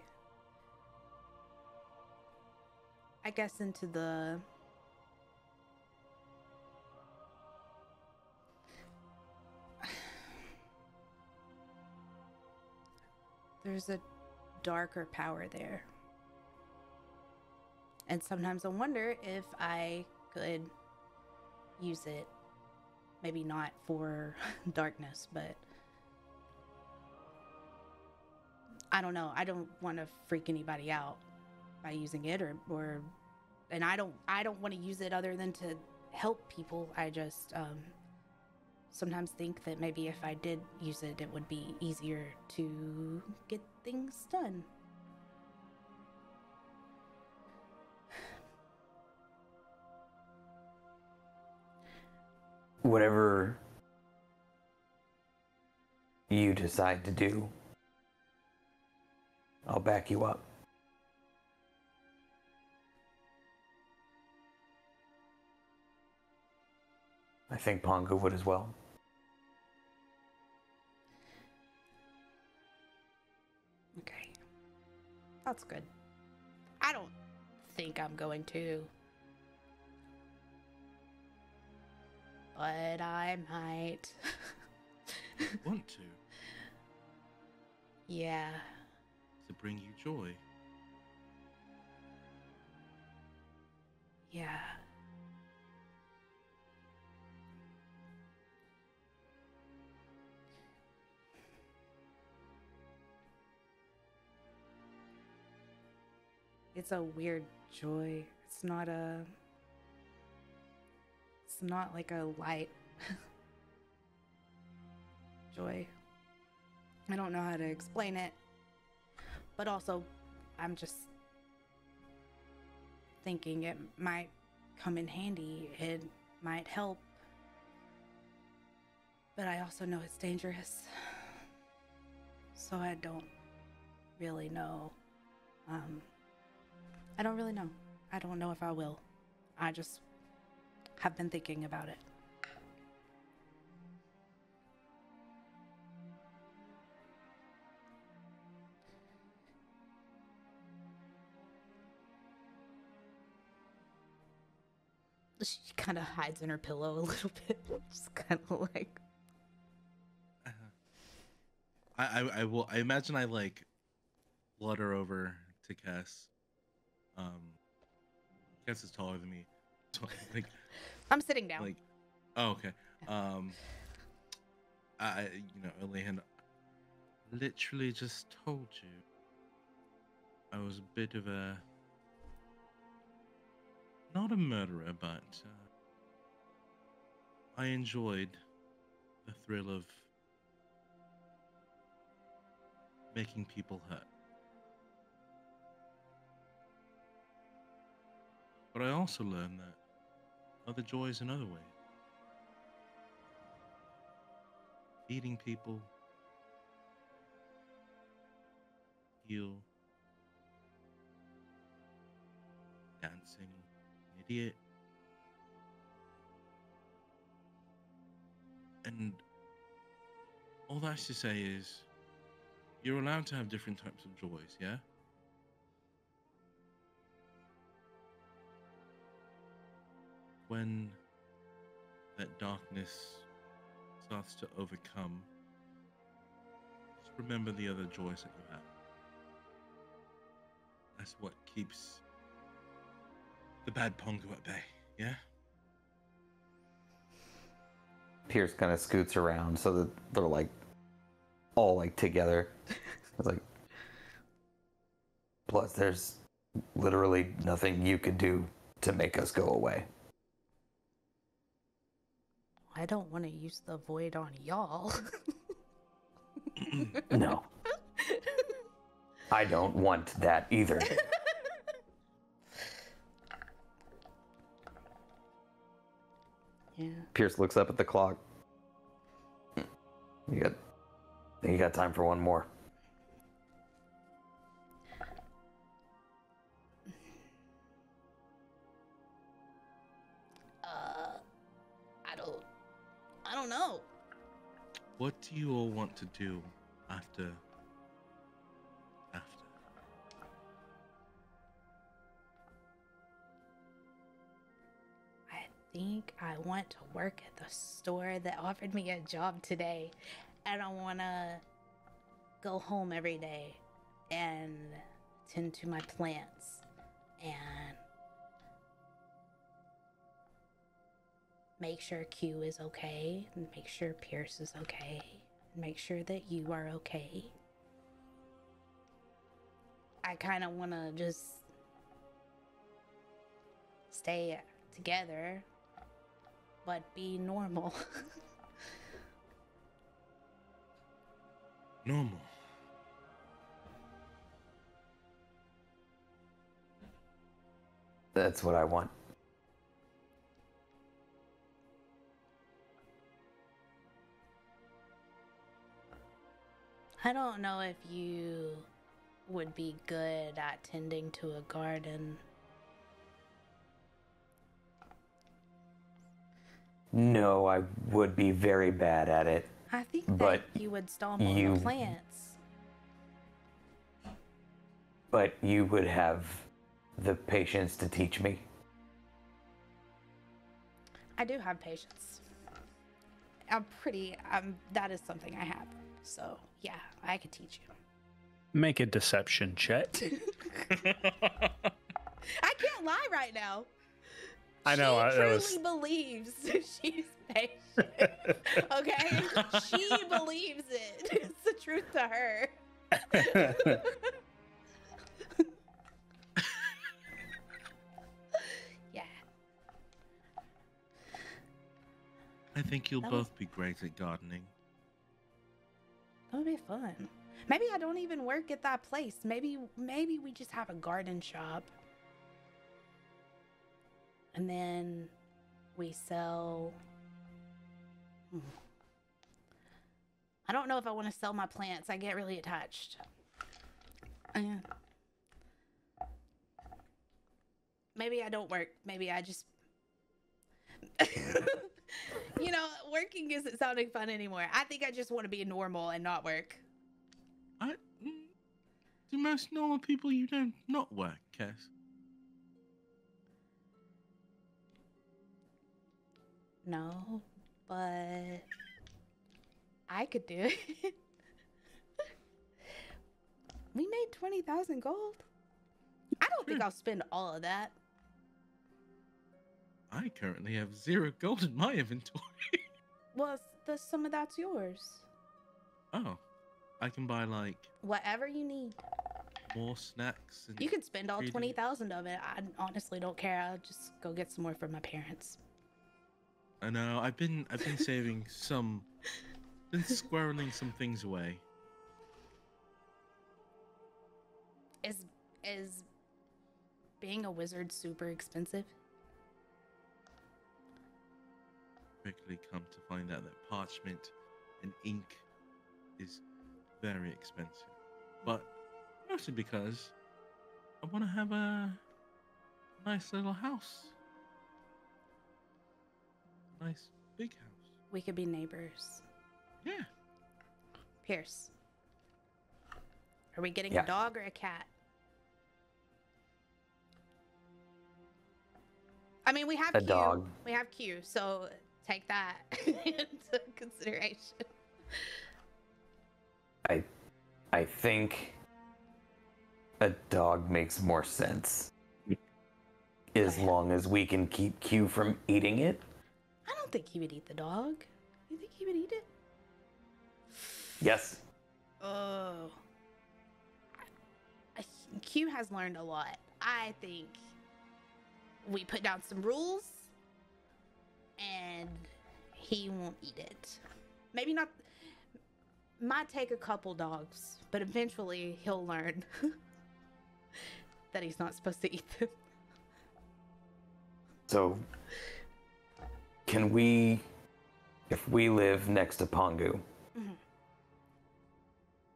I guess into the there's a darker power there. And sometimes I wonder if I could use it, maybe not for darkness, but I don't know. I don't want to freak anybody out by using it or and I don't want to use it other than to help people. I just sometimes think that maybe if I did use it, it would be easier to get things done. Whatever you decide to do, I'll back you up. I think Pongu would as well. Okay. That's good. I don't think I'm going to. But I might. Want to? Yeah. To bring you joy. Yeah. It's a weird joy. It's not like a light joy. I don't know how to explain it. But also, I'm just thinking it might come in handy. It might help. But I also know it's dangerous. So I don't really know. I don't really know. I don't know if I will. I just have been thinking about it. She kind of hides in her pillow a little bit. Just kind of like. I imagine I like flutter over to Cass. Cass is taller than me, so like I'm sitting down. like, oh okay. I Elaine literally just told you I was a bit of a not a murderer, but I enjoyed the thrill of making people hurt. But I also learned that other joys another way. Feeding people, heal, dancing idiot. And all that's to say is, you're allowed to have different types of joys, yeah? When that darkness starts to overcome, just remember the other joys that you have. That's what keeps the bad Pongo at bay, yeah? Pierce kind of scoots around so that they're like all like together. It's like, plus there's literally nothing you could do to make us go away. I don't want to use the void on y'all. No. I don't want that either. Yeah. Pierce looks up at the clock. You got time for one more. I don't know. What do you all want to do after? I think I want to work at the store that offered me a job today, and I want to go home every day and tend to my plants and make sure Q is okay, and make sure Pierce is okay, and make sure that you are okay. I kind of want to just stay together, but be normal. Normal. That's what I want. I don't know if you would be good at tending to a garden. No, I would be very bad at it. I think But that you would stomp on the plants. But you would have the patience to teach me. I do have patience. That is something I have. So, yeah, I could teach you. Make a deception check. I can't lie right now. I know. She truly believes she's patient. Okay? She believes it. It's the truth to her. Yeah. I think you'll both be great at gardening. That would be fun. Maybe I don't even work at that place. Maybe we just have a garden shop. And then we sell... I don't know if I want to sell my plants. I get really attached. Maybe I don't work. Maybe I just... You know, working isn't sounding fun anymore. I think I just want to be normal and not work. Do most normal people you know not work, Cass? No, but I could do it. We made 20,000 gold. I don't think I'll spend all of that. I currently have 0 gold in my inventory. Well, some of that's yours. Oh, I can buy like Whatever you need. more snacks. And You can spend all treaties. 20,000 of it. I honestly don't care. I'll just go get some more from my parents. I know. I've been saving some, been squirreling some things away. Is being a wizard super expensive? Quickly come to find out that parchment and ink is very expensive, but mostly because I want to have a Nice little house. Nice big house. We could be neighbors. Yeah. Pierce, are we getting Yeah. a dog or a cat? I mean, we have A Q. dog. We have Q, so take that into consideration. I think a dog makes more sense. As long as we can keep Q from eating it. I don't think he would eat the dog. You think he would eat it? Yes. Oh. Q has learned a lot. I think we put down some rules and he won't eat it. Maybe not. Might take a couple dogs, but eventually he'll learn that he's not supposed to eat them. So, can we, if we live next to Pongu,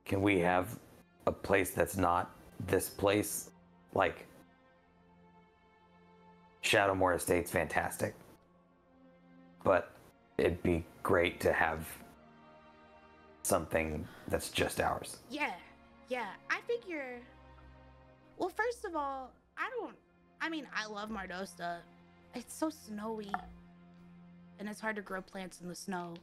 can we have a place that's not this place? Like, Shadowmoor Estate's fantastic, but it'd be great to have something that's just ours. Yeah. I figure. Well, first of all, I mean, I love Mardosta. It's so snowy. And it's hard to grow plants in the snow.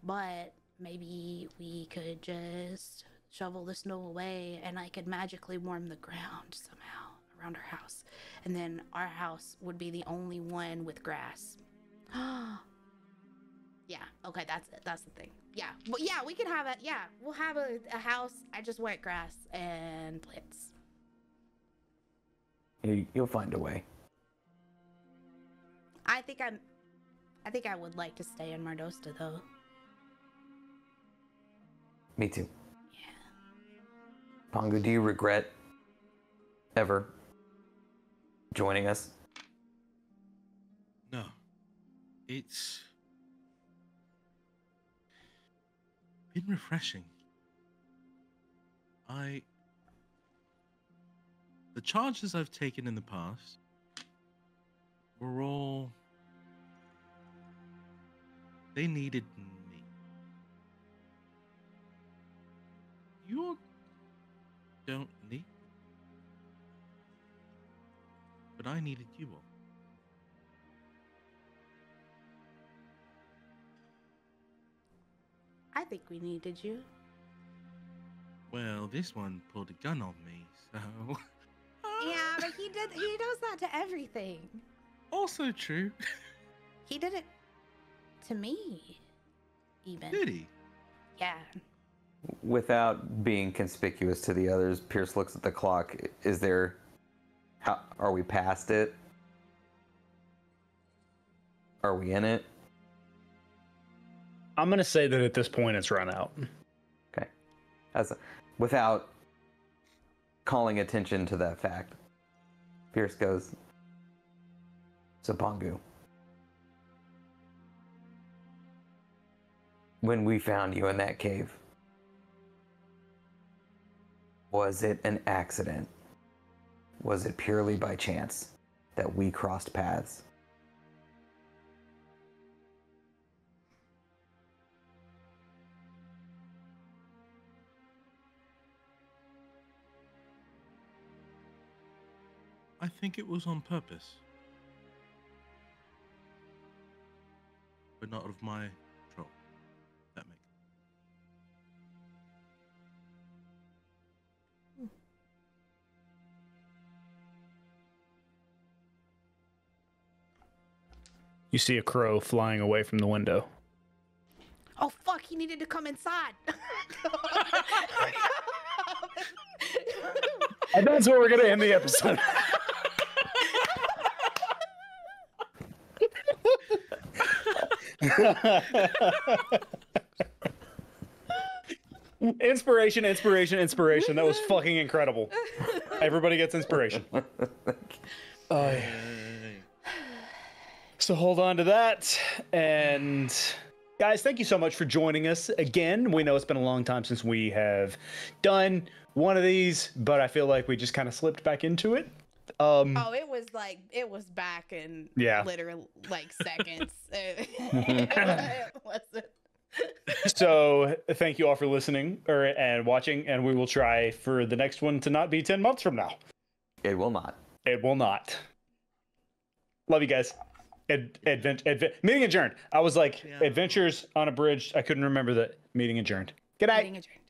But maybe we could just shovel the snow away and I could magically warm the ground somehow around our house. And then our house would be the only one with grass. Yeah, okay, that's it. That's the thing. Yeah, well, yeah, we can have it. Yeah, we'll have a house. I just want grass and plants. You'll find a way. I think I would like to stay in Mardosta, though. Me too. Yeah. Pongu, do you regret ever joining us? No. It's been refreshing. The charges I've taken in the past were all... They needed me. You don't need me. But I needed you all. I think we needed you. Well, this one pulled a gun on me, so... Yeah, but he does that to everything. Also true. He did it to me, even. Did he? Yeah. Without being conspicuous to the others, Pierce looks at the clock. Are we past it? Are we in it? I'm gonna say that at this point it's run out. Okay. Without calling attention to that fact, Pierce goes, so Pongu, when we found you in that cave, was it an accident? Was it purely by chance that we crossed paths? I think it was on purpose. But not of my control. That makes You see a crow flying away from the window. Oh, fuck, he needed to come inside. And that's where we're gonna end the episode. Inspiration. That was fucking incredible. Everybody gets inspiration. So hold on to that. And guys, thank you so much for joining us again. We know it's been a long time since we have done one of these, but I feel like we just kind of slipped back into it. Oh, it was back in literally like seconds. It wasn't. So thank you all for listening and watching, and we will try for the next one to not be 10 months from now. It will not. It will not. Love you guys. Meeting adjourned. I was like, Adventures Unabridged. I couldn't remember the meeting adjourned. Good night. Meeting adjourned.